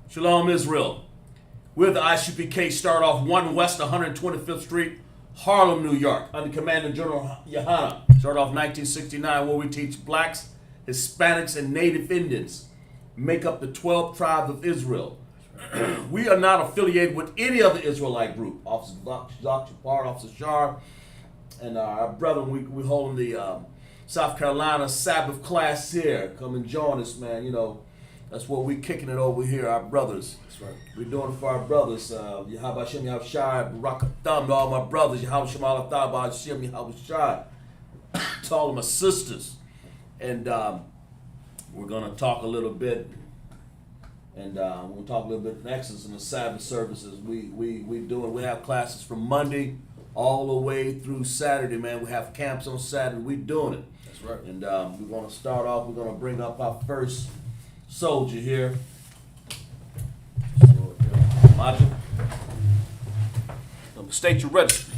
Shalom, Israel. We're the ISUPK, start off 1 West 125th Street, Harlem, New York, under Commander General Yohana. Start off 1969, where we teach blacks, Hispanics, and Native Indians make up the 12 tribes of Israel. We are not affiliated with any other Israelite group. Officer Dr. Shapar, Officer Shar, and our brethren, we hold the South Carolina Sabbath class here. Come and join us, man. You know, that's what we kicking it over here, our brothers. That's right. We're doing it for our brothers. Yahweh Shem Yahweh Shai, Barak Thumb to all my brothers. Yahweh Shem Allah Thab, Shem Yahweh Shai. To all of my sisters. And we're going to talk a little bit. And we'll talk a little bit next in the Sabbath services. We have classes from Monday all the way through Saturday, man. We have camps on Saturday. We're doing it. That's right. And we're going to start off. We're going to bring up our first soldier here. Maja. State your register.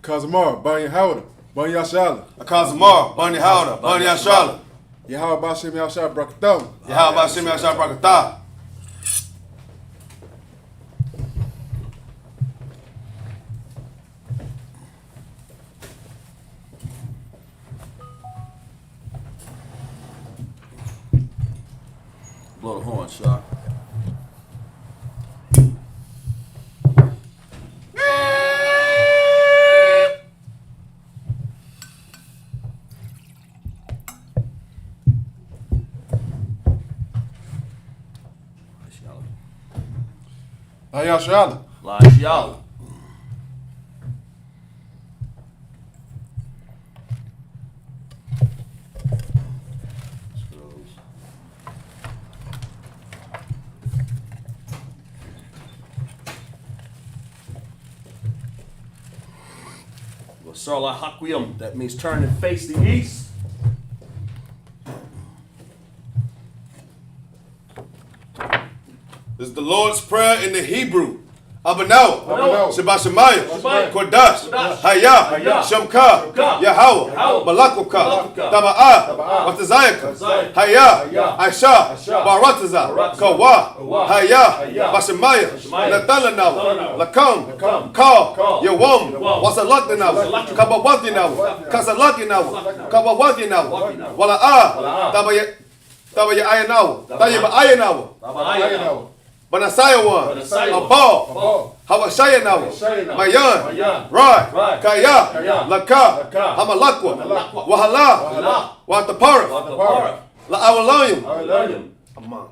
Kazamar, Banya Howda, Banya Yashala. Kazamar, Banya Howda, Banya Yashala. Yahweh Bashem Yashar Brakatham. Yahweh Bashem Yashar Brakatham. Blow the horn, Shah. Ayashala. Lashiala. Sarla Hakwiyam, that means turn and face the east. This is the Lord's Prayer in the Hebrew. Abanaw, Shabbat Shemayah, Kodash, Hayah, Shemka, Yahweh, Malakuka, Taba'ah, Watazayaka, Hayah, Aisha, Barataza, Kawa, Hayah, Bashemaya, Natalanaw, Lakam, Ka, Yawam, Wasalakinaw, Kabawatinaw, Kasalakinaw, Kabawatinaw, Wala'ah, Tabaya Ayanaw, Tayaba Ayanaw. Banasaya one, Abal, Hawashaya now, Mayan, Rod, Kaya, Laka, Hamalakwa, Wahala, Watapara, La'awalayim,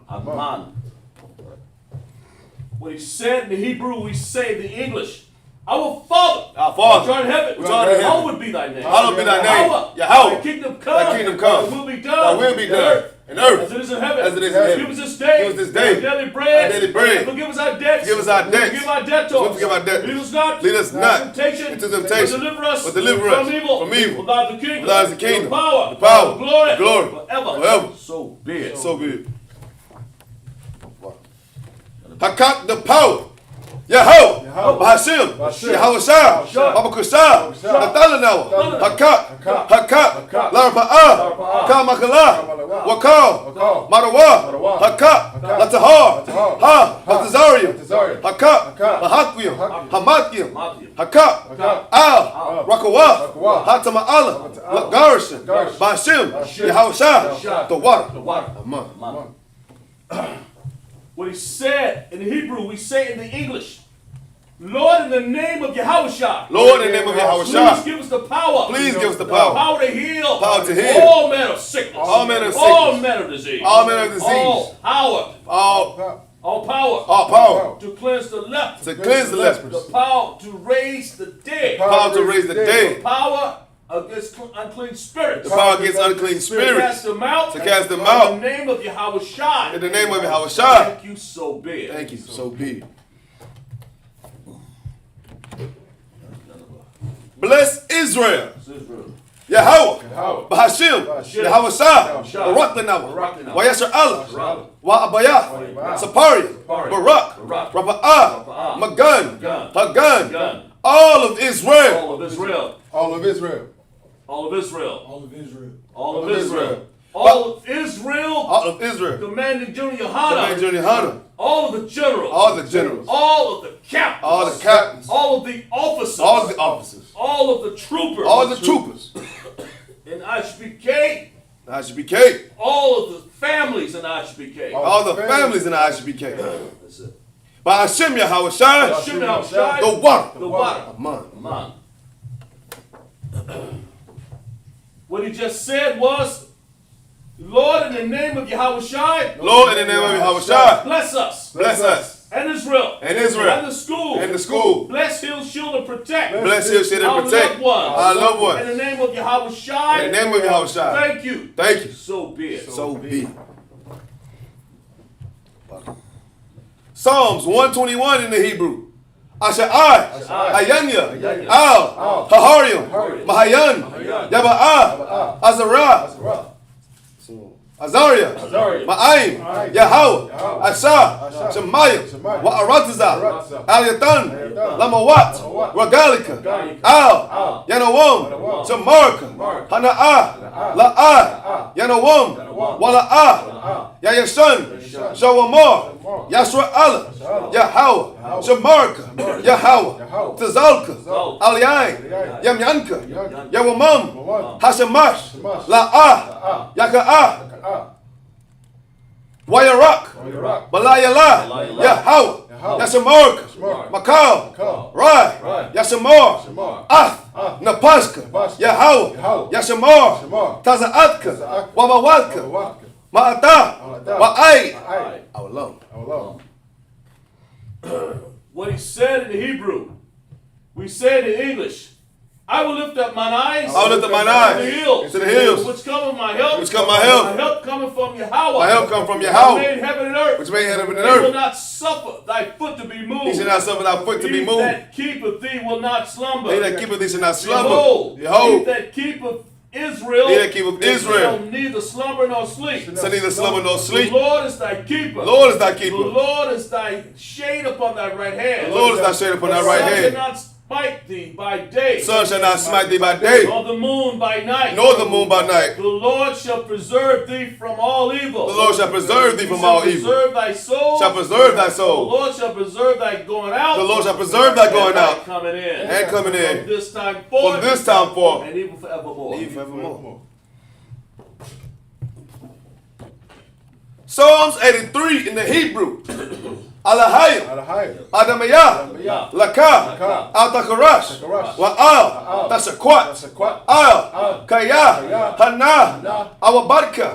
Aman. What he said in the Hebrew, we say in the English. Our Father, which art in heaven, hallowed be thy name. Hallowed be thy name. Yahweh, thy kingdom come, thy kingdom come, thy will be thy will be done. In earth, as it is in heaven, as it is in heaven. Give us this day, give us this day our daily bread, our daily bread. And forgive us our debts, Forgive us our debts, forgive our debtors, forgive our debtors. Lead us not into temptation, but deliver us from evil. For thine is the kingdom, thine is the kingdom, the power, the glory, forever. So be it. So be it. Hakat the power. Yahweh, Bahashim, Yahweh Shah, Babakushah, Natalanawa, Hakat, Laraba'ah, Kamakala, Wakal, Marawa, Hakat, Latahar, Ha, Hatazarium, Hakat, Mahakwim, Hamakim, Hakat, Al, Rakawa, Hatama'ala, Lagarishan, Bahashim, Yahweh Shah, the water. Aman. What he said in the Hebrew, we say in the English. Lord, in the name of Yahushua. Lord, in the name of Yahushua. Please give us the power. Please give us the power. Power to heal. Power to heal. All manner of sickness. All manner of sickness. All manner of disease. All manner of disease. All power. All power. All power. To cleanse the leper. To cleanse the lepers. The power to raise the dead. Power to raise the dead. The power against unclean spirits. The power against unclean spirits. To cast them out. To cast them out. In the name of Yahushua. In the name of Yahushua. Thank you, so be it. Thank you, so be it. Bless Israel. Yahweh, Bahashim, Yahweh Shah, Barak Wayasher Allah, Wa Abayah, Sapari, Barak, Raba'ah, Magan, Hagan, all of Israel. All of Israel. All of Israel. All of Israel. All of Israel. All of Israel. All of Israel All of Israel. Commanding General Commanding Yohana. General Hunter. All of the generals. All the generals. All of the captains. All the captains. All of the officers. All of the officers. All of the troopers. All the troopers. In ISUPK. ISUPK. All of the families in ISUPK. All the families in the ISUPK. That's it. By Hashem Yahweh Shai. Hashem Yahweh Shai. The water. The water. Aman. What he just said was, Lord, in the name of Yahweh Shai. Lord, in the name of Yahweh Shai. Bless us. Bless us. And Israel. And Israel. And the school. And the school. Bless, heal, shield, and protect. Bless you, shield, and Our protect. loved ones. Our loved ones. In the name of Yahweh Shai. In the name of Yahweh Shai. Thank you. Thank you. So be it. So be it. Psalms 121 in the Hebrew. Asha'ai, Ayanya, Al, Haharium, Mahayan, Yaba'ah, Azarah, Azariah, Ma'aim, Yahweh, Asha, Shemayim, Wa'aratazah, Aliatan, Lamawat, Ragalika, Al, Yanawam, Shamarka, Hana'ah, La'ah, Yanawam, Wala'ah, Yayashan, Shawamar, Yashra Allah, Yahweh, Shamarka, Yahweh, Tazalka, Aliyain, Yamyanka, Yawamam, Hashamash, La'ah, Yaka'ah, Wayarak, Balayala, Yahweh, Yashamarka, Makal, Rai, Yashamar, Napashka, Yahweh, Yashamar, Tazaatka, Wabawatka, Ma'ata, Wa'ai, our love. What he said in the Hebrew, we said in English. I will lift up mine eyes. I will lift up mine eyes to the hills. To the hills. Which cometh my help. Which come my help. My help coming from Yahweh. My help come from Which Yahweh. made heaven and earth. Which made heaven and He will earth. not suffer thy foot to be moved. He shall not suffer thy foot to be He moved. that keepeth thee will not slumber. He that keepeth thee shall not slumber. Behold, he Behold, that keepeth Israel, he that keepeth Israel shall neither slumber nor sleep. shall neither slumber nor The sleep. Lord is thy keeper. The Lord is thy The keeper. Lord is thy shade upon thy right hand. The Lord is thy shade upon thy right The sun hand. shall not smite thee by day, The sun shall not smite thee by day, nor the moon by night. nor the moon by night. The Lord shall preserve thee from all evil. The Lord shall preserve thee from He shall all evil. preserve thy soul. Shall preserve thy The soul. Lord shall preserve thy going out. The Lord shall preserve thy going and thy out coming in. and coming From in this time forth. from this time forth And even forevermore. even forevermore. Psalms 83 in the Hebrew. Alahayim, Adamayah, Laka, Al-Takarash, Wa'al, Tashakwat, Al, Kaya, Hana, Awabarka,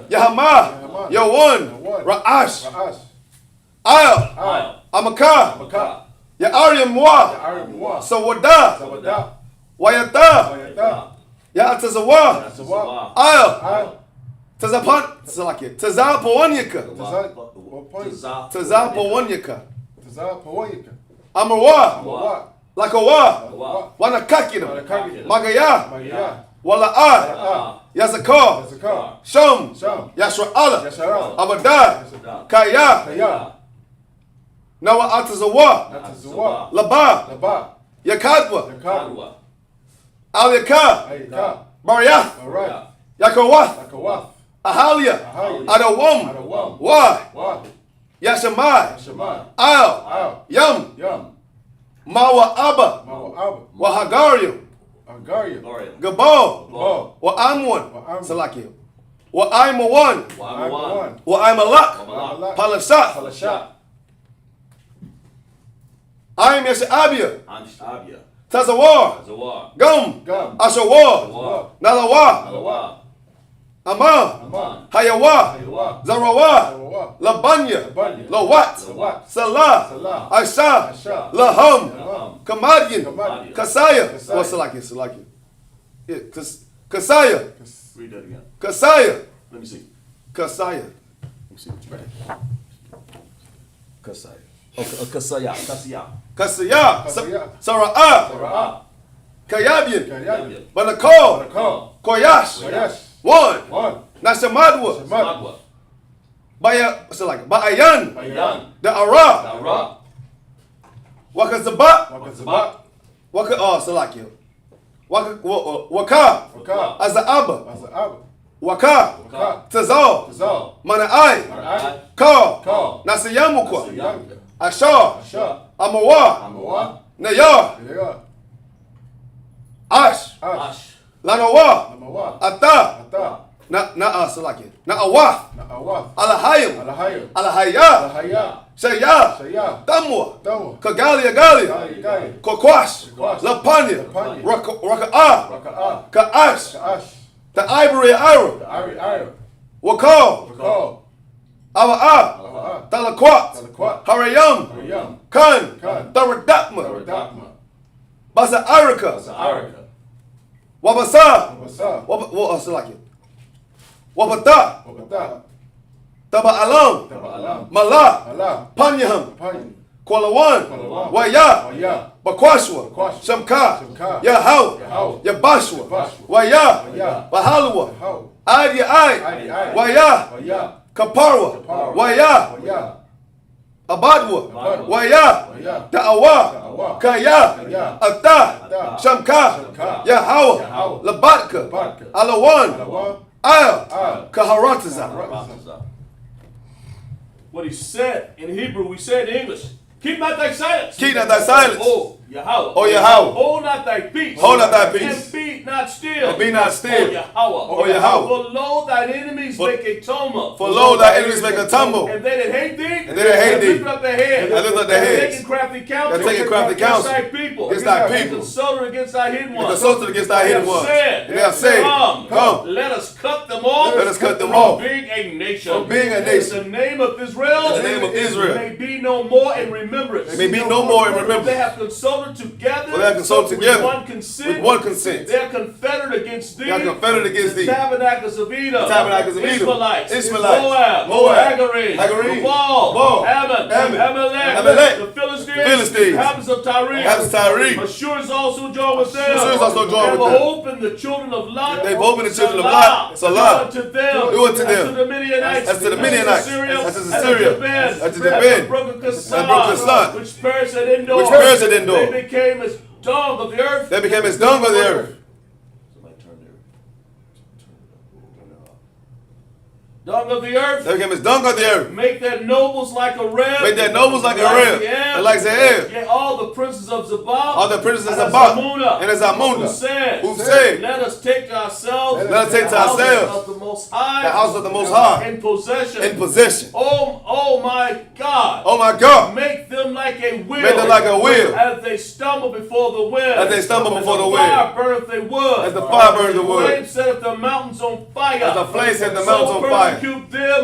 Yahama, Yawan, Ra'ash, Al, Amaka, Ya'aryam Wa, Sawada, Wayata, Ya'atazawa, Al, Tazapan, Tazapawanyaka, Tazapawanyaka, Amawa, Lakawa, Wanakakina, Magaya, Wala'a, Yazakar, Sham, Yashra Allah, Abadai, Kaya, Nawa Atazawa, Laba, Yakadwa, Al-Yakar, Mariah, Yakawath, Ahalia, Adawam, Wa, Yashamai, Al, Yam, Mawa Abba, Wahagarium, Gabal, Wa Amwan, Salakia, Wa Imawan, Wa Imalak, Palashat, I'm Yashabia, Tazawar, Gum, Ashawar, Nalawa, Aman, Hayawa, Zarawa, Labanya, Lawat, Salah, Aisha, Laham, Kamadian, Kasaya. What's Salakia? Yeah, Kasaya. Read that again. Kasaya. Let me see. Kasaya. Let me see what you're right. Kasaya. Kasaya. Kasaya. Sara'ah. Kayabian. Banakal. Koyash. One. Nasamadwa. Ba'ayan. The Ara. Wakazabat. Salakia. Waka. Azaaba. Waka, Tazal, Mana'ai, Ka, Nasiyamukwa, Ashar, Amawa, Nayar, Ash, Lanawa, Ata, Salaki, Na'awa, Alahayim, Alahaya, Shaya, Damwa, Kagalia, Kokwash, Lapanya, Raka'ah, Ka'ash, the ivory arrow, Wakal, Awa'ah, Talakwat, Harayam, Khan, Taradakma, Basa Arika, Wabasa, Wabata, Taba Alam, Mala, Panyaham, Kualawan, Waya, Bakwashwa, Shamka, Yahau, Yabashwa, Waya, Bahalwa, Adi Ai, Waya, Kaparwa, Waya, Abadwa, Waya, Da'awa, Kaya, Ata, Shamka, Yahawa, Labatka, Alawan, Ayah, Kaharataza. What he said in Hebrew, we said in English. Keep not thy silence. Keep not thy silence. Oh, Yahweh. Oh, Yahweh. Hold not thy peace. Hold not thy peace. And be not still. And be not still. Oh, Yahweh. Oh, Yahweh. For lo, thine enemies make a tumult. For lo, thy enemies make a tumble. And they that hate thee. And they that hate thee. Lift up their heads. And lift up their heads. Taking crafty counsel. They're taking crafty counsel. Against thy people. Against thy people. Consulted against thy hidden ones. Consulted against thy hidden ones. And they have said, Come. Let us cut them off. Let us cut them off. Being a nation. From being a nation. In the name of Israel. In the name of Israel. May be no more in remembrance. May be no more in remembrance. They have consulted together. They have consulted together. With one consent. They are confederate against thee. They are confederate against thee. Tabernacles of Edom. Tabernacles of Edom. Ishmaelites. Moab. Hagarene. Baal. Ammon. Amalek. The Philistines. Habits of Tyre. Ashur's also joined with them. They have opened the children of Lot. They've opened the children of Lot. Salah. To them. Do unto them. As to the Midianites. As to the Midianites. As to Syria. As to the Ben. Which perished at Endor. They became as dung of the earth. They became as dung of the earth. Dung of the earth. They became as dung of the earth. Make their nobles like a rib. Make their nobles like a rib. And like Ze'eb. Yea, all the princes of Zabah. All the princes of Zabah. And Zamuna. Who Who said, let us take to ourselves. Let us take to ourselves. Of the Most High. The house of the Most High. In possession. In possession. Oh my God. Oh my God. Make them like a wheel. Make them like a wheel. As they stumble before the wind. As they stumble before the wind. As the fire burneth the wood. As the fire burns the wood. The flame setteth the mountains on fire. As the flame set the mountains on fire.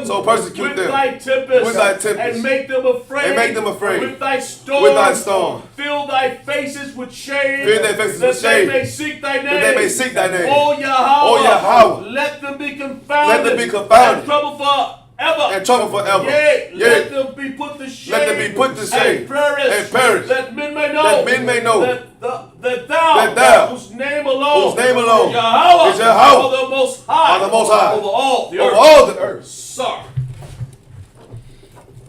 So persecute them with thy tempest, and make them afraid, with thy storm, fill thy faces with shame, that they may seek thy name, O Yahweh, let them be confounded, and trouble forever, yea, let them be put to shame, and perish, that men may know, that thou, whose name alone, Yahweh, is the Most High, over all the earth. Sorry.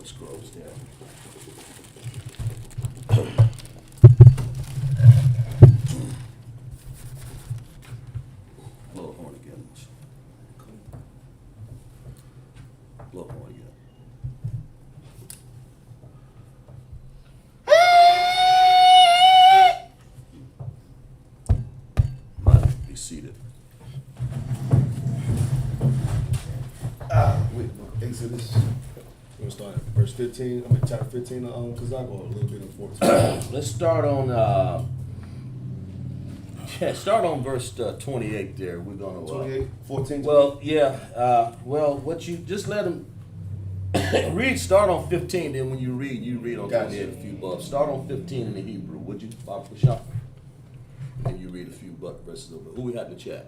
Scrolls down. Blow a horn again. Blow a horn again. Might be seated. Exodus. We're going to start at verse 15. I mean, chapter 15 of Kazakh, or a little bit of 14. Let's start on verse 28 there. We're going to 28, 14. well, yeah. What you just let them start on 15, then when you read on Gotcha. 28 a few bucks. Start on 15 in the Hebrew, would you, Bob Bishop? And then you read a few verses over. Who we had in the chat?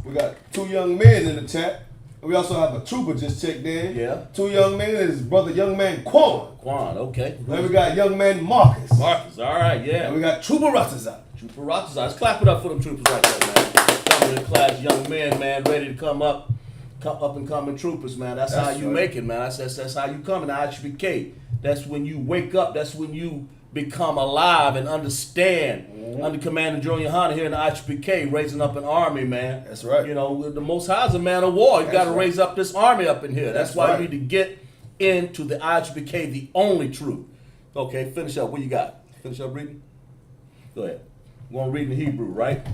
We got 2 young men in the chat. We also have a trooper just checked in. Yeah. 2 young men is his brother, young man Quan. Okay. Then we got young man Marcus. Marcus, all right, yeah. And we got Trooper Ratazak. Trooper Rotters, let's clap it up for them troopers right there, man. Coming to class, young men, man, ready to come up and coming troopers, man. That's how you right. make it, man. That's how you come in the ISUPK. That's when you wake up. That's when you become alive and understand under Commander General Yohana here in the ISUPK, raising up an army, man. That's right. You know, the Most High is a man of war. You got to right. raise up this army up in here. That's why right. you need to get into the ISUPK, the only truth. Okay, finish up. What you got? Finish up reading? Go ahead. We're going to read in Hebrew, right?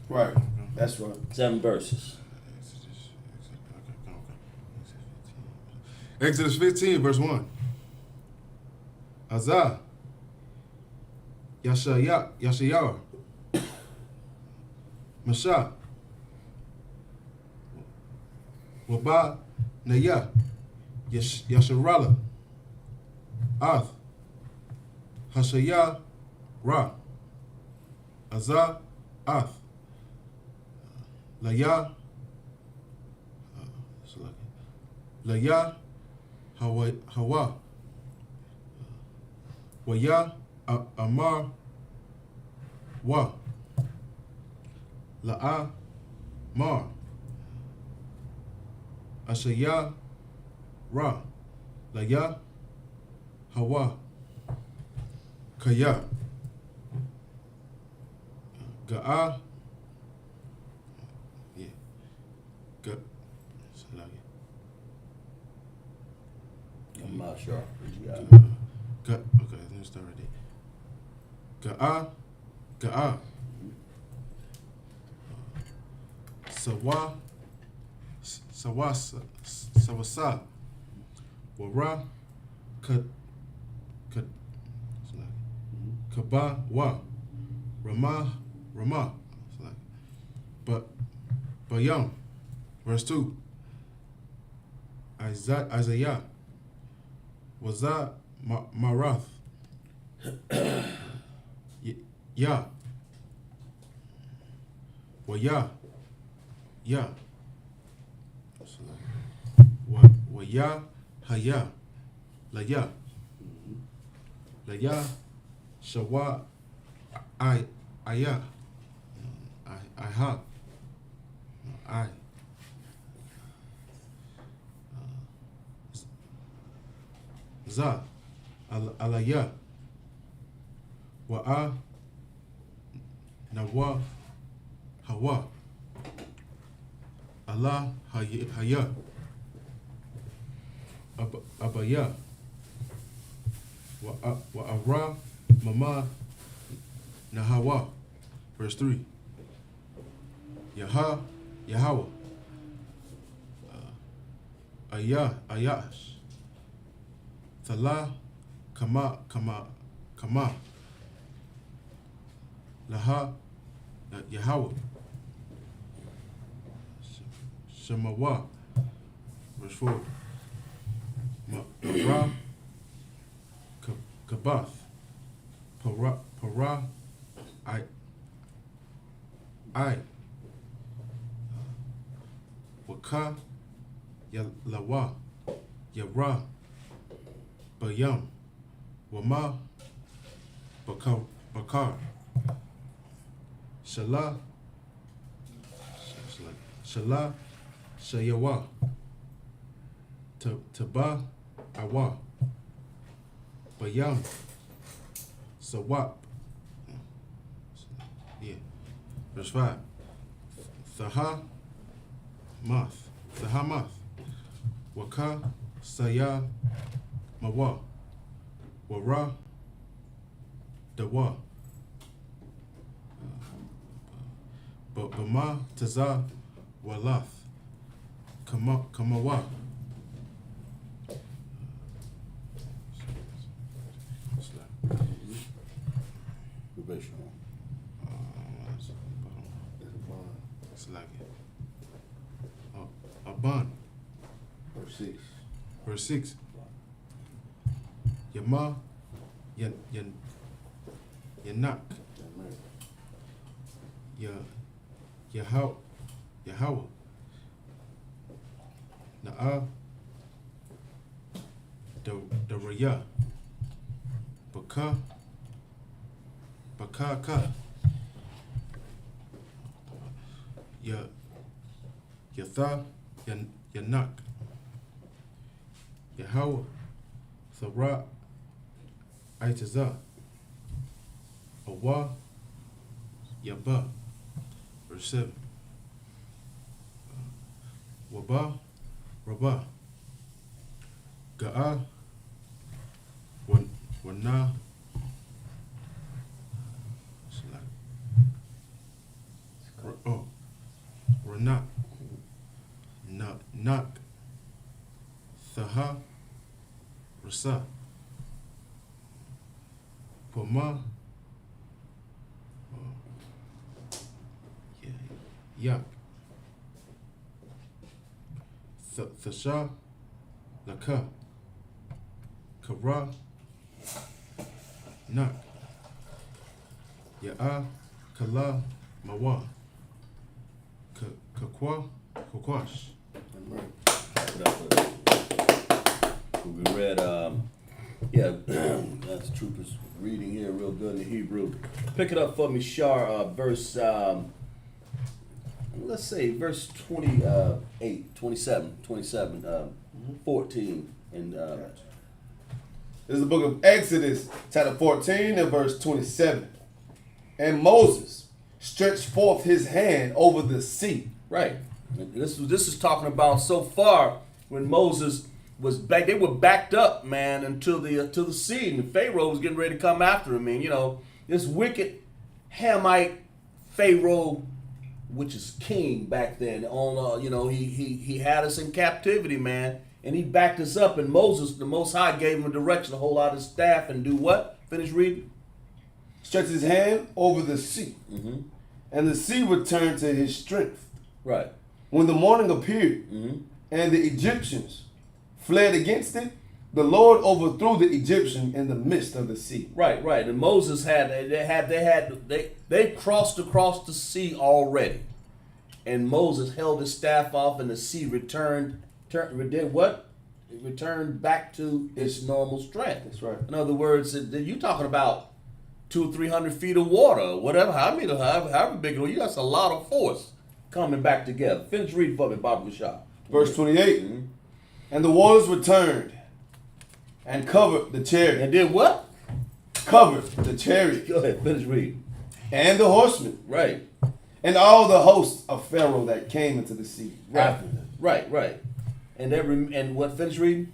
Right. That's right. 7 verses. Exodus 15, verse 1. Azah, Yashayar, Masha, Waba, Naya, Yasharala, Ath, Hashaya, Ra, Azah, Ath, Laya, Laya, Hawa, Waya, Amar, Wa, La'a, Mar, Ashaya, Ra, Laya, Hawa, Kaya, Ga'a, yeah, Ga, I'm not sure. What you got? okay, let me start right there. Ga'a, Sawasa, Wara, Kaba, Wa, Rama, Bayam, verse 2. Isaiah, Waza, Marath, Ya, Waya, Ya, Waya, Haya, Laya, Shawa, Aya, Iha, I, Za, Alaya, Wa'a, Nawa, Hawa, Allah, Haya, Abaya, Wa'ara, Mama, Nahawa. Verse 3. Yahweh, Ayash, Thala, Kama, Laha, Yahweh, Shemawa, verse 4. Ma'ra, Kabath, Para, I, Waka, Yalawa, Yara, Bayam, Wama, Bakar, Shala, Shayawa, Taba, Awa, Bayam, Sawap. Yeah. Verse 5. Thahamath, Waka, Saya, Mawa, Wara, Dawa, Bama, Taza, Walath, Kamawa. It's like Aban. Verse 6. Verse 6. Yama, Yanak, Yahweh, Na'a, Daraya, Bakaka, Yatha, Yanak, Yahweh, Thara, Aitaza. Awa. Yaba. Verse 7. Waba. Rabah. Ga'a. Wana. Oh. Ranak. Nak. Thaha. Rasa. Poma. Yak. Thasha. Laka. Kara. Nak. Ya'a. Kala. Mawa. Kakwa. Kakwash. We read, that's Trooper's reading here real good in the Hebrew. Pick it up for me, Shar, verse, let's say verse 28, 27, 14. And This is the book of Exodus, chapter 14 and verse 27. And Moses stretched forth his hand over the sea. right. This is talking about so far when Moses was back. They were backed up, man, until the sea, and Pharaoh was getting ready to come after him. And this wicked Hamite Pharaoh, which is king back then, on he had us in captivity, man, and he backed us up. And Moses, the Most High, gave him a direction to hold out his staff and do what? Finish reading. Stretched his hand over the sea, Mm-hmm. and the sea returned to his strength. Right. When the morning appeared, Mm-hmm. and the Egyptians fled against it, the Lord overthrew the Egyptian in the midst of the sea. Right. And Moses they crossed across the sea already, and Moses held his staff off, and the sea did what? It returned back to its normal strength. That's right. In other words, you're talking about 200 or 300 feet of water, or whatever. However big it was, that's a lot of force coming back together. Finish reading for me, Baba Bashar. Verse 28. Mm-hmm. And the waters returned and covered the chariot. And did what? Covered the chariot Go ahead, finish reading. and the horsemen Right. and all the hosts of Pharaoh that came into the sea after them. Right. And what? Finish reading.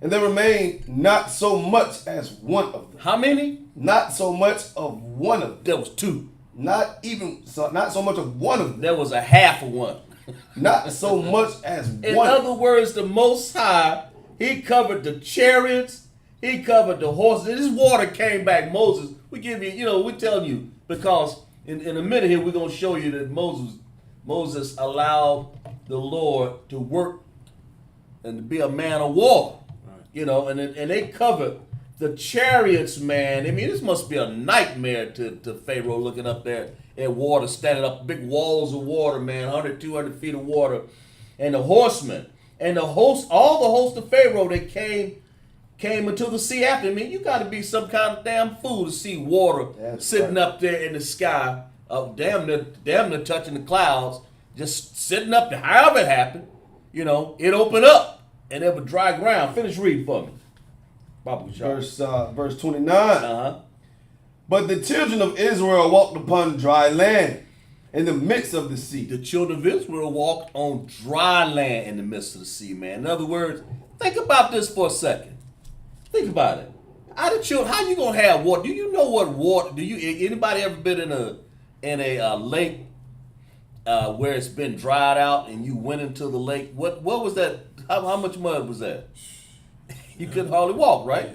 And there remained not so much as one of them. How many? Not so much of one of them. There was two. Not so much of one of them. There was a half of one. Not so much as In one. other words, the Most High, he covered the chariots, he covered the horses. This water came back. Moses, we give you, we tell you, because in a minute here we're going to show you that Moses allowed the Lord to work and to be a man of war. Right. And they covered the chariots, man. I mean, this must be a nightmare to Pharaoh looking up there at water, standing up, big walls of water, man, 100, 200 feet of water. And the horsemen and all the hosts of Pharaoh, they came into the sea after. I mean, you got to be some kind of damn fool to see water sitting up there in the sky, damn near touching the clouds, just sitting up there. However it happened, it opened up and it was dry ground. Finish reading for me. Verse 29. Uh-huh. But the children of Israel walked upon dry land in the midst of the sea. The children of Israel walked on dry land in the midst of the sea, man. In other words, think about this for a second. Think about it. How you gonna have water? Do you know what water? Anybody ever been in a lake where it's been dried out and you went into the lake? What was that? How much mud was that? You couldn't hardly walk, right?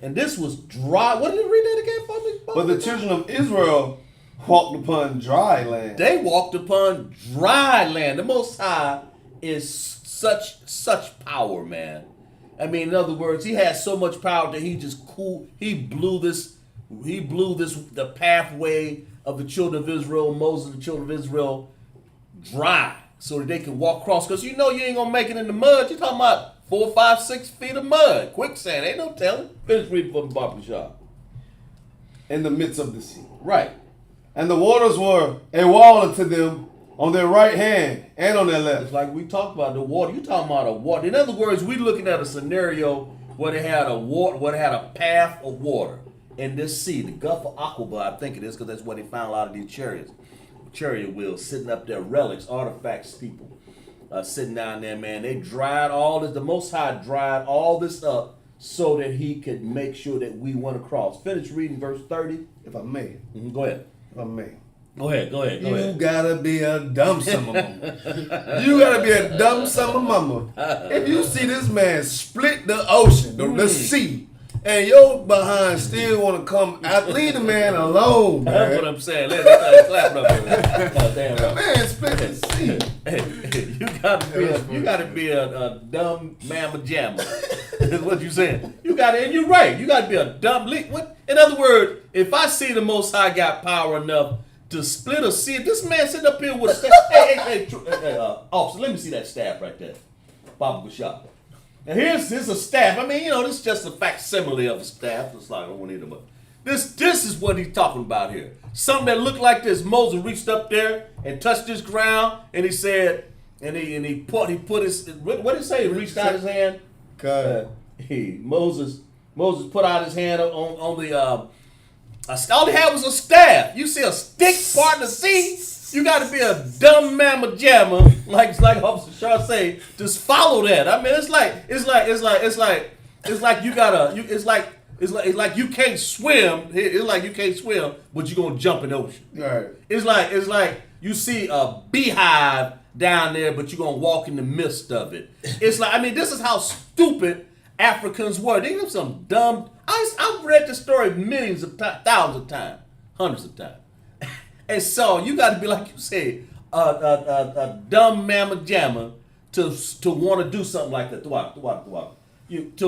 And this was dry. What did you read that again for me? But the children of Israel walked upon dry land. They walked upon dry land. The Most High is such power, man. I mean, in other words, he has so much power that he blew the pathway of the children of Israel, Moses, the children of Israel, dry so that they can walk across. Because you ain't gonna make it in the mud. You're talking about 4, 5, 6 feet of mud. Quicksand. Ain't no telling. Finish reading for the Baba Shah. In the midst of the sea. Right. And the waters were a wall unto them on their right hand and on their left. It's like we talked about the water. You talking about a water. In other words, we looking at a scenario where they had a path of water in this sea, the Gulf of Aqaba, I think it is, because that's where they found a lot of these chariot wheels sitting up there, relics, artifacts, people sitting down there, man. They dried all this. The Most High dried all this up so that He could make sure that we went across. Finish reading verse 30. If I may. Go ahead. If I may. Go ahead. You gotta be a dumb summer mama. You gotta be a dumb summer mama. If you see this man split the ocean, the sea, and your behind still want to come out, leave the man alone, man. That's what I'm saying. Let's clap up here. Damn The right. man split the sea. Hey, you gotta be a dumb mamma jamma. Is what you saying. You gotta, and you're right. You gotta be a dumb what? In other words, if I see the Most High got power enough to split a sea, if this man sitting up here with a staff, hey, officer, let me see that staff right there. Baba Bashar. And here's a staff. I mean, this is just a facsimile of a staff. It's like I don't want either, but this is what he's talking about here. Something that looked like this. Moses reached up there and touched this ground, and he said, and he put his, what did he say? He reached out his hand. Moses put out his hand on the all he had was a staff. You see a stick part of the sea, you got to be a dumb mamma jamma, like Officer Shaw say. Just follow that. I mean, it's like you can't swim. It's like you can't swim, but you're gonna jump in the ocean. Right. It's like you see a beehive down there, but you're gonna walk in the midst of it. It's like, I mean, this is how stupid Africans were. They were some dumb. I've read the story millions of times, thousands of times, hundreds of times. And so you got to be, like you say, a dumb mamma jamma to want to do something like that. To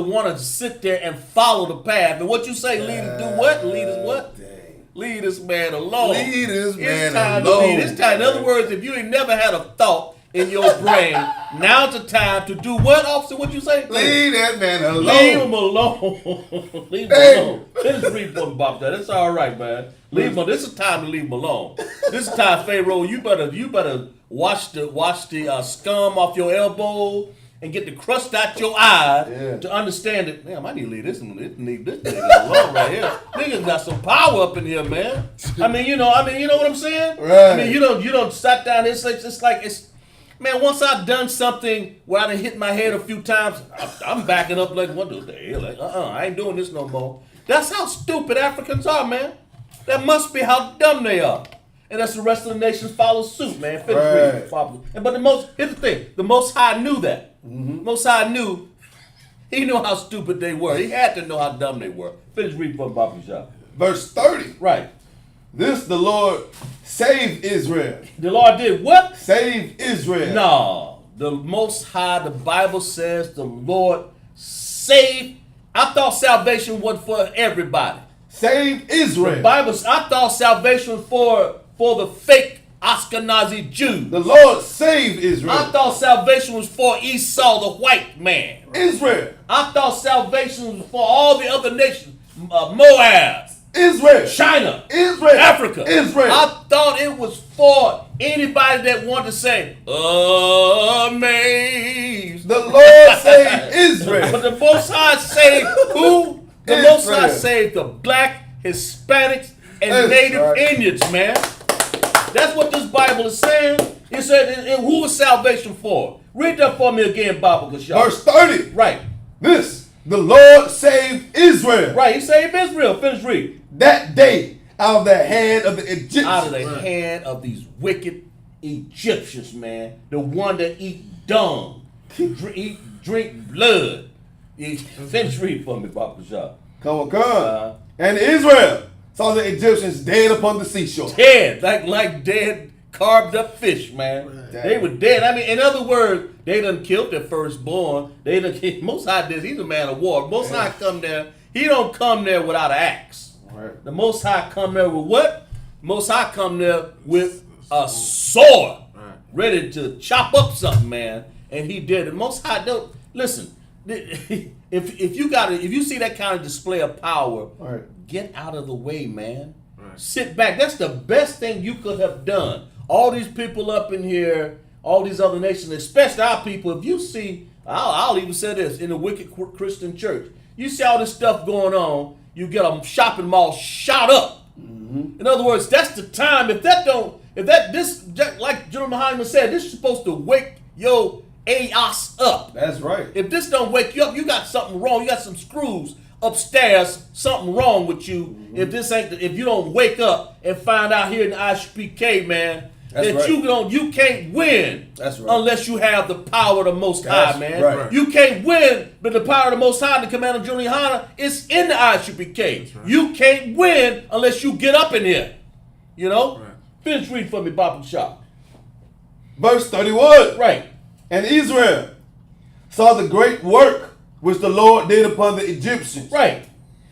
want to sit there and follow the path. And what you say, lead us do what? Lead us what? Dang. Leave this man alone. Leave this man It's time alone. to leave. It's time. In other words, if you ain't never had a thought in your brain, now's the time to do what, officer? What you say? Leave that man alone. Leave him alone. Leave him alone. Just read for him, Bob. That's all right, man. Leave him. This is time to leave him alone. This is time, Pharaoh. You better wash the scum off your elbow and get the crust out your eye to understand it. Damn, I need to leave this nigga alone right here. Niggas got some power up in here, man. I mean, you know what I'm saying? Right. I mean, you don't sat down. It's like man, once I've done something where I done hit my head a few times, I'm backing up like, what the hell? Like, I ain't doing this no more. That's how stupid Africans are, man. That must be how dumb they are. And that's the rest of the nations follow suit, man. Finish reading. But here's the thing. The Most High knew that. Mm-hmm. Most High knew. He knew how stupid they were. He had to know how dumb they were. Finish reading from Baba Shah. Verse 30. Right. This the Lord saved Israel. The Lord did what? Save Israel. No. The Most High, the Bible says the Lord saved. I thought salvation wasn't for everybody. Save Israel. The Bible, I thought salvation was for the fake Ashkenazi Jews. The Lord saved Israel. I thought salvation was for Esau, the white man. Israel. I thought salvation was for all the other nations. Moab. Israel. China. Israel. Africa. Israel. I thought it was for anybody that wanted to say, amazed. The Lord saved Israel. But the Most High saved who? The Israel. Most High saved the black, Hispanics, and That's Native right. Indians, man. That's what this Bible is saying. It said, and who is salvation for? Read that for me again, Baba Kashab. Verse 30. Right. This, the Lord saved Israel. Right, he saved Israel. Finish read. That day out of the hand of the Egyptians. Out of the hand of these wicked Egyptians, man. The one that eat dung, drink blood. Finish read for me, Baba Kashab. Come on. And Israel saw the Egyptians dead upon the seashore. Dead, like dead carved up fish, man. Right. They were dead. I mean, in other words, they done killed their firstborn. They done killed. Most High did. He's a man of war. Most High come there. He don't come there without an axe. Right. The Most High come there with what? Most High come there with a sword, ready to chop up something, man. And he did it. Most High don't listen. If you see that kind of display of power, get out of the way, man. Sit back. That's the best thing you could have done. All these people up in here, all these other nations, especially our people, if you see I'll even say this, in the wicked Christian church. You see all this stuff going on, you get a shopping mall shot up. Mm-hmm. In other words, that's the time. Like General Muhammad said, this is supposed to wake your ass up. That's right. If this don't wake you up, you got something wrong. You got some screws upstairs, something wrong with you. Mm-hmm. If you don't wake up and find out here in the ISUPK, man, that's that right. you can't win. That's right. Unless you have the power of the Most High, man. Right. You can't win, but the power of the Most High, the Commander General Yohana, is in the ISUPK. Right. You can't win unless you get up in here. You know? Right. Finish reading for me, Baba Shah. Verse 31. Right. And Israel saw the great work which the Lord did upon the Egyptians. Right.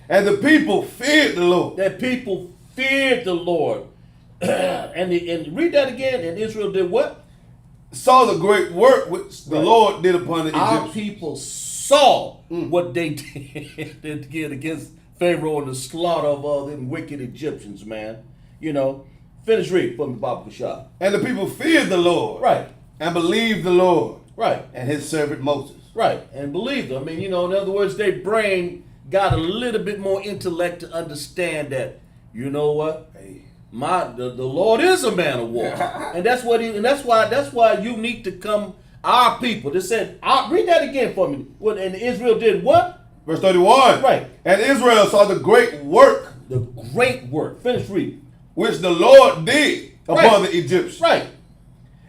And the people feared the Lord. That people feared the Lord. and read that again. And Israel did what? Saw the great work which the Lord did upon the Egyptians. Our people saw what they did against Pharaoh and the slaughter of all them wicked Egyptians, man. You know, finish reading for me, Baba Shah. And the people feared the Lord. Right. And believed the Lord. Right. And his servant Moses. Right. And believed them. I mean, you know, in other words, their brain got a little bit more intellect to understand that, you know what? Hey, the Lord is a man of war. And that's why you need to come, our people. They said, read that again for me. And Israel did what? Verse 31. Right. And Israel saw the great work. The great work. Finish reading. Which the Lord did upon the Egyptians. Right.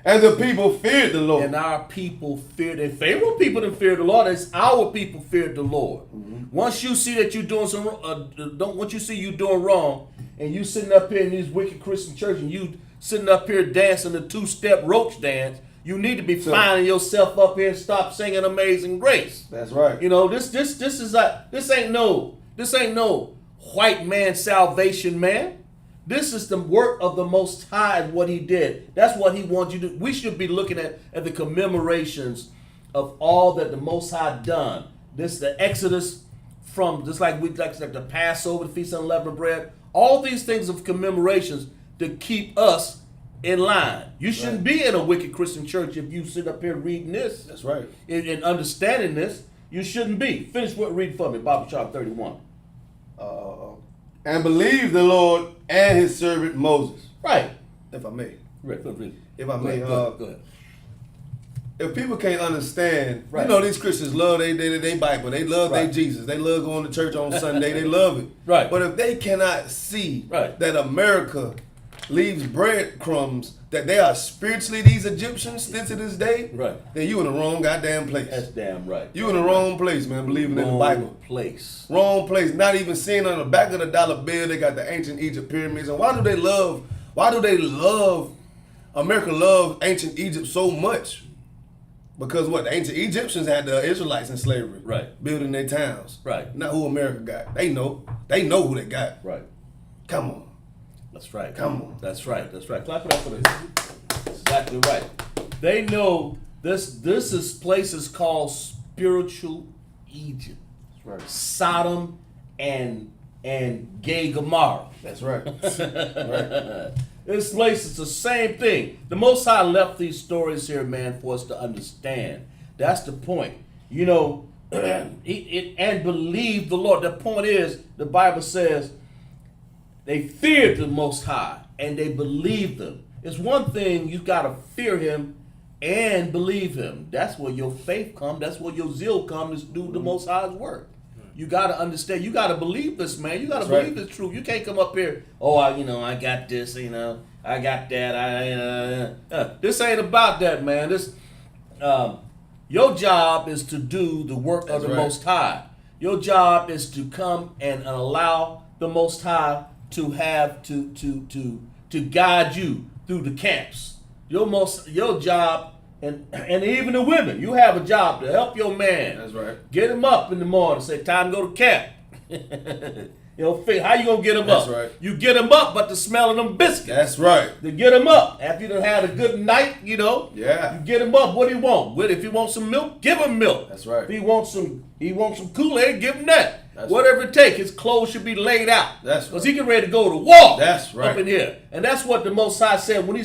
And the people feared the Lord. And our people feared. And Pharaoh people didn't fear the Lord. It's our people feared the Lord. Mm-hmm. Once you see that you're doing once you see you doing wrong, and you sitting up here in these wicked Christian churches, and you sitting up here dancing the two-step roach dance, you need to be finding yourself up here and stop singing Amazing Grace. That's right. You know, this ain't no white man salvation, man. This is the work of the Most High and what he did. That's what he wants you to do. We should be looking at the commemorations of all that the Most High done. This the Exodus from just like the Passover, the Feast of Unleavened Bread. All these things of commemorations to keep us in line. You shouldn't be in a wicked Christian church if you sit up here reading this. That's right. And understanding this. You shouldn't be. Finish what reading for me, Bible chapter 31. And believe the Lord and his servant Moses. Right. If I may. Right. If I may. Go ahead. If people can't understand, right. You know, these Christians love they Bible. They love their Jesus. They love going to church on Sunday. They love it. Right. But if they cannot see that America leaves breadcrumbs, that they are spiritually these Egyptians still to this day, then you in the wrong goddamn place. That's damn right. You in the wrong place, man, believing in the Bible. Wrong place. Not even seeing on the back of the dollar bill, they got the ancient Egypt pyramids. And why do they love, America love ancient Egypt so much? Because what? The ancient Egyptians had the Israelites in slavery. Right. Building their towns. Right. Not who America got. They know. They know who they got. Right. Come on. That's right. Come on. That's right. Clap it up for this. That's exactly right. They know this place is called spiritual Egypt. That's right. Sodom and gay Gomorrah. That's right. Right. This place is the same thing. The Most High left these stories here, man, for us to understand. That's the point. You know, and believe the Lord. The point is, the Bible says, they feared the Most High and they believed him. It's one thing, you got to fear him and believe him. That's where your faith comes. That's where your zeal comes to do the Most High's work. You got to understand. You got to believe this, man. You got to believe it's true. You can't come up here, I got this, I got that. This ain't about that, man. Your job is to do the work of the Most High. Your job is to come and allow the Most High to have to guide you through the camps. Your job, and even the women, you have a job to help your man. That's right. Get him up in the morning. Say, time to go to camp. How you gonna get him up? That's right. You get him up, but the smell of them biscuits. That's right. To get him up after you done had a good night, Yeah. You get him up. What do he want? If he wants some milk, give him milk. That's right. If he wants some Kool-Aid, give him that. Whatever it takes, his clothes should be laid out. That's right. Because he get ready to go to war. That's right. Up in here. And that's what the Most High said when he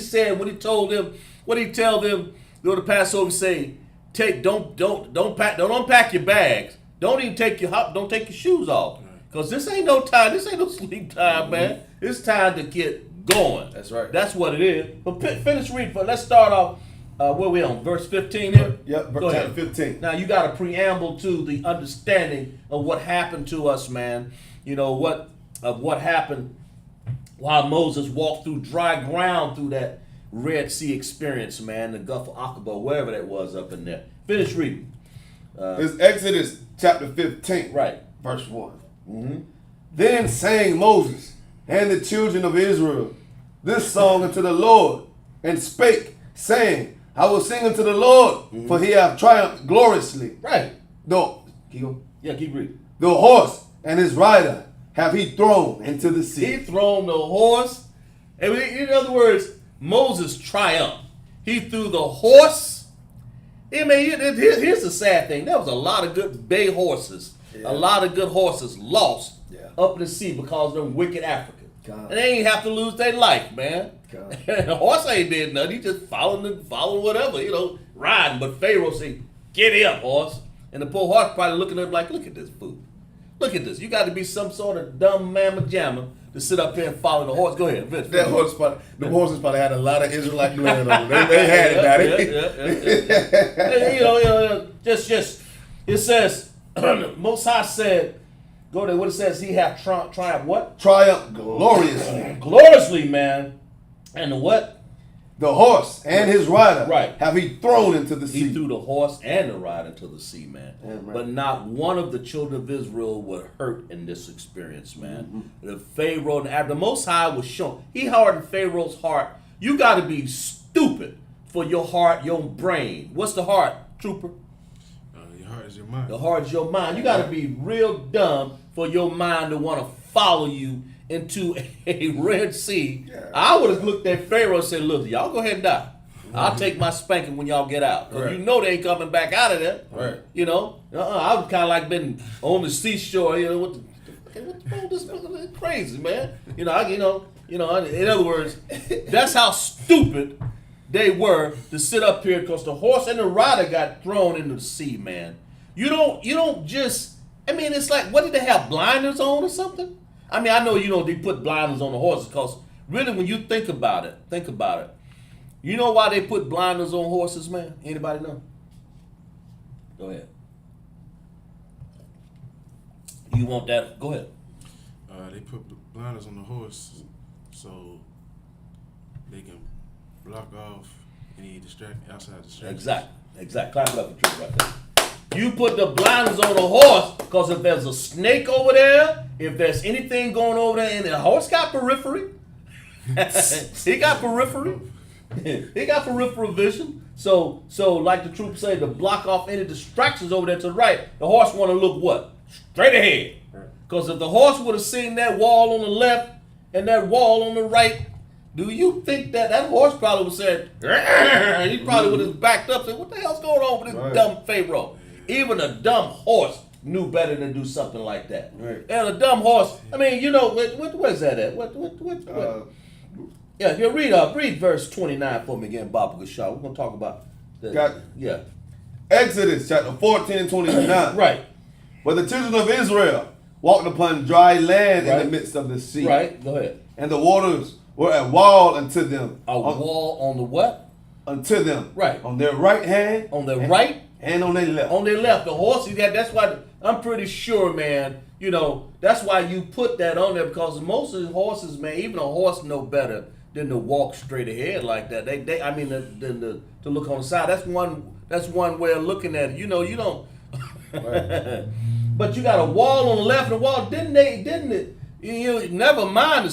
told them, what he tell them, go to Passover, say, don't unpack your bags. Don't even take your shoes off. Because this ain't no time. This ain't no sleep time, man. It's time to get going. That's right. That's what it is. But finish reading. Let's start off. Where we on? Verse 15 here? Yep, Go chapter ahead. 15. Now you got a preamble to the understanding of what happened to us, man. You know what happened while Moses walked through dry ground through that Red Sea experience, man. The Gulf of Aqaba, wherever that was up in there. Finish reading. It's Exodus chapter 15. Right. Verse one. Mm-hmm. Then sang Moses and the children of Israel this song unto the Lord, and spake, saying, I will sing unto the Lord, for he hath triumphed gloriously. Right. Keep reading. The horse and his rider have he thrown into the sea. He thrown the horse. In other words, Moses triumphed. He threw the horse. I mean, here's the sad thing. There was a lot of good bay horses. Yeah. A lot of good horses lost Yeah. up in the sea because of them wicked Africans. God. And they ain't have to lose their life, man. God. The horse ain't did nothing. He just following whatever, riding. But Pharaoh said, get up, horse. And the poor horse probably looking at him like, look at this fool. Look at this. You got to be some sort of dumb mamma jamma to sit up here and follow the horse. Go ahead. The horses probably had a lot of Israelite blood on them. They had it, Just it says, Most High said, go there. What it says, he hath triumphed what? Triumph gloriously. Gloriously, man. And the what? The horse and his rider Right. have he thrown into the He sea. threw the horse and the rider into the sea, man. Yeah, right. But not one of the children of Israel were hurt in this experience, man. The Pharaoh and the Most High was shown. He hardened Pharaoh's heart. You got to be stupid for your heart, your brain. What's the heart, trooper? Your heart is your mind. The heart is your mind. You got to be real dumb for your mind to want to follow you into a Red Sea. Yeah. I would have looked at Pharaoh and said, look, y'all go ahead and die. I'll take my spanking when y'all get out. Because Right. you know they ain't coming back out of there. Right. I was kind of like been on the seashore, what this is crazy, man. In other words, that's how stupid they were to sit up here because the horse and the rider got thrown into the sea, man. You don't just, it's like, what did they have, blinders on or something? I know, they put blinders on the horses because really when you think about it, you know why they put blinders on horses, man? Anybody know? Go ahead. You want that? Go ahead. They put blinders on the horse so they can block off any outside distractions. Exactly. Clap it up for truth right there. You put the blinders on the horse because if there's a snake over there, if there's anything going over there, and the horse got periphery, he got periphery. He got peripheral vision. So like the trooper say, to block off any distractions over there to the right, the horse want to look what? Straight ahead. Because if the horse would have seen that wall on the left and that wall on the right, do you think that horse probably would have said, he probably would have backed up and said, what the hell's going on with this dumb Pharaoh? Even a dumb horse knew better than do something like that. Right. And a dumb horse, where's that at? What? Read verse 29 for me again, Bob Gashar. We're going to talk about that. Got it. Yeah. Exodus chapter 14 and 29. Right. Where the children of Israel walked upon dry land in Right. the midst of the sea. Right. Go ahead. And the waters were a wall unto them. A wall on the what? Unto them. Right. On their right hand. On their right? And on their left. On their left. The horses, that's why, I'm pretty sure, man, that's why you put that on there because most of the horses, man, even a horse know better than to walk straight ahead like that. Than to look on the side. That's one way of looking at it. You don't. Right. But you got a wall on the left and a wall. Didn't it? Never mind the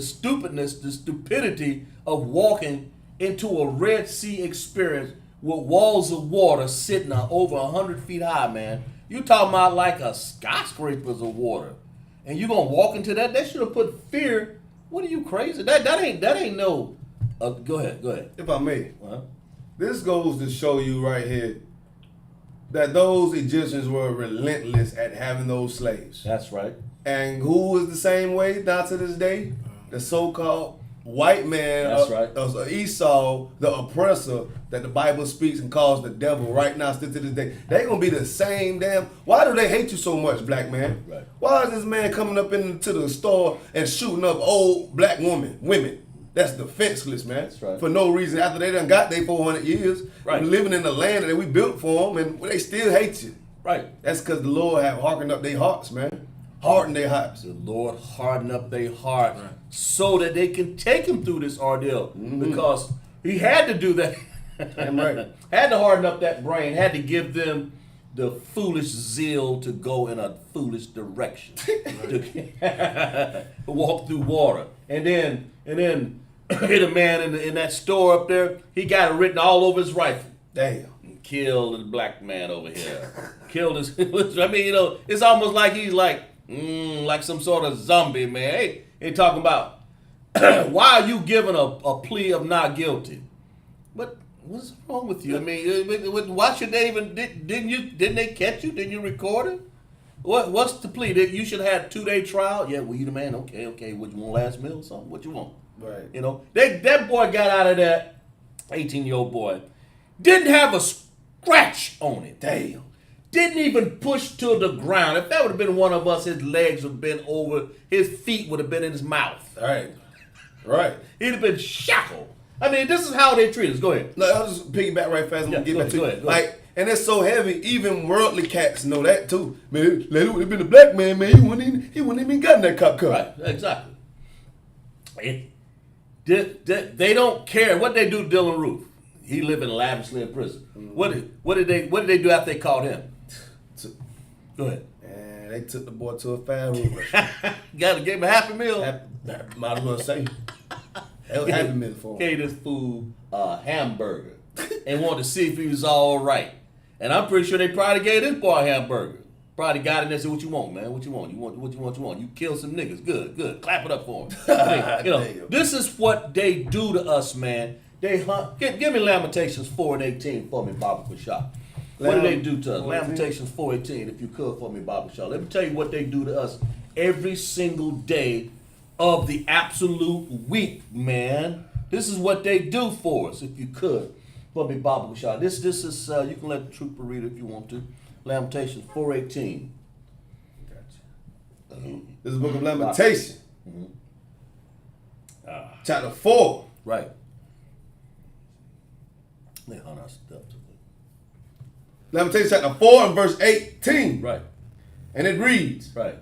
stupidness, the stupidity of walking into a Red Sea experience with walls of water sitting over 100 feet high, man. You talking about like a skyscrapers of water, and you gonna walk into that? They should have put fear. What are you crazy? That ain't no. Go ahead. If I may, Uh-huh. this goes to show you right here that those Egyptians were relentless at having those slaves. That's right. And who is the same way down to this day? The so-called white man, That's right. Esau, the oppressor that the Bible speaks and calls the devil right now, still to this day, they gonna be the same damn. Why do they hate you so much, black man? Right. Why is this man coming up into the store and shooting up old black women? That's defenseless, man. That's right. For no reason. After they done got their 400 years, Right. living in the land that we built for them, and they still hate you. Right. That's because the Lord have hardened up their hearts, man. Hardened their hearts. The Lord harden up their heart Right. so that they can take him through this ordeal. Because he had to do that. Damn right. Had to harden up that brain, had to give them the foolish zeal to go in a foolish direction. To walk through water. And then hit a man in that store up there, he got it written all over his rifle. Damn. Killed the black man over here. Killed his. I mean, it's almost like he's like some sort of zombie, man. Hey, talking about why are you giving a plea of not guilty? But what's wrong with you? I mean, why should they even? Didn't they catch you? Didn't you record it? What's the plea? That you should have had a 2-day trial? Yeah, well, you the man. Okay. What you want, last meal or something? What you want? Right. That boy got out of that 18-year-old boy. Didn't have a scratch on it. Damn. Didn't even push to the ground. If that would have been one of us, his legs would have been over, his feet would have been in his mouth. Right. He'd have been shackled. I mean, this is how they treat us. Go ahead. No, I'll just piggyback right fast. I'm Yeah, gonna get go back to ahead, it. go ahead. Like, and it's so heavy. Even worldly cats know that too. Man, it would have been a black man. He wouldn't even gotten that cop car. Right, exactly. They don't care what they do to Dylan Roof. He living lavishly in prison. What did they do after they caught him? Go ahead. And they took the boy to a fast food restaurant. Got to give him a Happy Meal. Might as well say. That was Happy Meal for him. Gave this fool a hamburger and wanted to see if he was all right. And I'm pretty sure they probably gave this boy a hamburger. Probably got in there and said, "What you want, man? What you want? What you want? You kill some niggas. Good. Clap it up for him." This is what they do to us, man. They hunt. Give me Lamentations 4:18 for me, Baba Bashar. What do they do to us? 4:18? Lamentations 4:18, if you could for me, Baba Bashar. Let me tell you what they do to us every single day of the absolute week, man. This is what they do for us, if you could for me, Baba Bashar. This is you can let the trooper read it if you want to. Lamentations 4:18. This is the book of Lamentation. Chapter 4. Right. They hunt our steps. Lamentation chapter 4 and verse 18. Right. And it reads, Right.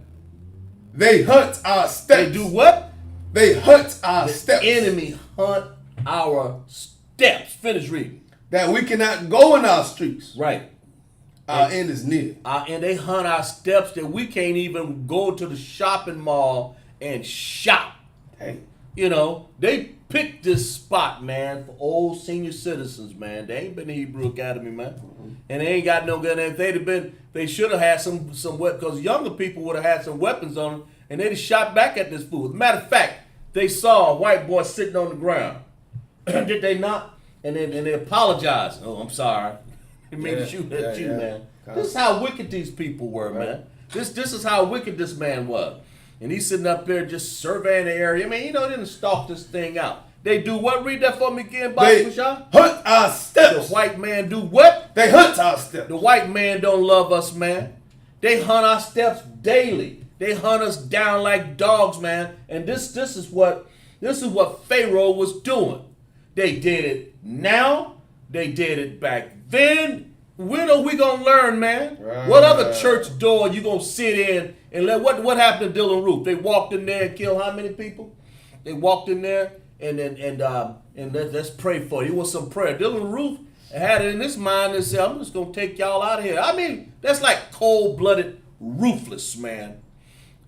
they hunt our steps. They do what? They hunt our The steps. enemy hunt our steps. Finish reading. That we cannot go in our streets. Right. Our end is near. And they hunt our steps that we can't even go to the shopping mall and shop. Hey. They picked this spot, man, for old senior citizens, man. They ain't been to Hebrew Academy, man. And they ain't got no gun. If they'd have been, they should have had some weapons, because younger people would have had some weapons on them, and they'd have shot back at this fool. As a matter of fact, they saw a white boy sitting on the ground. Did they not? And they apologized. Oh, I'm sorry. Didn't mean to shoot at you, man. This is how wicked these people were, man. This is how wicked this man was. And he's sitting up there just surveying the area. I mean, they didn't stalk this thing out. They do what? Read that for me again, Bobby They Bashar. hunt our The steps. white man do what? They hunt our steps. The white man don't love us, man. They hunt our steps daily. They hunt us down like dogs, man. And this is what Pharaoh was doing. They did it now. They did it back then. When are we gonna learn, man? Right. What other church door you gonna sit in and let what happened to Dylan Roof? They walked in there and killed how many people? They walked in there and let's pray for it. He wants some prayer. Dylan Roof had it in his mind and said, "I'm just gonna take y'all out of here." I mean, that's like cold-blooded, ruthless, man.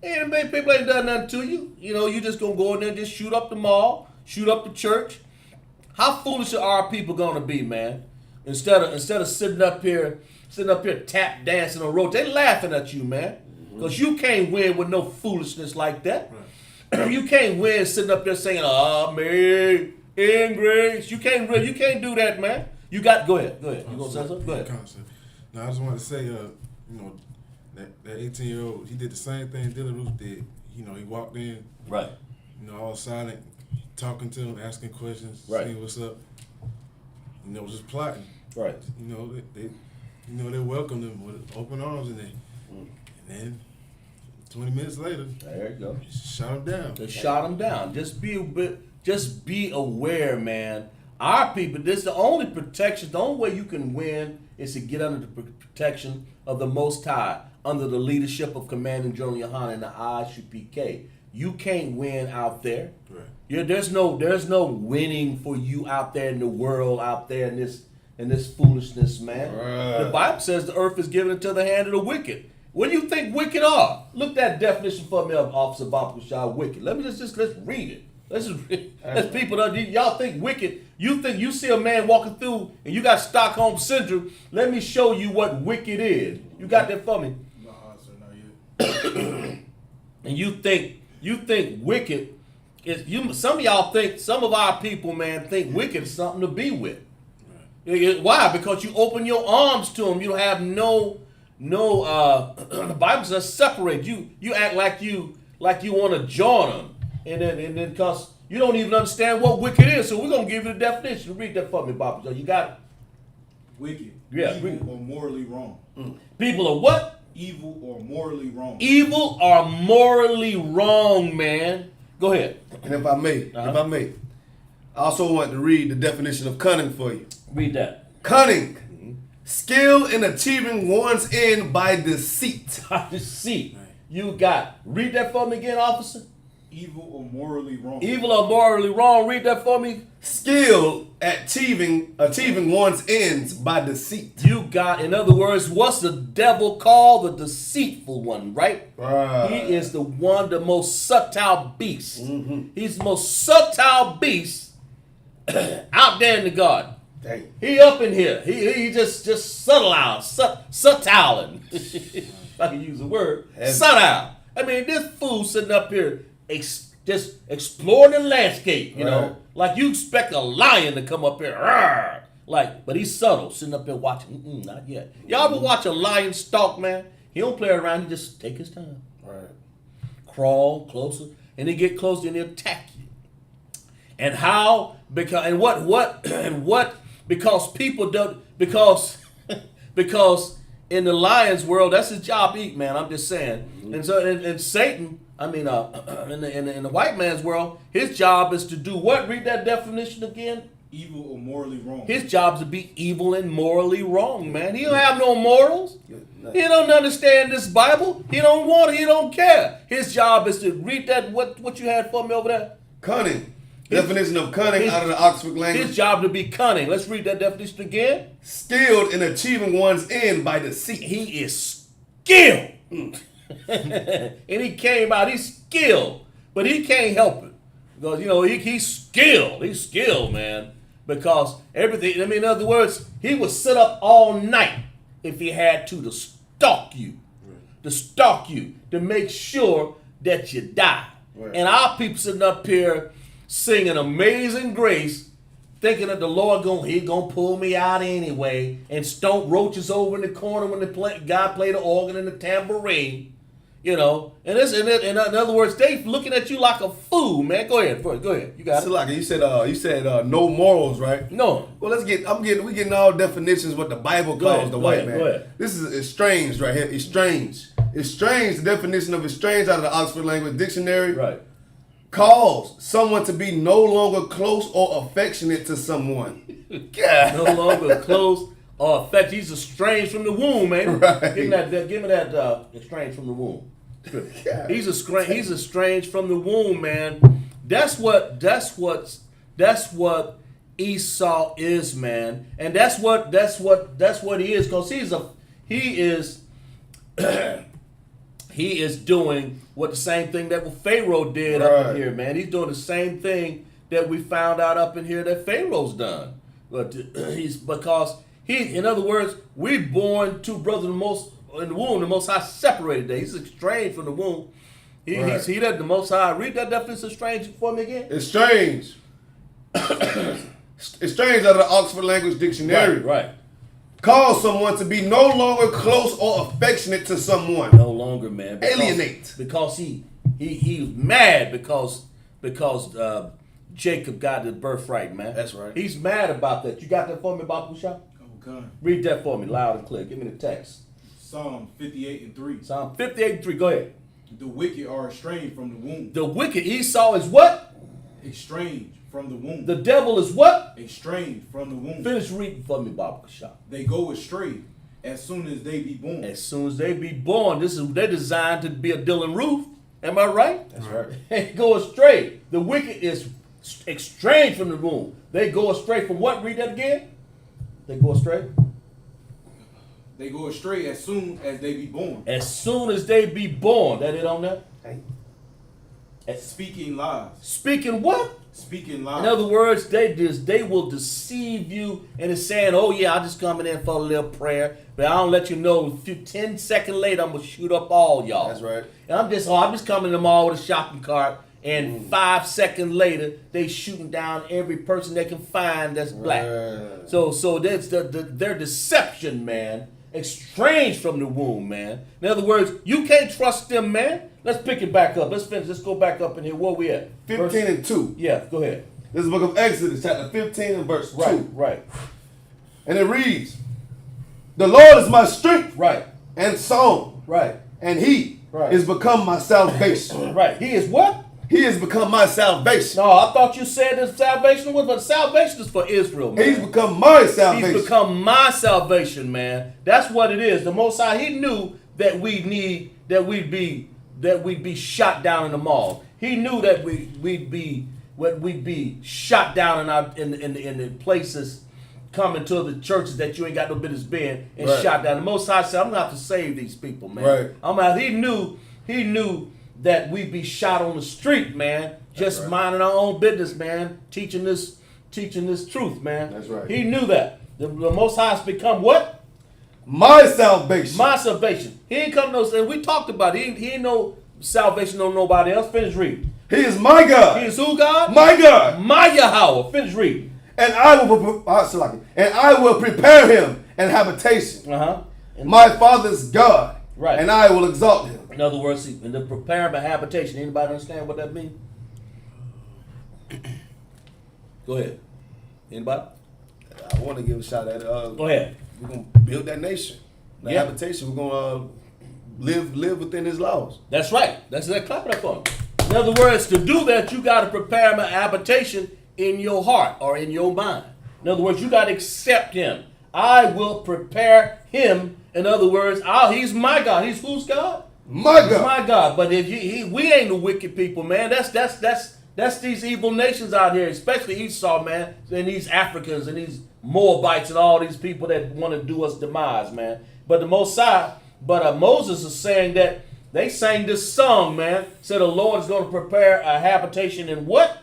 And people ain't done nothing to you. You just gonna go in there and just shoot up the mall, shoot up the church. How foolish are our people gonna be, man? Instead of sitting up here tap dancing on road, they laughing at you, man. Because you can't win with no foolishness like that. Right. You can't win sitting up there saying, "Amen, in grace." You can't do that, man. You got go ahead. You gonna say something? Go ahead. No, I just wanted to say, that 18-year-old, he did the same thing Dylan Roof did. He walked in, Right. all silent, talking to them, asking questions, Right. seeing what's up. Just plotting. Right. They welcomed them with open arms, and then 20 minutes later, There you go. shot them down. They shot him down. Just be aware, man. Our people, this is the only protection. The only way you can win is to get under the protection of the Most High, under the leadership of Commanding General Yohana and the ISUPK. You can't win out there. Right. There's no winning for you out there in the world, out there in this foolishness, man. Right. The Bible says the earth is given into the hand of the wicked. What do you think wicked are? Look that definition for me of Officer Bapushah, wicked. Let me let's read it. Let's people y'all think wicked. You think you see a man walking through and you got Stockholm Syndrome. Let me show you what wicked is. You got that for me? No, sir, not yet. And you think wicked is some of y'all think, some of our people, man, think wicked is something to be with. Right. Why? Because you open your arms to them. You have no the Bible says separate. You act like you want to join them. And then because you don't even understand what wicked is, so we're gonna give you the definition. Read that for me, Bob. So you got it? Wicked. Yeah, Evil or morally wrong. People are what? Evil or morally wrong. Evil or morally wrong, man. Go ahead. And if I may, I also want to read the definition of cunning for you. Read that. Cunning. Skill in achieving one's end by deceit. Deceit. You got. Read that for me again, officer. Evil or morally wrong. Evil or morally wrong. Read that for me. Skill at achieving one's ends by deceit. You got, in other words, what's the devil called? The deceitful one, right? Right. He is the most subtle beast. Mm-hmm. He's the most subtle beast out there in the garden. Dang. He up in here. He just subtle, if I can use the word, subtle. I mean, this fool sitting up here just exploring the landscape, you know, like you expect a lion to come up here, but he's subtle, sitting up here watching. Not yet. Y'all ever watch a lion stalk, man? He don't play around. He just take his time. Right. Crawl closer, and they get closer and they attack you. And how? Because people don't because in the lion's world, that's his job to eat, man. I'm just saying. And so and Satan, I mean, in the white man's world, his job is to do what? Read that definition again. Evil or morally wrong. His job is to be evil and morally wrong, man. He don't have no morals. He don't understand this Bible. He don't want it. He don't care. His job is to read that. What you had for me over there? Cunning. Definition of cunning out of the Oxford language. His job to be cunning. Let's read that definition again. Skilled in achieving one's end by deceit. He is skilled. And he came out, he's skilled. But he can't help it. Because, he's skilled. He's skilled, man. Because everything, in other words, he would sit up all night if he had to stalk you. Right. To stalk you. To make sure that you die. Right. And our people sitting up here singing Amazing Grace, thinking that the Lord he's gonna pull me out anyway, and stomp roaches over in the corner when the guy played the organ and the tambourine, And in other words, they looking at you like a fool, man. Go ahead, you got it. Like you said no morals, right? No. Well, we getting all definitions what the Bible calls the white man. Go ahead. This is estranged right here. Estranged. Estranged. The definition of estranged out of the Oxford Language Dictionary. Right. Cause someone to be no longer close or affectionate to someone. No longer close or affectionate. He's estranged from the womb, man. Right. Give me that estranged from the womb. He's estranged from the womb, man. That's what Esau is, man. And that's what he is, because he is doing what the same thing that Pharaoh did up in here, man. He's doing the same thing that we found out up in here that Pharaoh's done. But in other words, we're born two brothers in the womb, the Most High separated them. He's estranged from the womb. He let the Most High. Read that definition of strange for me again. Estranged. Estranged out of the Oxford Language Dictionary. Right. Cause someone to be no longer close or affectionate to someone. No longer, man. Alienate. Because he's mad because Jacob got his birthright, man. That's right. He's mad about that. You got that for me, Baba Shah? Okay. Read that for me, loud and clear. Give me the text. Psalm 58:3. Psalm 58:3. Go ahead. The wicked are estranged from the womb. The wicked Esau is what? Estranged from the womb. The devil is what? Estranged from the womb. Finish reading for me, Baba Shah. They go astray as soon as they be born. As soon as they be born, they're designed to be a Dylan Roof. Am I right? That's right. They go astray. The wicked is estranged from the womb. They go astray from what? Read that again. They go astray. They go astray as soon as they be born. As soon as they be born. That it on there? Speaking lies. Speaking what? Speaking lies. In other words, they will deceive you, and it's saying, oh yeah, I'm just coming in for a little prayer, but I don't let you know 10 seconds later I'm gonna shoot up all y'all. That's right. And I'm just coming to the mall with a shopping cart, and 5 seconds later they shooting down every person they can find that's black. Right. So that's their deception, man. Estranged from the womb, man. In other words, you can't trust them, man. Let's pick it back up. Let's finish. Let's go back up in here. Where we at? 15 and 2. Yeah, go ahead. This is the book of Exodus, chapter 15 and verse 2. Right. And it reads, the Lord is my strength Right. and song, Right. and he Right. is become my salvation. Right. He is what? He has become my salvation. No, I thought you said that salvation was, but salvation is for Israel, man. He's become my salvation. He's become my salvation, man. That's what it is. The Most High, He knew that we'd be shot down in the mall. He knew that we'd be shot down in the places, coming to the churches that you ain't got no business being, and Right. shot down. The Most High said, I'm gonna have to save these people, man. Right. He knew that we'd be shot on the street, man. Just right. minding our own business, man. Teaching this truth, man. That's right. He knew that. The Most High has become what? My salvation. My salvation. He ain't come no, and we talked about it. He ain't no salvation on nobody else. Finish reading. He is my God. He is who, God? My God. My Yahweh. Finish reading. And I will prepare him an habitation. Uh-huh. My father's God. Right. And I will exalt him. In other words, in the prepare a habitation. Anybody understand what that means? Go ahead. Anybody? I want to give a shot at it. Go ahead. We're going to build that nation. The Yeah. habitation. We're going to live within his laws. That's right. That's that. Clap it up for him. In other words, to do that, you got to prepare a habitation in your heart or in your mind. In other words, you got to accept him. I will prepare him. In other words, he's my God. He's whose God? My He's God. my God. But if we ain't the wicked people, man. That's these evil nations out here, especially Esau, man, and these Africans and these Moabites and all these people that want to do us demise, man. But the Most High, Moses is saying that they sang this song, man. Said the Lord is going to prepare a habitation in what?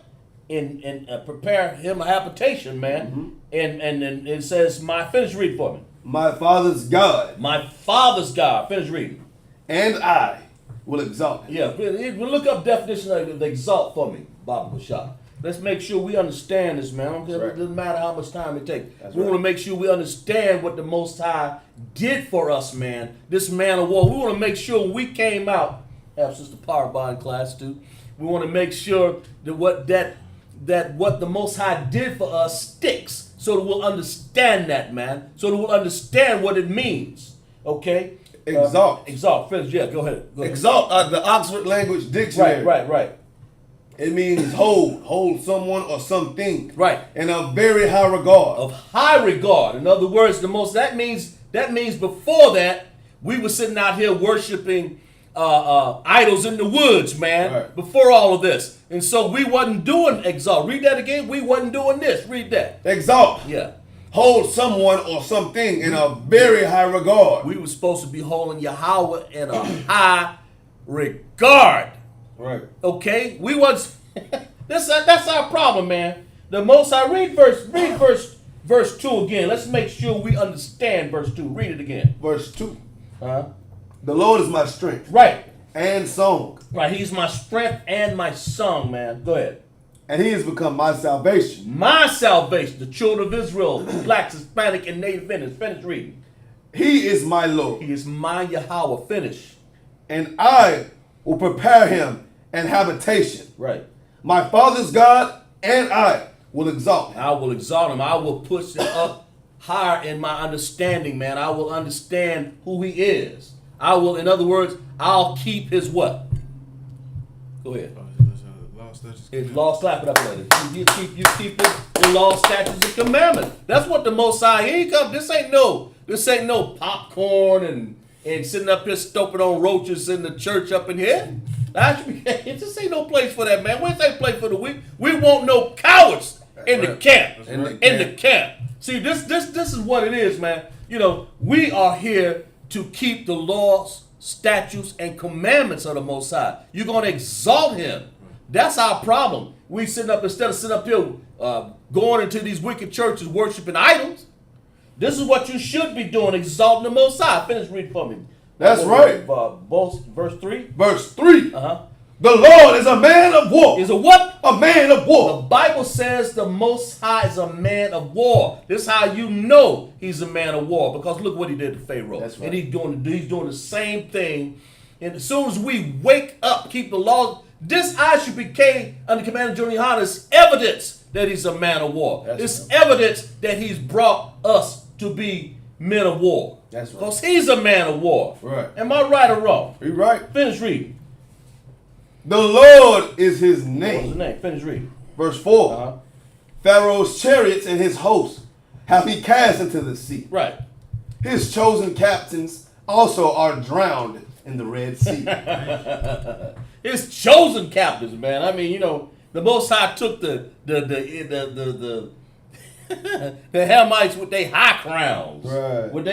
In prepare him a habitation, man. Mm-hmm. And it says, finish reading for me. My father's God. My father's God. Finish reading. And I will exalt him. Yeah, we'll look up definition of the exalt for me, Baba Bashar. Let's make sure we understand this, man. Right. It doesn't matter how much time it takes. That's We right. want to make sure we understand what the Most High did for us, man. This man of war. We want to make sure when we came out, have Sister Power Bond class too. We want to make sure that what the Most High did for us sticks, so that we'll understand that, man. So that we'll understand what it means. Okay. Exalt. Exalt. Finish. Yeah. Go ahead. Exalt, the Oxford Language Dictionary. Right. It means hold someone or something. Right. In a very high regard. Of high regard. In other words, that means before that we were sitting out here worshiping idols in the woods, man. Right. Before all of this, and so we wasn't doing exalt. Read that again. We wasn't doing this. Read that. Exalt. Yeah. Hold someone or something in a very high regard. We were supposed to be holding Yahweh in a high regard. Right. Okay, we was that's our problem, man. The Most High, read verse 2 again. Let's make sure we understand verse 2. Read it again. Verse 2. Uh-huh. The Lord is my strength Right. and song, Right. He's my strength and my song, man. Go ahead. and he has become my salvation. My salvation, the children of Israel, blacks, Hispanic, and Native Indians. Finish reading. He is my Lord, He is my Yahweh. Finish. and I will prepare him an habitation. Right. My father's God, and I will exalt him. I will exalt him. I will push him up higher in my understanding, man. I will understand who he is. I will, in other words, I'll keep his what? Go ahead. Law, statutes, His commandments. law, slap it up there. You keep the law, statutes, and commandments. That's what the Most High. Here he come. This ain't no popcorn and sitting up here stomping on roaches in the church up in here. This ain't no place for that, man. Where's that place for the weak? We want no cowards in the camp. In the camp. See, this is what it is, man. You know, we are here to keep the laws, statutes, and commandments of the Most High. You're going to exalt him. That's our problem. We instead of sitting up here going into these wicked churches worshiping idols. This is what you should be doing, exalting the Most High. Finish reading for me. That's right. Verse 3. Verse 3. Uh-huh. The Lord is a man of war. Is a what? A man of The war. Bible says the Most High is a man of war. This is how you know he's a man of war, because look what he did to Pharaoh. That's right. And he's doing the same thing. And as soon as we wake up, keep the laws, this ISUPK under Commander General Yohana is evidence that he's a man of war. It's evidence that he's brought us to be men of war. That's right. Because he's a man of war. Right. Am I right or wrong? You right. Finish reading. The Lord is his What's the name. name? Finish reading. Verse 4. Uh-huh. Pharaoh's chariots and his hosts have he cast into the sea. Right. His chosen captains also are drowned in the Red Sea. His chosen captives, man. I mean, you know, the Most High took the the Hamites with their high crowns, Right. with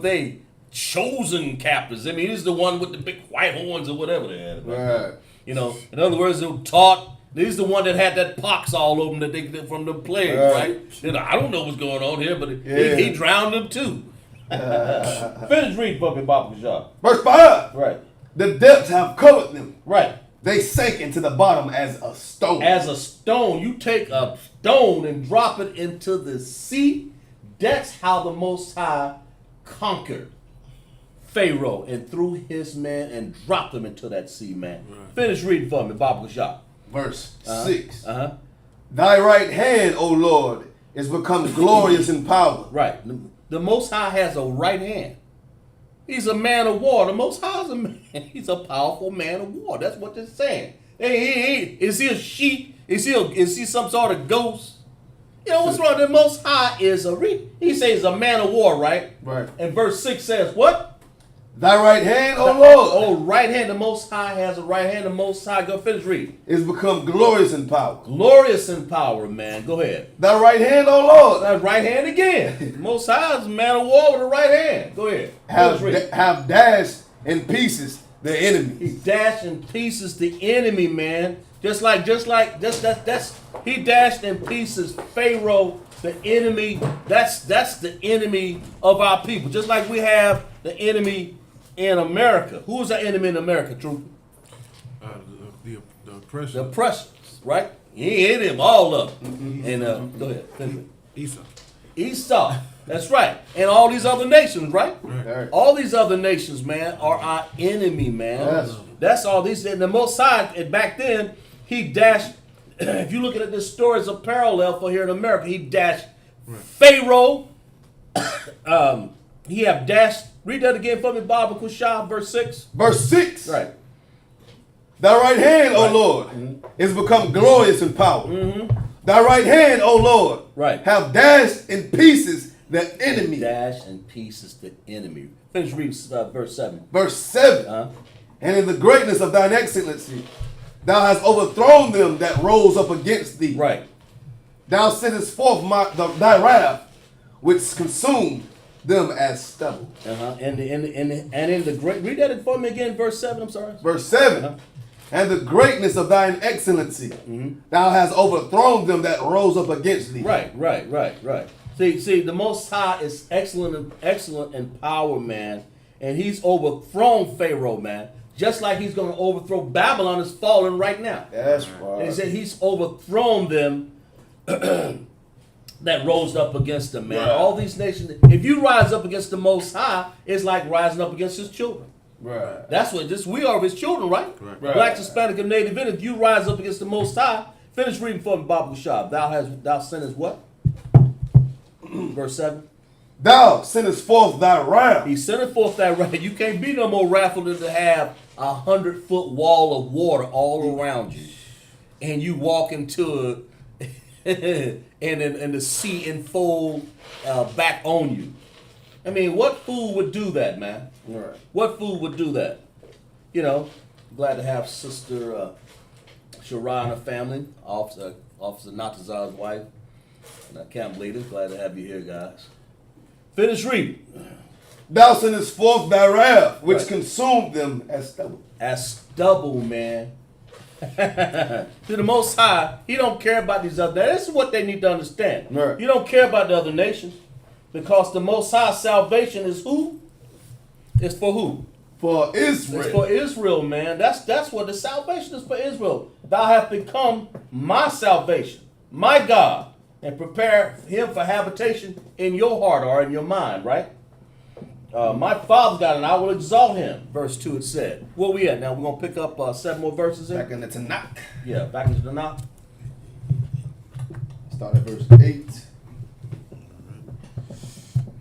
they chosen captives. I mean, he's the one with the big white horns or whatever they had. Right. You know, in other words, they were taught. He's the one that had that pox all over him that they from the plagues, right? You know, I don't know what's going on here, but he drowned them too. Finish reading for me, Baba Kashab. Verse 5. Right. The depths have covered them. Right. They sank into the bottom as a stone. As a stone, you take a stone and drop it into the sea. That's how the Most High conquered Pharaoh and threw his men and dropped them into that sea, man. Right. Finish reading for me, Baba Kashab. Verse 6. Uh-huh. Thy right hand, O Lord, is become glorious in power. Right. The Most High has a right hand. He's a man of war. The Most High is a man. He's a powerful man of war. That's what they're saying. Hey, is he a sheep? Is he some sort of ghost? You know what's wrong? The Most High is he says he's a man of war, right? Right. And verse 6 says what? Thy right hand, O Lord, Oh, right hand. The Most High has a right hand. The Most High, go finish reading. is become glorious in power. Glorious in power, man. Go ahead. Thy right hand, O Lord, That right hand again. The Most High is a man of war with a right hand. Go ahead. Finish reading. have dashed in pieces the He enemy. dashed in pieces the enemy, man. He dashed in pieces Pharaoh, the enemy. That's the enemy of our people. Just like we have the enemy in America. Who is our enemy in America, Trooper? The oppression. The oppressors, right? He hit him, all of them. And go ahead. Finish it. Esau. Esau. That's right. And all these other nations, right? Right. All these other nations, man, are our enemy, man. Yes. That's all these. And the Most High, and back then, he dashed. If you looking at this story as a parallel for here in America, he dashed Pharaoh. He have dashed. Read that again for me, Baba Kushab, verse 6. Verse 6. Right. Thy right hand, O Lord, is become glorious in power. Thy right hand, O Lord, Right. have dashed in pieces the enemy. Dash in pieces the enemy. Finish reading verse 7. Verse 7. Uh-huh. And in the greatness of thine excellency, thou hast overthrown them that rose up against thee. Right. Thou sendest forth thy wrath, which consumed them as stubble. Uh-huh. And in the great, read that for me again, verse 7. I'm sorry. Verse 7. Uh-huh. And the greatness of thine excellency, thou hast overthrown them that rose up against thee. Right. See, the Most High is excellent in power, man, and he's overthrown Pharaoh, man. Just like he's going to overthrow Babylon is falling right now. That's And right. he said he's overthrown them that rose up against him, man. Right. All these nations. If you rise up against the Most High, it's like rising up against his children. Right. That's what we are his children, right? Right. Right. Black, Hispanic, and Native. And if you rise up against the Most High, Finish reading for me, Baba Shah. Thou sinnest what? Verse 7. Thou sendest forth thy wrath. He sendeth forth that wrath. You can't be no more wrathful than to have 100-foot wall of water all around you, and you walk into it, and the sea enfold back on you. I mean, what fool would do that, man? Right. What fool would do that? You know, glad to have Sister Shara and her family, Officer Natazar's wife, and I can't believe it. Glad to have you here, guys. Finish reading. Thou sendest forth thy wrath, which Right. consumed them as stubble. As stubble, man. To the Most High, He don't care about these other. This is what they need to understand. Right. You don't care about the other nations, because the Most High salvation is who? It's for who? For Israel. It's for Israel, man. That's what the salvation is for Israel. Thou hast become my salvation, my God, and prepare Him for habitation in your heart or in your mind, right? My Father's God, and I will exalt Him. Verse 2 it said. Where we at now? We're going to pick up 7 more verses here? Back in the Tanakh. Yeah, back into the Tanakh. Start at verse 8.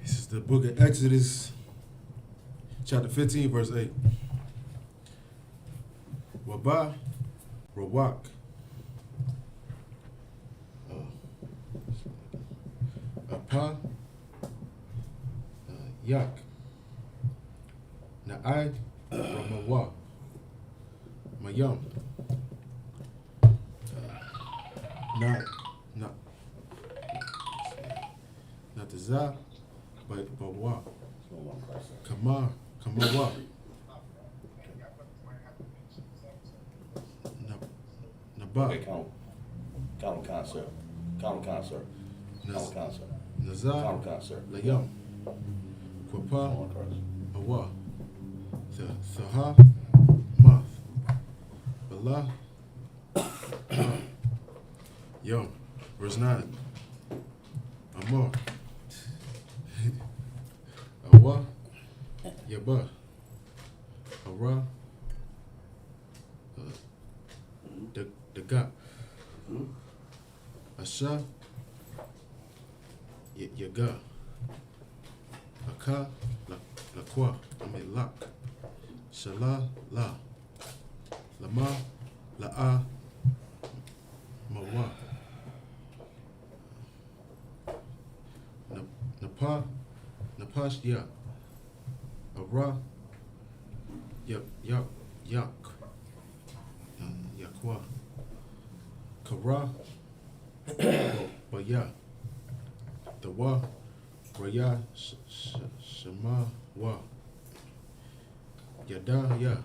This is the book of Exodus, chapter 15, verse 8. Wabah, Rawak. Apa, Yak. Na'ai, Ramawa. Mayam. Nataza, Bawa. Kamawa. Naba. Count concert. Count concert. Count concert. Nazar. Count concert. Layam. Kwapa. Awa. Thaha. Math. Bala. Yom. Verse 9. Amor. Awa. Yaba. Ara. Daga. Asha. Yaga. Aka. Lakwa. Lak. Shala. La. Lama. La'a. Mawa. Napa. Napash. Ya. Ara. Yak. Yakwa. Kara. Baya. Dawa. Raya. Shema. Wa. Yada. Ya.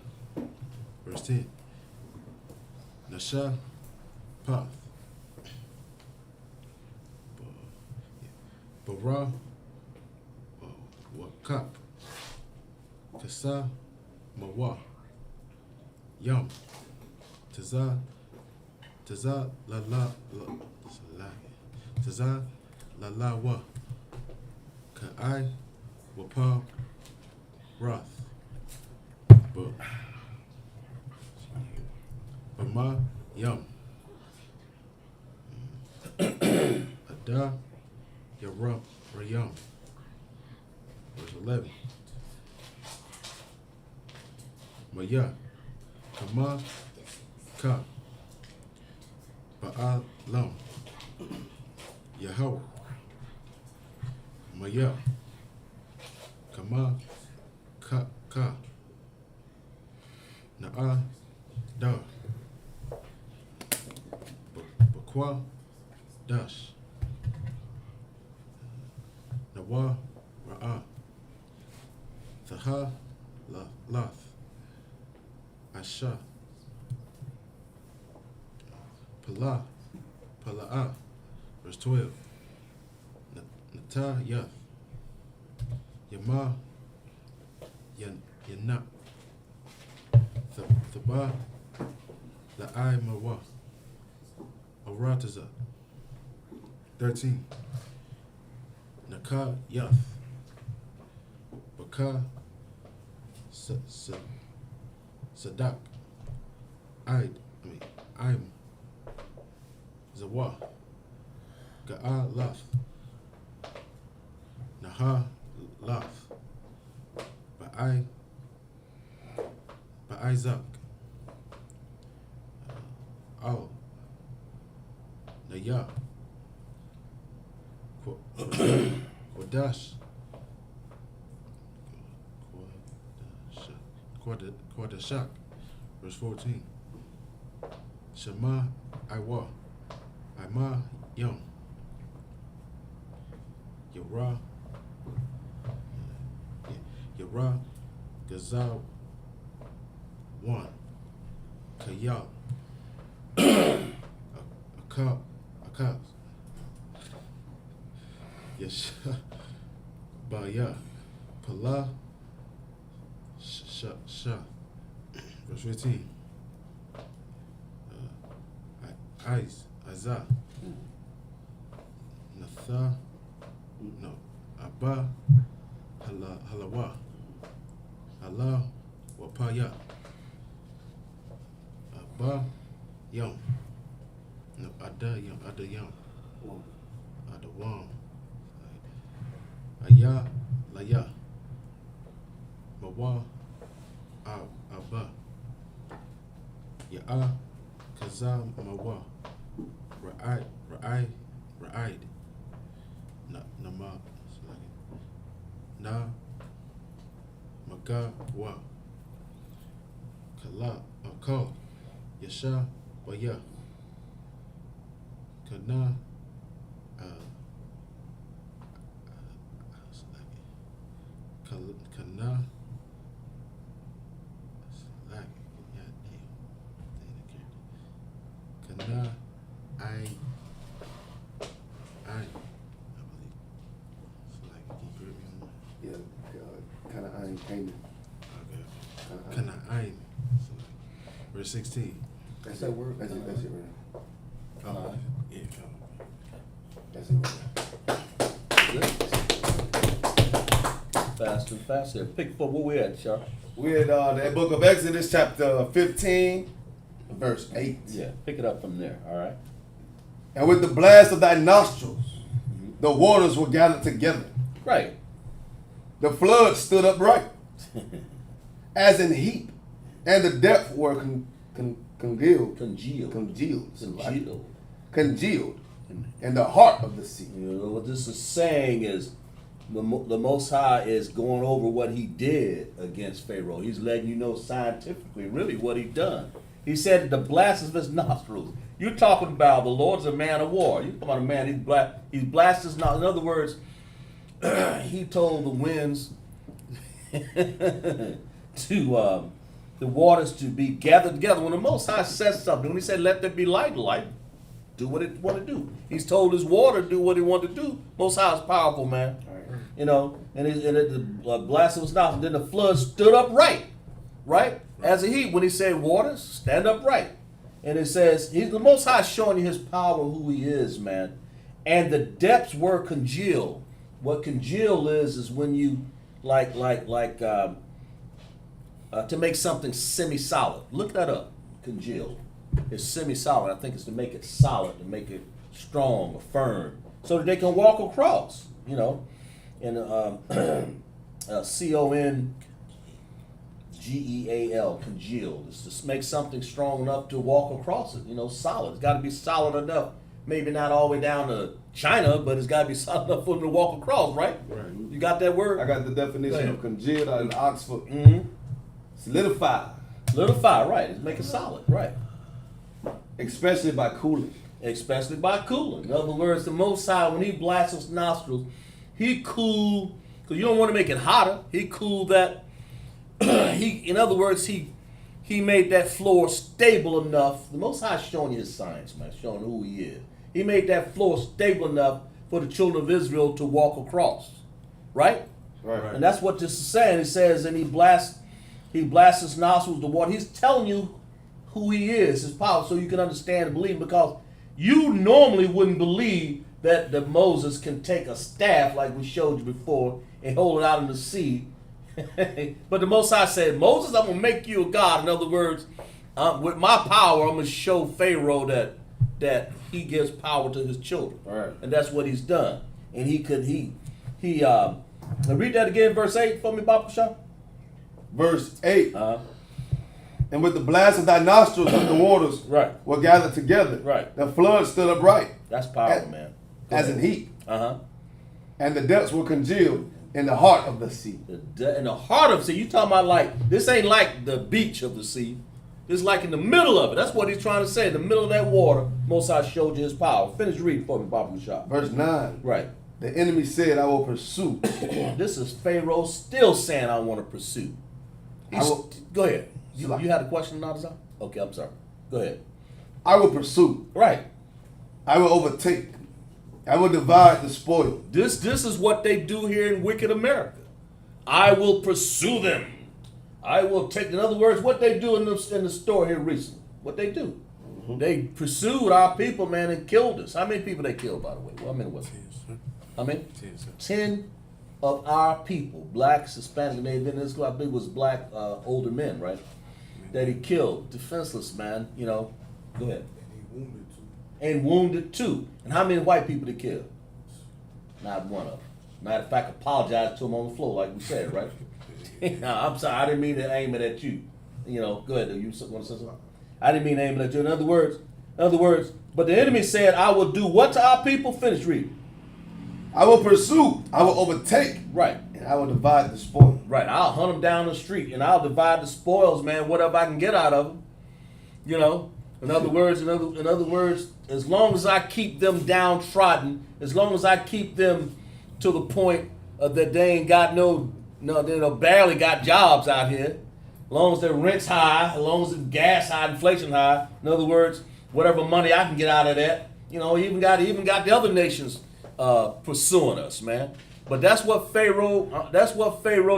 Verse 10. Nasha. Path. Bara. Wakap. Tasa. Mawa. Yum. Taza. La. Taza. La wa. Ka'ai. Wapa. Roth. Bama. Yum. Ada. Yarab. Rayam. Verse 11. Maya. Kama. Ka. Ba'alam. Yahweh. Maya. Kama. Ka. Na'a. Da. Bakwa. Dash. Nawa. Ra'a. Thaha. Lath. Asha. Pala'a. Verse 12. Nata. Yath. Yama. Yana. Thaba. La'ai Mawa. Arataza. 13. Naka Yath. Baka. Sadak. I'm. Zawa. Ga'a laf. Naha laf. Ba'izak. Al. Naya. Quadash. Quadashak. Verse 14. Shema Iwa. Ima Yom. Yara Gazal 1. Kayal. Akaz. Yesha Baya. Pala Sha. Verse 15. Azah. Natha. No. Abba. Halawa. Allah. Wapaya. Abba. Yom. No. Ada Yom. Adawam. Aya. Laya. Mawa. Abba. Ya'a. Kaza Mawa. Ra'id. Nama. Na. Maga Wa. Kal. Yasha Waya. Kana. Kana. Kana. I believe. Can you correct me on that? Yeah, kind of ain't painted. Okay. Kana I. Verse 16. That's that word. That's it right now. Yeah, That's it right now. Fast and fast here. Pick for where we at, Sharp. We're at the book of Exodus, chapter 15, verse 8. Yeah, pick it up from there. All right. And with the blast of thy nostrils, the waters were gathered together. Right. The flood stood upright, as in heap, and the depth were congealed. Congealed in the heart of the sea. You know, what this is saying is the Most High is going over what he did against Pharaoh. He's letting you know scientifically really what he done. He said the blast of his nostrils. You're talking about the Lord's a man of war. You're talking about a man, he's blasted his nostrils. In other words, he told the winds to the waters to be gathered together. When the Most High says something, when he said let there be light, light do what it want to do. He's told his water to do what he want to do. Most High is powerful, man. Right. You know, and the blast of his nostrils. Then the flood stood upright, right? As a heap, when he said waters, stand upright. And it says, he's the Most High showing you his power, who he is, man. And the depths were congealed. What congeal is when you, to make something semi-solid. Look that up, congeal. It's semi-solid. I think it's to make it solid, to make it strong or firm, so that they can walk across, you know. And CONGEAL, congealed. It's to make something strong enough to walk across it, you know, solid. It's got to be solid enough, maybe not all the way down to China, but it's got to be solid enough for them to walk across, right? Right. You got that word? I got the definition of congealed out in Oxford. Mm-hmm. Solidify. Solidify, right. It's make it solid, right. Especially by cooling. Especially by cooling. In other words, the Most High, when he blasts his nostrils, he cooled, because you don't want to make it hotter. He cooled that. In other words, he made that floor stable enough. The Most High is showing you his science, man, showing who he is. He made that floor stable enough for the children of Israel to walk across, right? Right. And that's what this is saying. It says, and he blasts his nostrils, the water. He's telling you who he is, his power, so you can understand and believe, because you normally wouldn't believe that Moses can take a staff like we showed you before and hold it out in the sea. But the Most High said, Moses, I'm going to make you a God. In other words, with my power, I'm going to show Pharaoh that that he gives power to his children. All right. And that's what he's done. And read that again, verse 8 for me, Baba Shah. Verse 8. Uh-huh. And with the blast of thy nostrils the waters Right. were gathered together. Right. The flood stood upright That's power, man. Go as ahead. in heat. Uh-huh. And the depths were congealed in the heart of the sea. In the heart of the sea, you talking about like, this ain't like the beach of the sea. It's like in the middle of it. That's what he's trying to say. In the middle of that water, Most High showed you his power. Finish reading for me, Baba Shah. Verse 9. Right. The enemy said, I will pursue. This is Pharaoh still saying, I want to pursue. Go ahead. You had a question, Nadazar? Okay, I'm sorry. Go ahead. I will pursue. Right. I will overtake. I will divide the spoil. This is what they do here in wicked America. I will pursue them. I will take. In other words, what they do in the store here recently. What they do. Mm-hmm. They pursued our people, man, and killed us. How many people they killed, by the way? Well, how many was it? 10, sir. How many? 10, sir. 10 of our people, blacks, Hispanic, and Native Indians, I believe it was black older men, right? That he killed, defenseless, man. You know, go ahead. And wounded too. And how many white people they killed? Not one of them. Matter of fact, apologize to him on the floor, like we said, right? No, I'm sorry, I didn't mean to aim it at you. You know, go ahead. You want to say something? I didn't mean to aim it at you. In other words, but the enemy said, I will do what to our people? Finish reading. I will pursue. I will overtake. Right. And I will divide the spoil. Right. I'll hunt them down the street and I'll divide the spoils, man, whatever I can get out of them. You know, in other words, as long as I keep them downtrodden, as long as I keep them to the point that they ain't got they barely got jobs out here, as long as their rent's high, as long as the gas high, inflation high, in other words, whatever money I can get out of that, you know, even got the other nations pursuing us, man. But that's what Pharaoh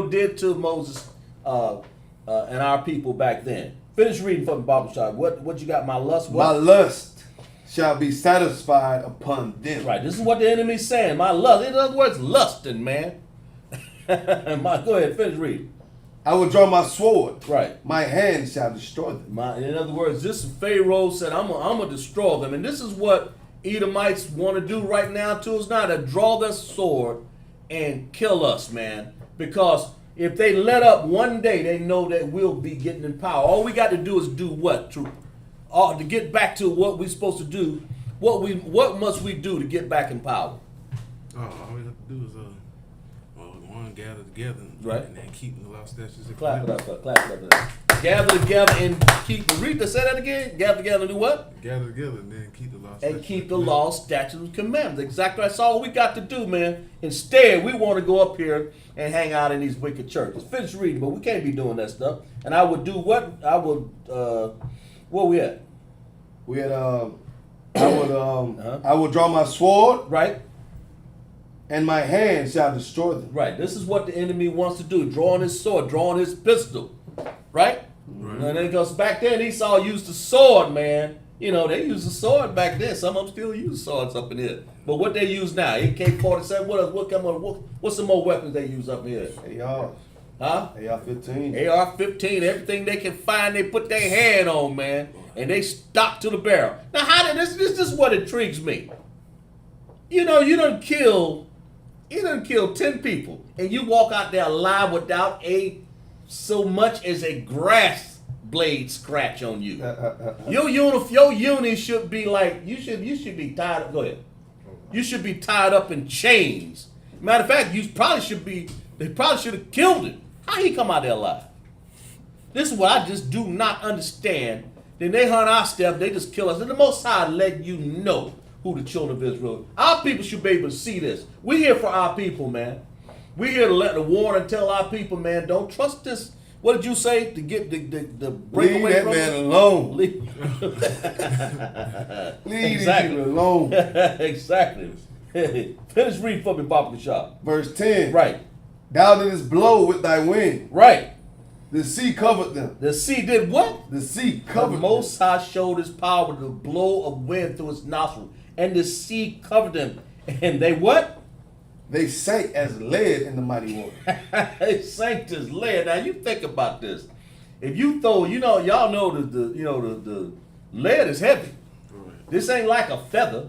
did to Moses and our people back then. Finish reading for me, Baba Shah. What you got? My lust. What? My lust shall be satisfied upon them. Right. This is what the enemy's saying. My lust. In other words, lusting, man. Go ahead. Finish reading. I will draw my sword. Right. My hand shall destroy them. In other words, this Pharaoh said, I'm gonna destroy them, and this is what Edomites want to do right now to us now, to draw their sword and kill us, man. Because if they let up one day, they know that we'll be getting in power. All we got to do is do what? To get back to what we're supposed to do. What must we do to get back in power? Oh, all we have to do is one, gather together, Right. and then keep the law, statutes, and Clap it commandments. up, clap it up. Gather together and keep. Read. Say that again. Gather together and do what? Gather together and then keep the law, And statutes, keep the commandments. law, statutes, and commandments. Exactly. That's all we got to do, man. Instead, we want to go up here and hang out in these wicked churches. Finish reading, but we can't be doing that stuff. And I would do what? I would. Where we at? We had I will draw my sword, Right. and my hand shall destroy them. Right. This is what the enemy wants to do. Drawing his sword, drawing his pistol. Right. Right. And then because back then Esau used the sword, man. You know, they used the sword back then. Some of them still use swords up in here. But what they use now, AK-47, what's some more weapons they use up in here? AR. Huh? AR-15. AR-15, everything they can find, they put their hand on, man. And they stock to the barrel. Now, how did this is what intrigues me. You know, you done killed 10 people. And you walk out there alive without so much as a grass blade scratch on you. Your uni should be like, you should be tied up. Go ahead. You should be tied up in chains. Matter of fact, they probably should have killed him. How he come out there alive? This is what I just do not understand. Then they hunt our stuff, they just kill us. And the Most High let you know who the children of Israel are. Our people should be able to see this. We're here for our people, man. We're here to let the warn and tell our people, man, don't trust this. What did you say? To get the break Leave away that from man it? alone. Leave Leave him alone. Exactly. Finish reading for me, Papa Shah. Verse 10. Right. Thou didst blow with thy wind. Right. The sea covered them. The sea did what? The sea The covered them. Most High showed his power to blow of wind through his nostrils, and the sea covered them. And they what? They sank as lead in the mighty water. They sank as lead. Now you think about this. If you throw, y'all know the lead is heavy. Right. This ain't like a feather.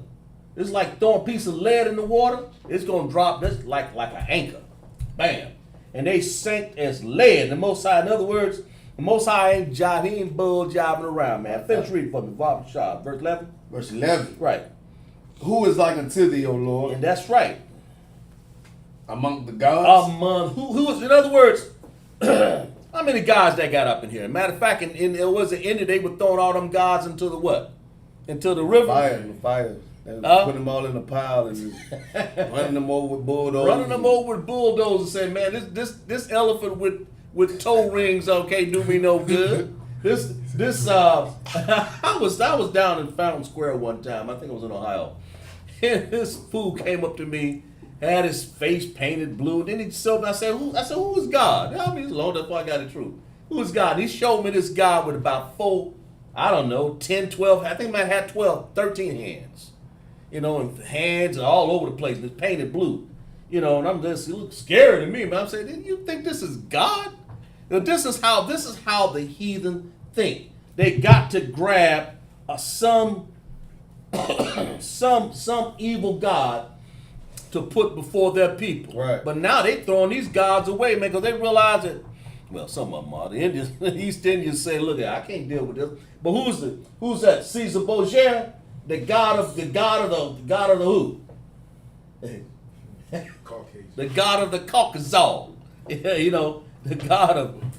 It's like throwing a piece of lead in the water. It's gonna drop this like an anchor. Bam. And they sank as lead. The Most High, in other words, the Most High ain't jiving, he ain't bull jiving around, man. Finish reading for me, Bob Shaw, verse 11. Verse 11. Right. Who is like unto thee, O Lord, And that's right. among the gods? Among who is, in other words, how many gods that got up in here? Matter of fact, in it was the end they were throwing all them gods into the what? Into the river. Fire. And put them all in a pile and running them over with bulldozers. Running them over with bulldozers, saying, "Man, this elephant with toe rings, okay, do me no good." I was down in Fountain Square one time. I think it was in Ohio, and this fool came up to me, had his face painted blue. Then he showed me. I said, "Who is God?" I mean, it's long before I got the truth. Who is God? He showed me this God with about 4, I don't know, 10, 12. I think he might have 12, 13 hands. You know, and hands are all over the place. It's painted blue. You know, and I'm just, it looks scary to me, but I'm saying, "Didn't you think this is God?" You know, this is how the heathen think. They got to grab some evil god to put before their people. Right. But now they throwing these gods away, man, because they realize that, well, some of them are. The Indians, East Indians say, "Look, I can't deal with this." But who's that? Caesar Borgia? The god of the who? Caucasian. The god of the Caucasus. Yeah, you know, the god of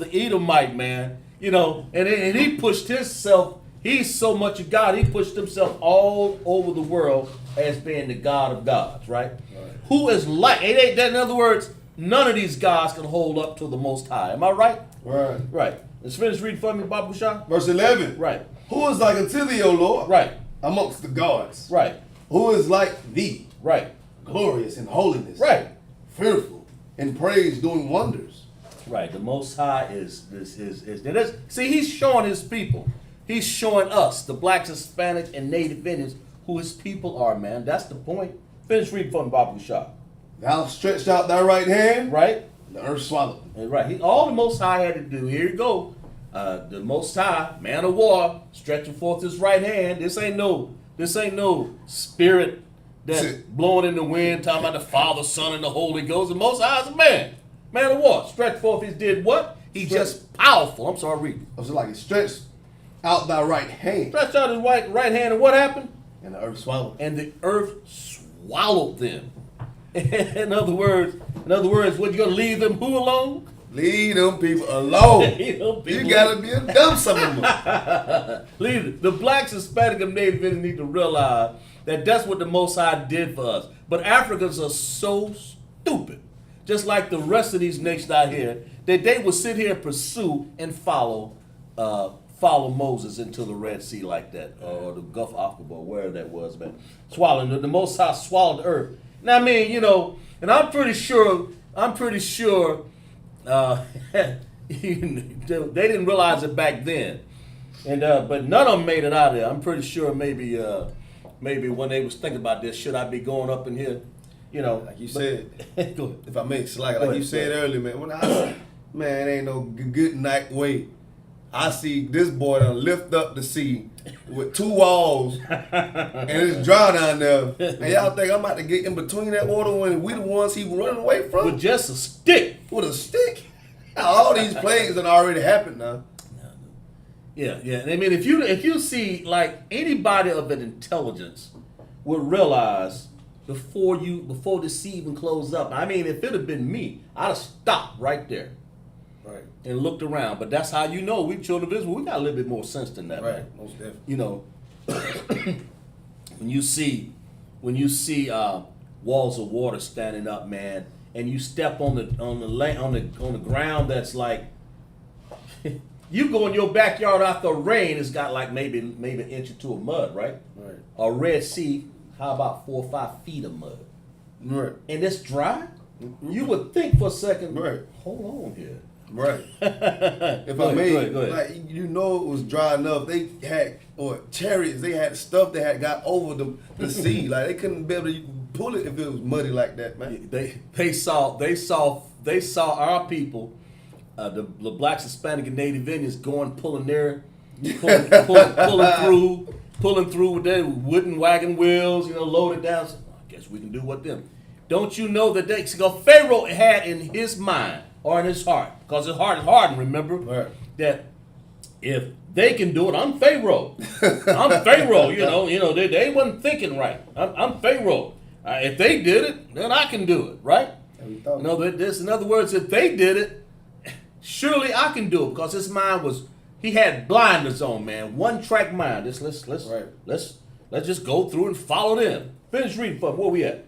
the Edomite, man. You know, and he pushed himself. He's so much a god. He pushed himself all over the world as being the God of gods, right? Who is like? It ain't that. In other words, none of these gods can hold up to the Most High. Am I right? Right. Right. Let's finish reading for me, Bob Bouchard. Verse 11. Right. Who is like unto thee, O Lord, Right. amongst the gods? Right. Who is like thee, Right. glorious in holiness, Right. fearful in praise, doing wonders? Right. The Most High is see, he's showing his people. He's showing us, the blacks, Hispanic, and Native Indians, who his people are, man. That's the point. Finish reading for me, Bob Bouchard. Thou stretched out thy right hand, Right. the earth swallowed them. And right. All the Most High had to do, here you go. The Most High, man of war, stretching forth his right hand. This ain't no spirit that's blowing in the wind, talking about the Father, Son, and the Holy Ghost. The Most High is a man of war. Stretch forth his did what? He just powerful. I'm sorry, read. I was like, he stretched out thy right hand, Stretched out his right hand, and what happened? and the earth swallowed them. And the earth swallowed them. In other words, what, you gonna leave them who alone? Leave them people alone. Leave them people You gotta be a dumb some of them. Leave the blacks, Hispanic, and Native Indians need to realize that that's what the Most High did for us. But Africans are so stupid, just like the rest of these nations out here, that they will sit here and pursue and follow Moses into the Red Sea like that, or the Gulf of Aqaba, wherever that was, man. Swallowing the Most High swallowed the earth. Now, I mean, you know, and I'm pretty sure. They didn't realize it back then, and but none of them made it out of there. I'm pretty sure maybe when they was thinking about this, should I be going up in here? You know, Like you said, go ahead. if I make slack, Go like ahead, you said go ahead. earlier, man, when I man, ain't no good night way. I see this boy done lift up the sea with 2 walls and it's dry down there. And y'all think I'm about to get in between that water when we the ones he running away from? With just a stick. With a stick? Now, all these plagues that already happened now. Yeah. I mean, if you see, like, anybody of an intelligence would realize before the sea even closed up. I mean, if it had been me, I'd have stopped right there. Right. And looked around. But that's how you know we children of Israel, we got a little bit more sense than that. Right. Man. Most definitely. You know, when you see walls of water standing up, man, and you step on the ground that's like you go in your backyard after rain, it's got like maybe an inch or 2 of mud, right? Right. A Red Sea, how about 4 or 5 feet of mud? Right. And it's dry? You would think for a second, Right. hold on here. Right. If Go I ahead, may, go ahead. like you know, it was dry enough. They had chariots. They had stuff that had got over the sea. Like they couldn't be able to pull it if it was muddy like that, man. They saw our people, the blacks, Hispanic, and Native Indians pulling through, pulling through with their wooden wagon wheels, loaded down. So, I guess we can do what them. Don't you know that Pharaoh had in his mind or in his heart, because his heart is hardened, remember, Right. that if they can do it, I'm Pharaoh. I'm Pharaoh, they wasn't thinking right. I'm Pharaoh. If they did it, then I can do it, right? In other words, if they did it, surely I can do it, because his mind he had blinders on, man. One track mind. Let's just go through and follow them. Finish reading for me. Where we at?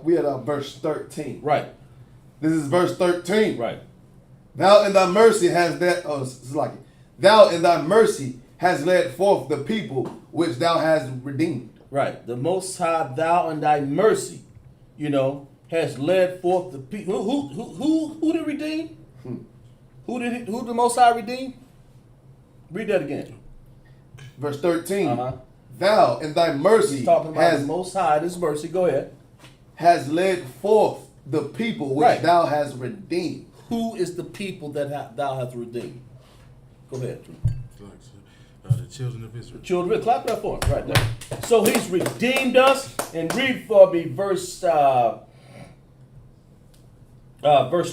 We at verse 13. Right. This is verse 13. Right. Thou in thy mercy has thou in thy mercy has led forth the people which thou hast redeemed. Right. The Most High, thou in thy mercy, has led forth the people. Who did redeem? Who the Most High redeem? Read that again. Verse 13. Uh-huh. Thou in thy mercy He's talking about the Most High, this mercy. Go ahead. has led forth the people which Right. thou hast redeemed. Who is the people that thou hast redeemed? Go ahead. The children of Israel. Children, clap that for him right there. So he's redeemed us. And read for me verse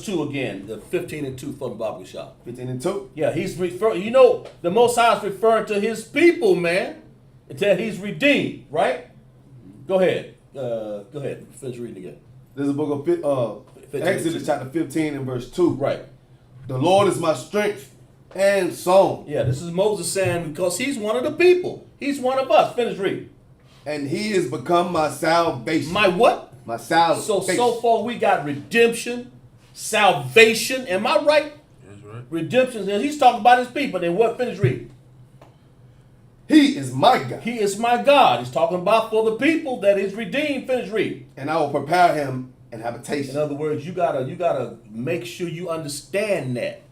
2 again, the 15 and 2 from the Bible shop. 15 and 2. Yeah, he's referring. The Most High is referring to his people, man. That he's redeemed, right? Go ahead. Finish reading again. This is the book of 15 Exodus and 2. chapter 15 and verse 2. Right. The Lord is my strength and song, Yeah, this is Moses saying, because he's one of the people. He's one of us. Finish reading. and he is become my salvation. My what? My salvation. So far we got redemption, salvation. Am I right? That's right. Redemption. And he's talking about his people. Then what? Finish reading. He is my God, He is my God. He's talking about for the people that is redeemed. Finish reading. and I will prepare him an In habitation. other words, you gotta make sure you understand that.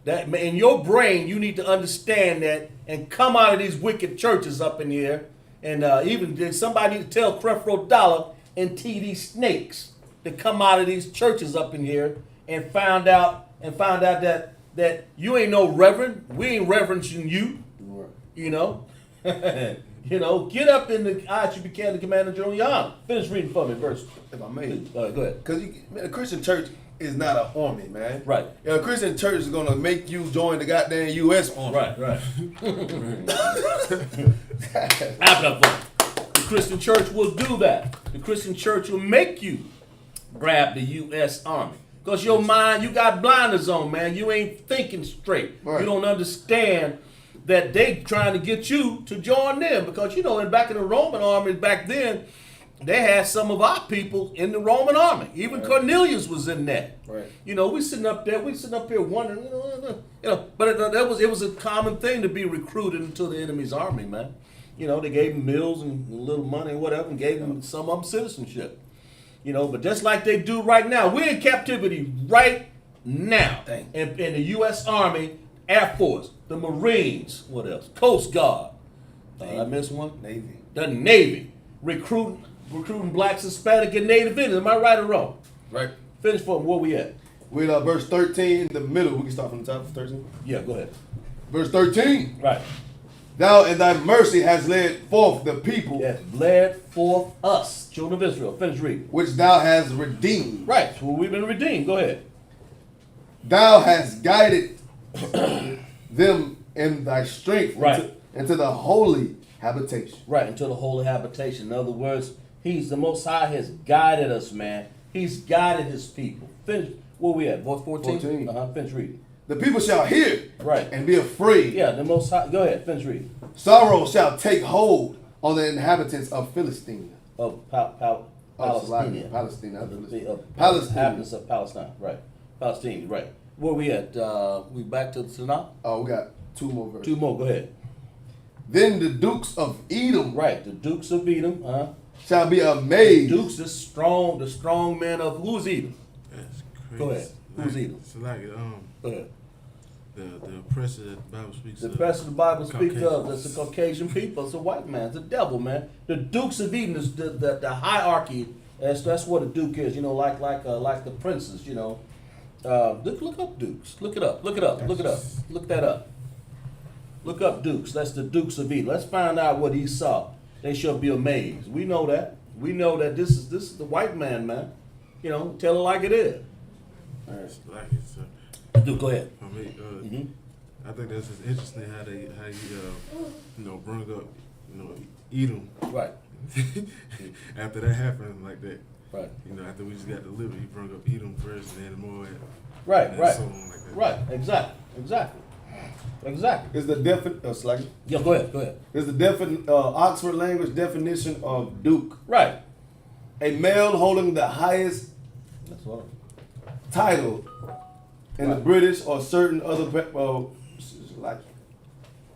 That in your brain, you need to understand that and come out of these wicked churches up in here. And even somebody need to tell Creflo Dollar and TD Snakes to come out of these churches up in here and found out that you ain't no reverend. We ain't reverencing you. Get up in the ISUPK, the Commander General Yana. Finish reading for me, verse. If I may. Go ahead. Because a Christian church is not an army, man. Right. A Christian church is going to make you join the goddamn U.S. Army. Right. Clap it up for it. The Christian church will do that. The Christian church will make you grab the U.S. Army. Because your mind, you got blinders on, man. You ain't thinking straight. Right. You don't understand that they trying to get you to join them. Because, back in the Roman army back then, they had some of our people in the Roman army. Even Cornelius was in that. Right. We sitting up here wondering, but it was a common thing to be recruited into the enemy's army, man. They gave them meals and a little money or whatever, and gave them some of them citizenship. But just like they do right now, we're in captivity right now. In the U.S. Army, Air Force, the Marines, what else? Coast Guard. I missed one? Navy. The Navy. Recruiting blacks, Hispanic, and Native Indians. Am I right or wrong? Right. Finish for them. Where we at? With verse 13 in the middle. We can start from the top of 13. Yeah, go ahead. Verse 13. Right. Thou in thy mercy has led forth the people That led forth us, children of Israel. Finish reading. which thou hast redeemed. Right. So we've been redeemed. Go ahead. Thou hast guided them in thy strength Right. into the holy habitation. Right, into the holy habitation. In other words, the Most High has guided us, man. He's guided his people. Finish. Where we at? Verse 14? 14. Finish reading. The people shall hear Right. and be afraid. Yeah, the Most High. Go ahead. Finish reading. Sorrow shall take hold on the inhabitants of Philistine. Of Palestine. Palestine. Palestine. Inhabitants of Palestine. Right. Palestine. Right. Where we at? We back to the Tanakh? Oh, we got two more verses. Two more. Go ahead. Then the dukes of Edom Right. The Dukes of Edom. shall be amazed. Dukes, the strong men of who's Edom? That's crazy. Go ahead. Who's Edom? It's like Go ahead. the oppressor that the Bible speaks The of. rest of the Bible speaks of Caucasians. that's the Caucasian people. It's a white man. It's a devil, man. The Dukes of Edom is the hierarchy. That's what a duke is. Like the princes. Look up dukes. Look it up. Look that up. Look up dukes. That's the dukes of Edom. Let's find out what he saw. They shall be amazed. We know that. We know that this is the white man, man. You know, tell it like it is. It's like it, so. Duke, go ahead. I mean, I think that's just interesting how you bring up, Edom. Right. After that happened like that. Right. After we just got delivered, he brought up Edom first and then Moab. Right, and right. so on like that. Right, exactly. Is the Yeah, go ahead. Is the Oxford language definition of duke Right. a male holding the highest That's what. title in the Right. British or certain other like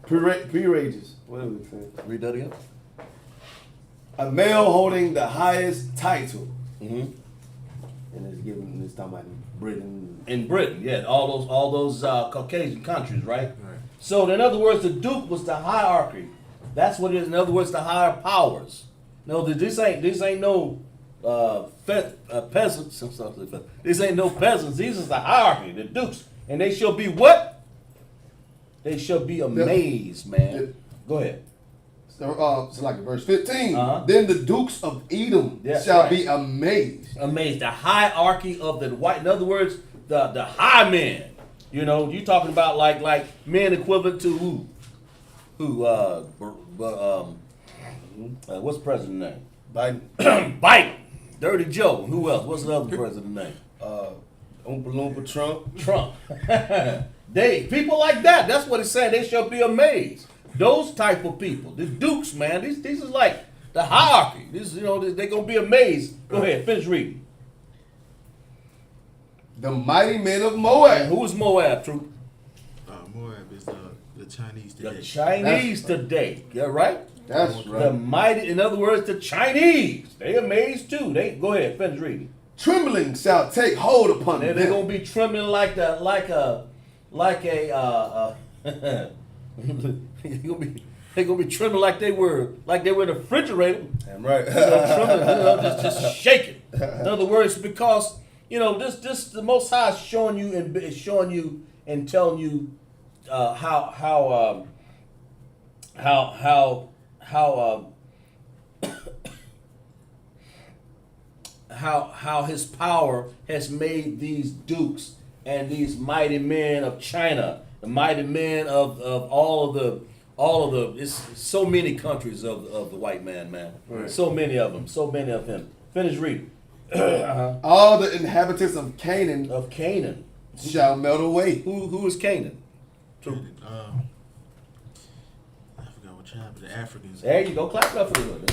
peerages? Whatever we say. Read that again. A male holding the highest title, Mm-hmm. and it's given this time like Britain. In Britain, yeah, all those Caucasian countries, right? Right. So in other words, the duke was the hierarchy. That's what it is. In other words, the higher powers. No, this ain't no peasants. This ain't no peasants. These is the hierarchy, the dukes, and they shall be what? They shall be amazed, man. Go ahead. So like in verse 15. Uh-huh. Then the dukes of Edom That's shall right. be amazed. Amazed. The hierarchy of the white. In other words, the high men. You know, you talking about like men equivalent to who? What's the president's name? Biden, Biden. Dirty Joe. Who else? What's the other president's name? Oompa Loompa Trump. Trump. People like that. That's what it's saying. They shall be amazed. Those type of people, the dukes, man. These is like the hierarchy. This, they're gonna be amazed. Go ahead, finish reading. The mighty men of And Moab. who is Moab, troop? Moab is the Chinese today. The Chinese today. Yeah, right? That's The right. mighty, in other words, the Chinese. They amazed too. They go ahead, finish reading. Trembling shall take hold upon They're them. gonna be trembling like a they're gonna be trembling like they were in the refrigerator. Damn right. Trembling, just shaking. In other words, because this the Most High is showing you and telling you how his power has made these dukes and these mighty men of China, the mighty men of all of the it's so many countries of the white man. Right. So many of him. Finish reading. All the inhabitants of Canaan Of Canaan. shall melt away. Who is Canaan? I forgot what tribe, but the Africans. There you go. Clap it up for him.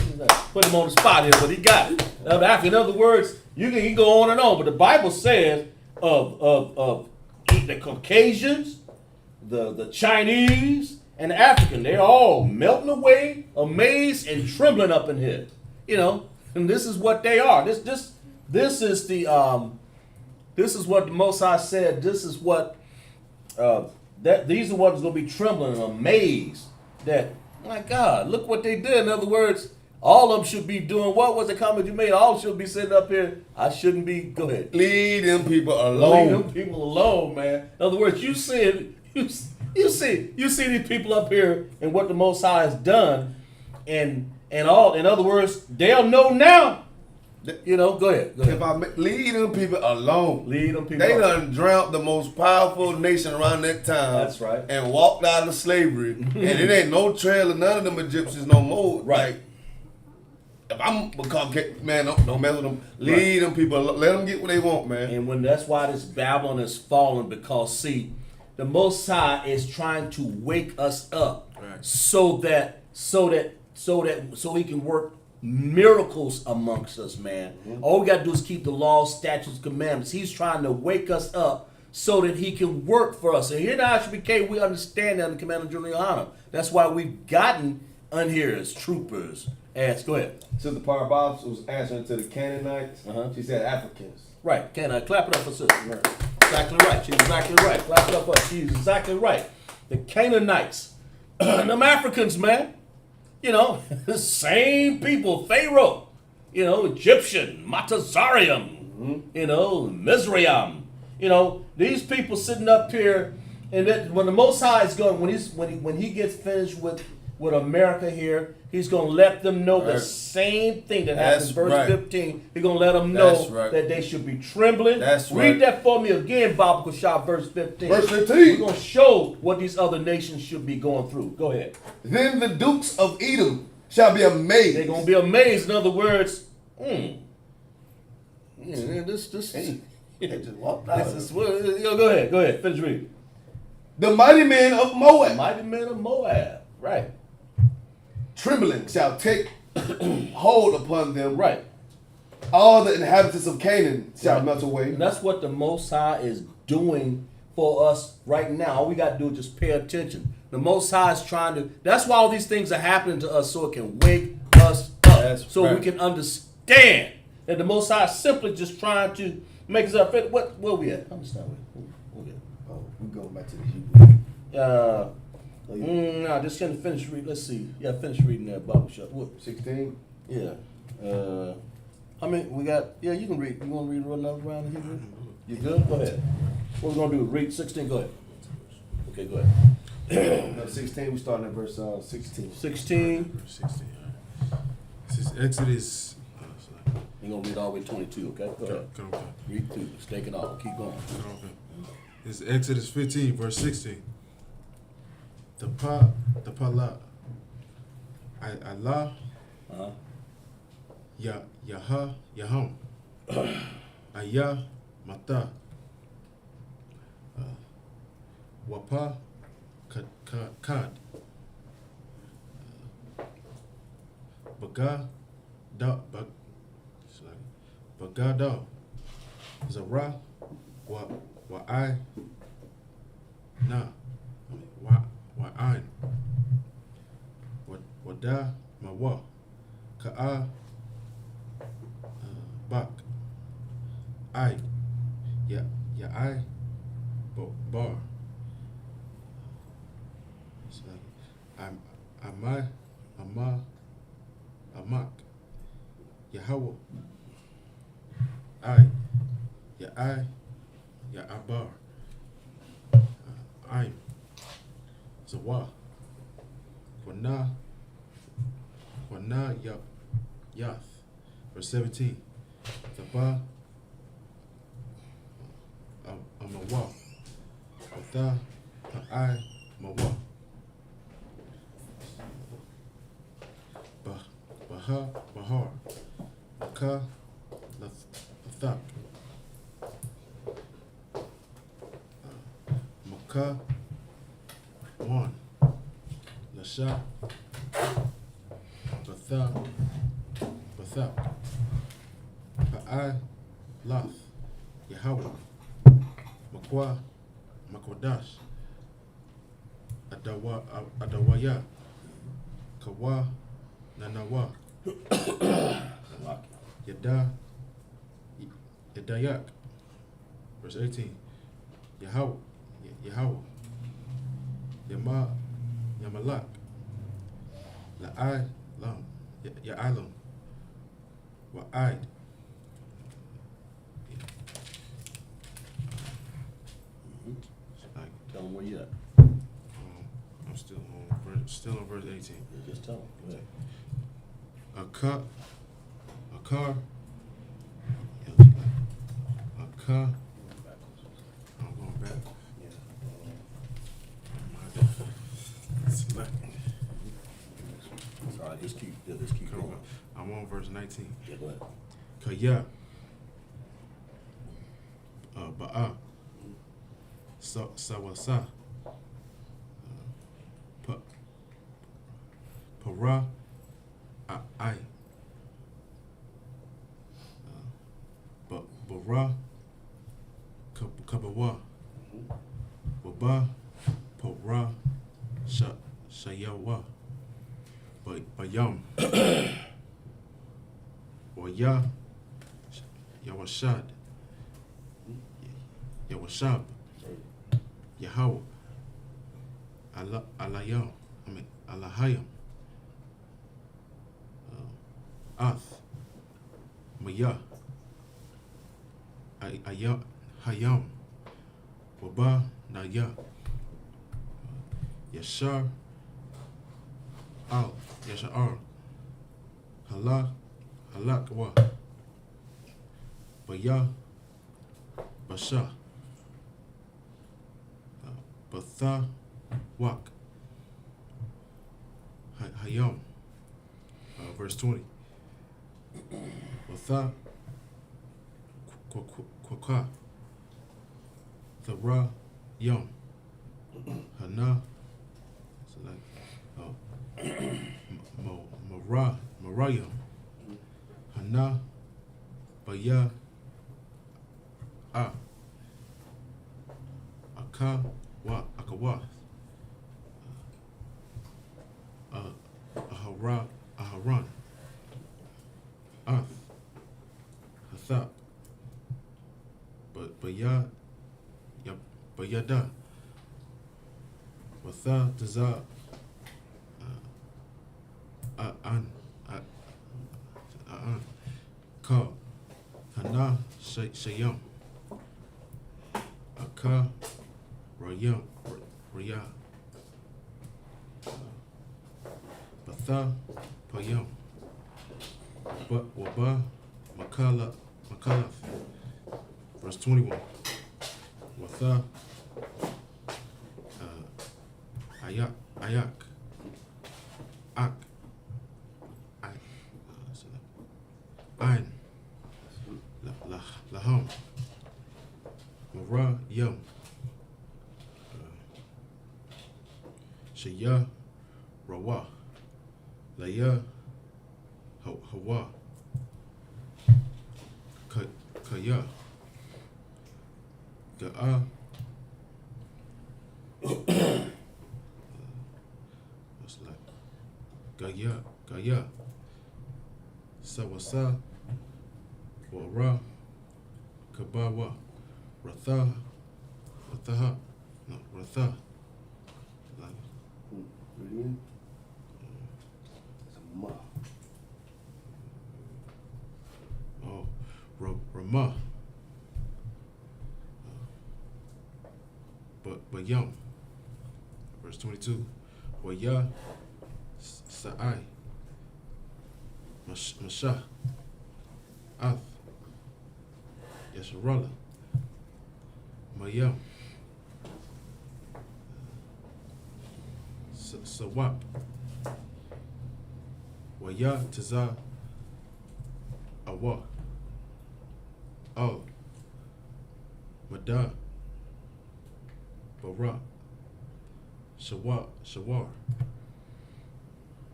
Put him on the spot here, but he got it. In other words, you can go on and on, but the Bible says of the Caucasians, the Chinese, and the African, they're all melting away, amazed and trembling up in here. And this is what they are. This is what the Most High said. This is what these are what's going to be trembling and amazed that, my God, look what they did. In other words, all of them should be doing, what was the comment you made? All should be sitting up here. I shouldn't be. Go ahead. Leave them people Leave alone. them people alone, man. In other words, you see these people up here and what the Most High has done, and all. In other words, they'll know now. Go ahead. Leave them people alone. Leave them people They alone. done drowned the most powerful nation around that time. That's right. And walked out of slavery. And it ain't no trail of none of them Egyptians no more. Right. Like, if I'm man, don't mess with them. Leave them people alone. Let them get what they want, man. And that's why this Babylon is falling, because see, the Most High is trying to wake us up, Right. so he can work miracles amongst us, man. All we got to do is keep the laws, statutes, commandments. He's trying to wake us up so that he can work for us. And here at ISUPK, we understand that in the Commander General Yohana. That's why we've gotten on here as troopers. Go ahead. Sister Parabobs was answering to the Canaanites. She said Africans. Right. Can I clap it up for sister? Right. Exactly right. She's exactly right. Clap it up for her. She's exactly right. The Canaanites. Them Africans, man. The same people. Pharaoh. Egyptian. Matazarium. Mizraim. These people sitting up here And that when the Most High is going, when he gets finished with America here, he's going to let them know the same thing that happens in verse 15. He's going to let them know that they should be trembling. Read that for me again, Bible Shop, verse 15. Verse 15. We're going to show what these other nations should be going through. Go ahead. Then the dukes of Edom shall be amazed. They're going to be amazed. In other words, this just walked out. Go ahead. Finish reading. The mighty men of Moab. Mighty men of Moab. Right. Trembling shall take hold upon them. Right. All the inhabitants of Canaan shall melt away. And that's what the Most High is doing for us right now. All we got to do is just pay attention. The Most High is trying to, that's why all these things are happening to us, so it can wake us up. We can understand that the Most High is simply just trying to make us up. Where we at? Understand where we at? Oh, we're going back to the Hebrew. No, just gonna finish reading. Let's see. Yeah, finish reading that Bible shop. What? 16? Yeah. I mean, we got. Yeah, you can read. You want to read another round of Hebrew? You good? Go ahead. What we're gonna do? Read 16. Go ahead. Okay, go ahead. No, 16. We starting at verse 16. 16. Verse 16. All right. This is Exodus. You're gonna read all the way to 22. Okay. Go ahead. Okay. Read through. Stake it all. Keep going. Okay. This is Exodus 15, verse 16. The pala, Allah, Yaha, Yaham, Ayah, Mata, Wapa, Kad, Bagada, Zara, Wa'ai, Na, Wa'ain, Wada, Mawa, Ka'a, Bak, I, Ya'ai, Bar, Amak, Yahweh, I, Ya'ai, Ya'abar, I'm Zawa, Wana, Yath, verse 17. Zaba, Amawa, Atha, Pa'ai, Mawa, Bahar, Maka, Lathak, Maka, Wan, Lasha, Bathak, Pa'ai, Lath, Yahweh, Makwa, Makwadash, Adawaya, Kawa, Nanawa, Yadayak, verse 18, Yahweh, Yamalak, La'ai, Lam, Ya'alam, Wa'aid. Tell them where you at. I'm still on verse 18. Yeah, just tell them. Go ahead. A car, I'm going back. All right, just keep going. I'm on verse 19. Yeah, go ahead. Kaya, Ba'a, Sawasa, Para, Ai, Bara, Kabawa, Waba, Para, Shayawa, Bayam, Waya, Yawashad, Yawashab, Yahweh, Alayam, Alahayam, Ath, Maya, Hayam, Waba, Naya, Yashar. Al. Yashar. Halak. Halak wa. Baya. Basha. Batha. Wak. Hayam. Verse 20. Watha. Kwaka. Thara. Yum. Hana. So like, Marayam. Hana. Baya. Aka. Wa. Akawa. Aharan. Ath. Hathak. Bayada. Watha Taza. An. Ka. Hana Shayam. Aka. Rayam. Raya. Batha Payam. Waba Makalaf. Verse 21. Watha Ayak Ak Ain Laham Mara Yam Shaya Rawa Laya Hawa Kaya Ga'a what's like Gaya Sawasa Wara Kabawa Ratha Ratha like oh Ramah but Yum. Verse 22. Waya Sa'ai Masha Ath Yasharala Mayam Sawap Waya Taza Awa Al Mada Bara Shawar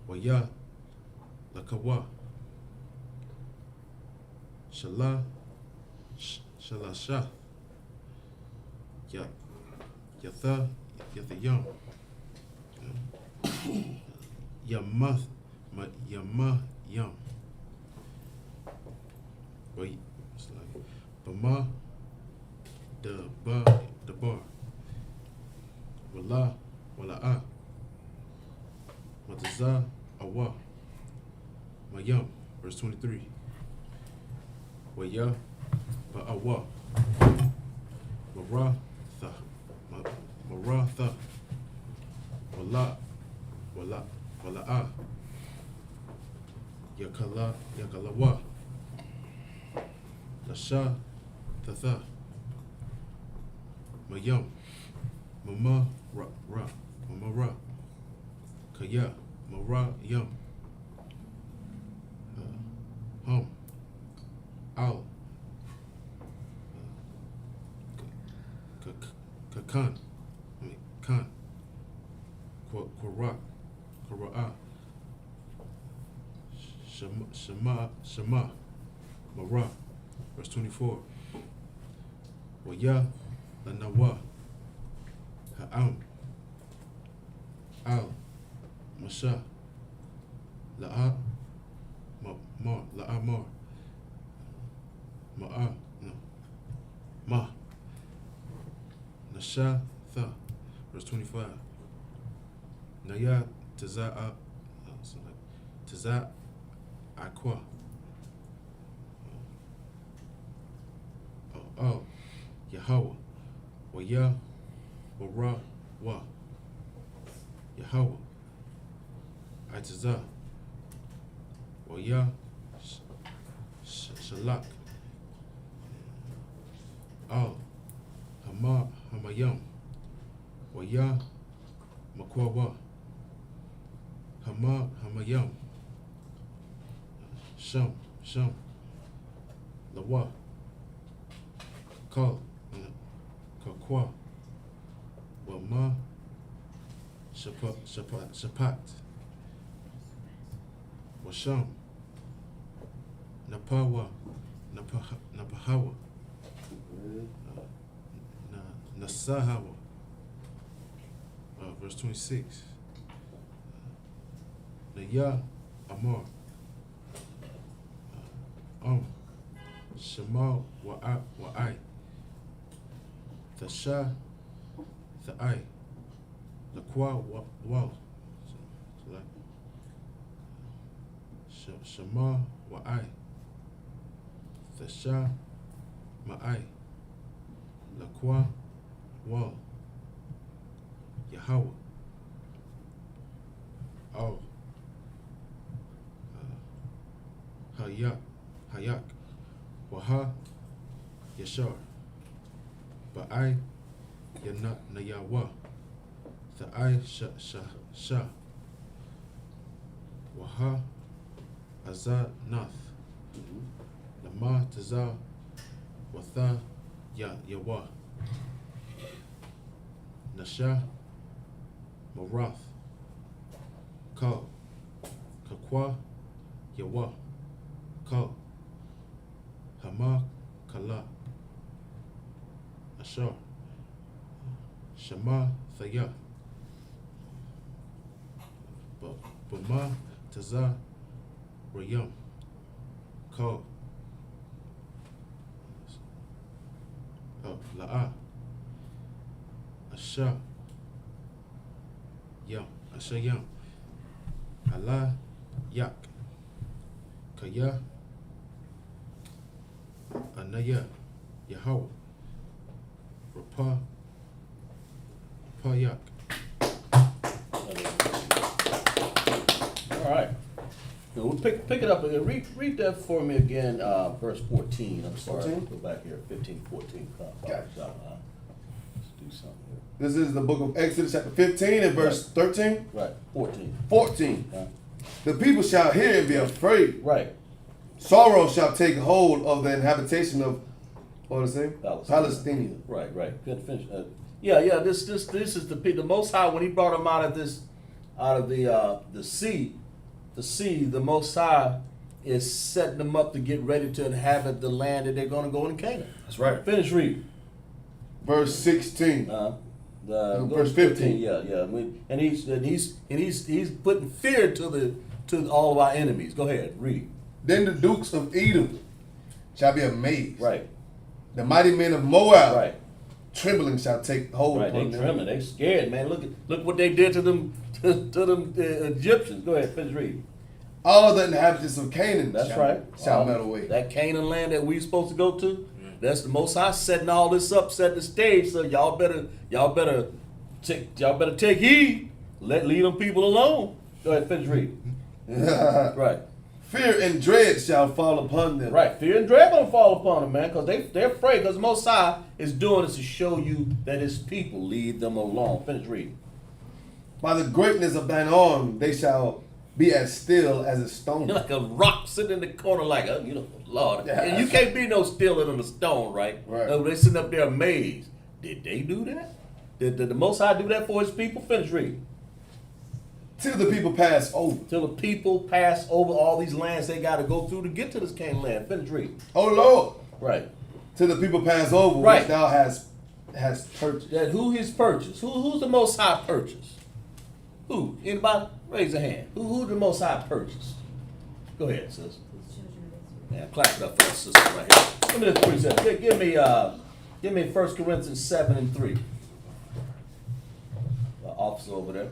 Waya Lakawa Shala Shalasha Yatha Yathayam Yamath Yam Wait, it's like Bama the bar Wala Mataza Awa Mayam. Verse 23. Waya Ba'awa Maratha Wala'a Yakalawa Lasha Tatha Mayam Mama Ra Kaya Mara Yam Hum Al Kakan Kan Quraa Shema Mara. Verse 24. Waya Lanawa Ha'am Al Masha La'a La'amar Ma'a no Ma Nasha Tha. Verse 25. Naya Taza'a Taza Aqua Yahweh Waya Wara Wa Yahweh, Itazah, Waya, Shalak, Al, Hamayam, Waya, Makwawa, Hamayam, Sham, Lawa, Kal, Kakwa, Wama, Shapat, Washam, Napawa, Napahawa, Nasahawa, verse 26. Naya Amar, Shema Wa'ai, Thasha, Tha'ai, Lakwa Wal, Shema Wa'ai, Thasha Ma'ai, Lakwa Wal, Yahweh, Al, Hayak, Waha, Yashar, Ba'ai, Nayawa, Tha'ai Shah, Waha, Azar Nath, Lama Tazar, Watha Yawa, Nasha, Morath, Kal, Kakwa, Yawa, Kal, Hama, Kala, Ashar, Shema, Thaya, Bama, Taza, Rayam, Kal, La'a, Asha, Yam, Asha Yam, Allah, Yak, Kaya, Anaya, Yahweh, Rapa, Payak. All right. Now we'll pick it up again. Read that for me again, verse 14. I'm sorry. 14? Go back here. 15, 14. Gotcha. Let's do something here. This is the book of Exodus chapter 15 and verse 13. Right. 14. 14. Yeah. The people shall hear and be afraid. Right. Sorrow shall take hold of the habitation of, what is it? Palestine. Right. Good finish. Yeah. This is the Most High, when He brought them out of the sea. The Most High is setting them up to get ready to inhabit the land that they're going to go in Canaan. That's right. Finish read. Verse 16. Verse 15. Yeah. And he's putting fear to all of our enemies. Go ahead, read. Then the dukes of Edom shall be amazed. Right. The mighty men of Moab, Right. trembling shall take hold Right. upon They them. trembling. They scared, man. Look what they did to them Egyptians. Go ahead, finish read. All the inhabitants of Canaan That's shall, right. shall melt away. That Canaan land that we supposed to go to. That's the Most High setting all this up, setting the stage. So y'all better take heed. Leave them people alone. Go ahead, finish read. Right. Fear and dread shall fall upon them. Right. Fear and dread gonna fall upon them, man, because they're afraid. Because the Most High is doing this to show you that His people, leave them alone. Finish reading. By the greatness of thine arm, they shall be as still as a stone. You're like a rock sitting in the corner, like, Lord. Yeah. And you can't be no stiller than a stone, right? Right. No, they sitting up there amazed. Did they do that? Did the Most High do that for His people? Finish reading. Till the people pass over. Till the people pass over all these lands they got to go through to get to this Canaan land. Finish reading. Oh Lord. Right. Till the people pass over, Right. which thou hast purchased. That who His purchased? Who's the Most High purchased? Who? Anybody? Raise a hand. Who the Most High purchased? Go ahead, sis. Yeah, clap it up for us, sister, right here. Give me this precept. Give me 1 Corinthians 7 and 3. The officer over there.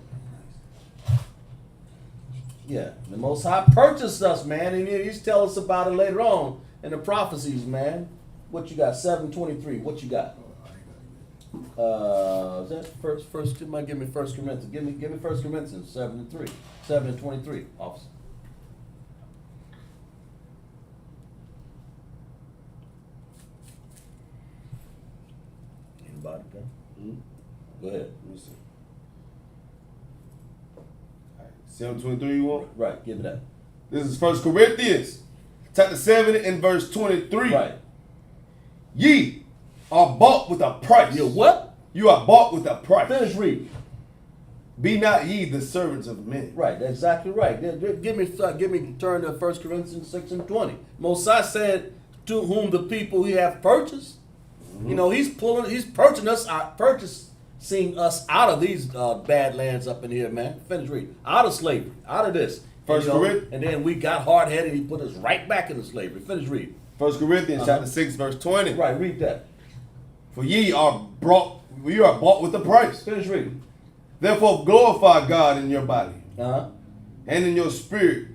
Yeah, the Most High purchased us, man, and He's tell us about it later on in the prophecies, man. What you got? 7:23. What you got? Is that first? You might give me 1 Corinthians. Give me 1 Corinthians 7:3, 7:23, officer. Anybody? Okay? Go ahead. Let me see. 7:23 you want? Right, give me that. This is 1 Corinthians, chapter 7 and verse 23. Right. Ye are bought with a price. You what? You are bought with a price. Finish reading. Be not ye the servants of men. Right, that's exactly right. Give me turn to 1 Corinthians 6 and 20. Mosiah said, to whom the people he hath purchased. You know, he's purchasing us out of these bad lands up in here, man. Finish reading. Out of slavery, out of this. First Corinthians. And then we got hard-headed, he put us right back into slavery. Finish reading. 1 Corinthians chapter 6 verse 20. Right, read that. For ye are bought with a price. Finish reading. Therefore glorify God in your body Uh-huh. and in your spirit,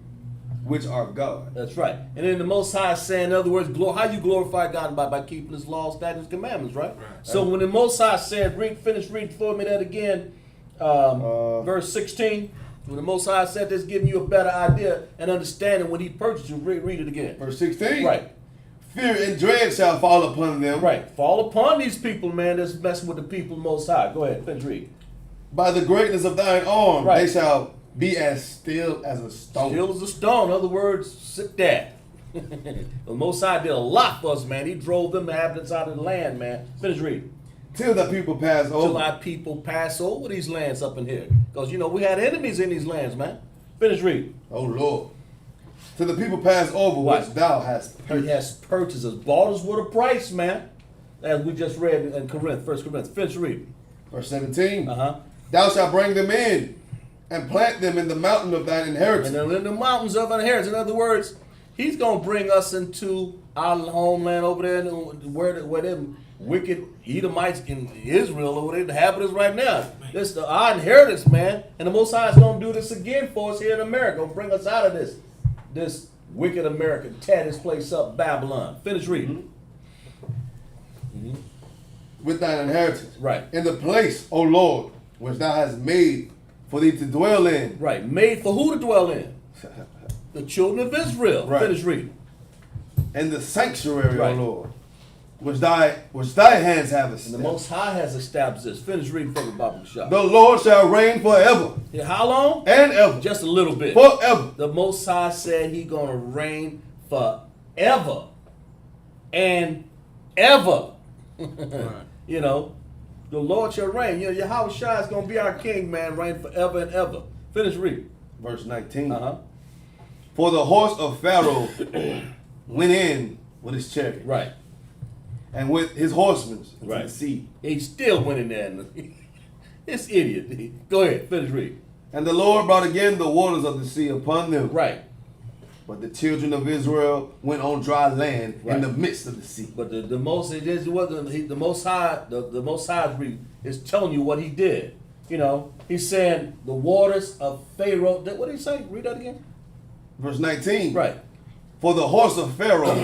which are God. That's right. And then the Most High is saying, in other words, how you glorify God by keeping His laws, statutes, commandments, right? So when the Most High said, finish reading for me that again, verse 16. When the Most High said this, giving you a better idea and understanding when He purchased you, read it again. Verse 16. Right. Fear and dread shall fall upon them. Right. Fall upon these people, man, that's messing with the people Most High. Go ahead, finish reading. By the greatness of thine arm, Right. they shall be as still as a stone. Still as a stone. In other words, sit there. The Most High did a lot for us, man. He drove them inhabitants out of the land, man. Finish reading. Till the people pass Till over. our people pass over these lands up in here. Because, we had enemies in these lands, man. Finish reading. Oh Lord. Till the people pass over Right. which thou hast He purchased. has purchased us, bought us with a price, man. As we just read in Corinth, 1 Corinthians. Finish reading. Verse 17. Uh-huh. Thou shalt bring them in and plant them in the mountain of thine inheritance. And then in the mountains of inheritance. In other words, He's going to bring us into our homeland over there where them wicked Edomites in Israel over there inhabit us right now. This is our inheritance, man. And the Most High is going to do this again for us here in America. Going to bring us out of this wicked America. Tear this place up, Babylon. Finish reading. With thine inheritance. Right. In the place, O Lord, which thou hast made for thee to dwell in. Right. Made for who to dwell in? The children of Israel. Right. Finish reading. In the sanctuary, Right. O Lord, which thy hands have And the established. Most High has established this. Finish reading from the Bible shop. The Lord shall reign forever Yeah, how long? and ever. Just a little bit. Forever. The Most High said He gonna reign forever and ever. The Lord shall reign. Yahweh Shai is gonna be our king, man, reign forever and ever. Finish reading. Verse 19. Uh-huh. For the horse of Pharaoh went in with his chariot. Right. And with his horsemen into Right. the sea. He still went in there. This idiot. Go ahead, finish reading. And the Lord brought again the waters of the sea upon them. Right. But the children of Israel went on dry land Right. in the midst of the sea. But the Most High is telling you what He did. He's saying the waters of Pharaoh. What did He say? Read that again. Verse 19. Right. For the horse of Pharaoh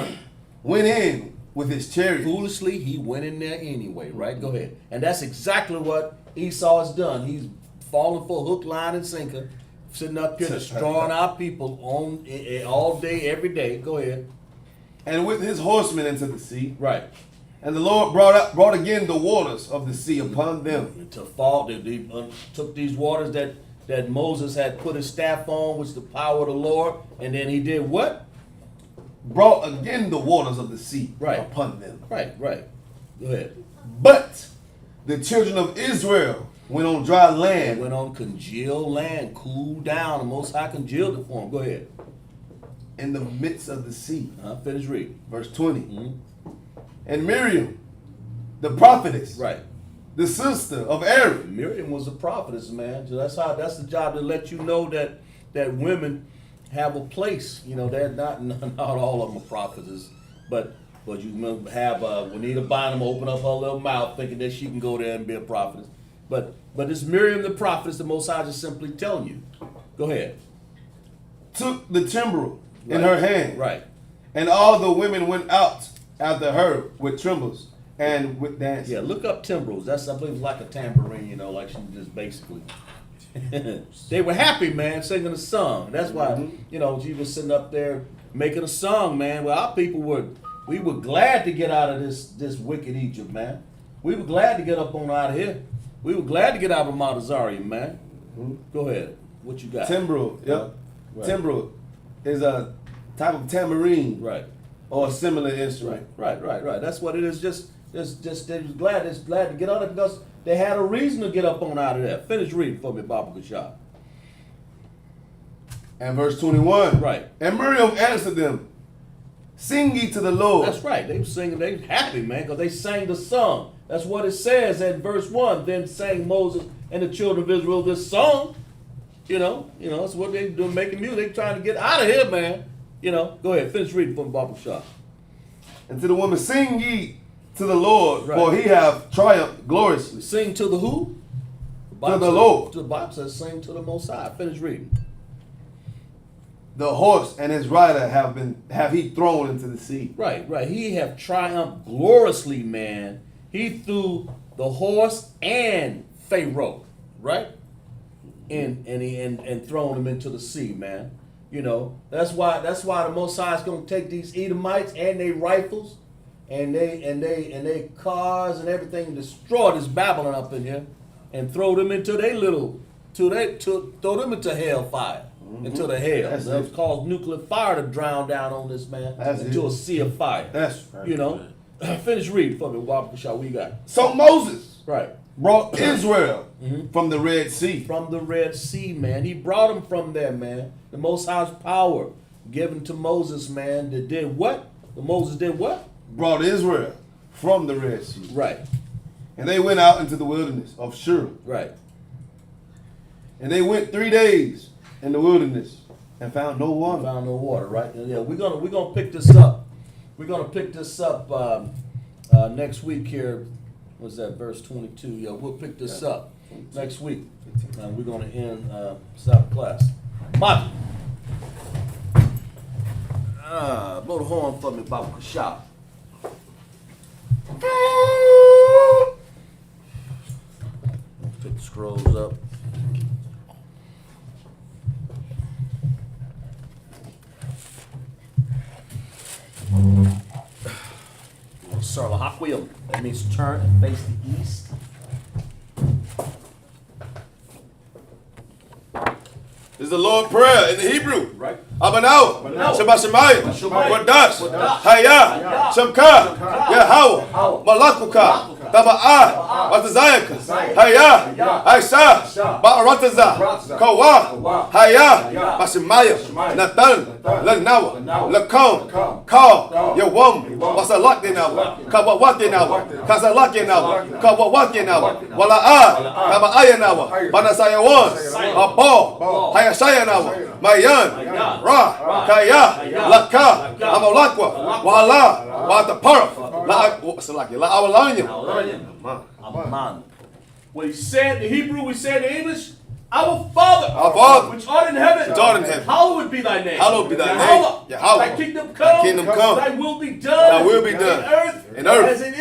went in with his chariot. Foolishly, he went in there anyway, right? Go ahead. And that's exactly what Esau has done. He's fallen for hook, line, and sinker, sitting up here destroying our people all day, every day. Go ahead. And with his horsemen into the sea. Right. And the Lord brought again the waters of the sea upon them. To fall, they took these waters that Moses had put his staff on, which is the power of the Lord, and then he did what? Brought again the waters of the sea Right. upon them. Right. Go ahead. But the children of Israel went on dry They land. went on congealed land, cooled down. The Most High congealed it for them. Go ahead. In the midst of the sea. Finish reading. Verse 20. Mhm. And Miriam, the prophetess, Right. the sister of Aaron. Miriam was a prophetess, man. So that's the job to let you know that women have a place. They're not all of them are prophetess, but you have Juanita Bynum open up her little mouth thinking that she can go there and be a prophetess. But it's Miriam the prophetess. The Most High is simply telling you. Go ahead. Took the timbrel in Right. her hand. Right. And all the women went out after her with timbrels and with dance. Yeah, look up timbrels. That's, I believe, like a tambourine, you know, like she just basically. They were happy, man, singing a song. That's why, you know, she was sitting up there making a song, man. Well, our people we were glad to get out of this wicked Egypt, man. We were glad to get up on out of here. We were glad to get out of Mount Azariah, man. Go ahead. What you got? Timbrel, yep. Right. Timbrel is a type of tambourine, Right. or a similar instrument. Right. That's what it is. Just they was glad to get on it because they had a reason to get up on out of there. Finish reading for me, Baba Kashab. And verse 21. Right. And Miriam answered them, sing ye to the Lord. That's right. They were singing. They were happy, man, because they sang the song. That's what it says in verse 1. Then sang Moses and the children of Israel this song. You know, that's what they do, making music. They trying to get out of here, man. You know, go ahead, finish reading from Baba Kashab. And to the woman, sing ye to the Lord, Right. for he hath triumphed gloriously. Sing to the who? To the Lord. The Bible says sing to the Most High. Finish reading. The horse and his rider have he thrown into the sea. Right. He have triumphed gloriously, man. He threw the horse and Pharaoh, right? And thrown him into the sea, man. You know, that's why the Most High is gonna take these Edomites and their rifles and they cars and everything, and destroy this Babylon up in here and throw them into throw them into hellfire. Into the hell. That's That's it. caused nuclear fire to drown down on this man That's into it. a sea of fire. That's right. You know, finish reading for me, Wabba Shaw. What you got? So Moses Right. brought Israel from the Red Sea. From the Red Sea, man. He brought them from there, man. The Most High's power given to Moses, man. That did what? Moses did what? Brought Israel from the Red Sea. Right. And they went out into the wilderness of Shur. Right. And they went 3 days in the wilderness and found no water. Found no water, right? And yeah, we're gonna pick this up. We're gonna pick this up next week here. What's that? Verse 22. Yeah, we'll pick this up next week. And we're gonna end Sabbath class. Mike. Blow the horn for me, Baba Kashab. Pick the scrolls up. Circle a hot wheel. That means turn and face the east. This is the Lord's Prayer in the Hebrew. Right. Abanau, Abanau. Shabbat Shemayim, Shemayim. Wadash, Wadash. Hayah, Shamka, Yahweh, Malakuka, Taba'ah, Watazayaka, Hayah, Aisha, Ba'arataza, Kawa, Hayah, Bashemayim, Natan, Lanawa, Lakom, Ka, Yawam, Wasalakinawa, Kabawatinawa, Kazalakinawa, Kabawatinawa, Wala'ah, Taba'ayanawa, Banasayawan, Abo, Hayashayanawa, Mayan, Ra, Kaya, Laka, Amalakwa, Wala, Watapara, La Awalanya. Aman. When he said in Hebrew, we said in English, Our Father, Our Father, which art in heaven, which art in heaven, hallowed be thy name. hallowed be thy name. Yahweh, Yahweh, thy kingdom come, thy kingdom come, thy will be done, thy will be done, in earth, as it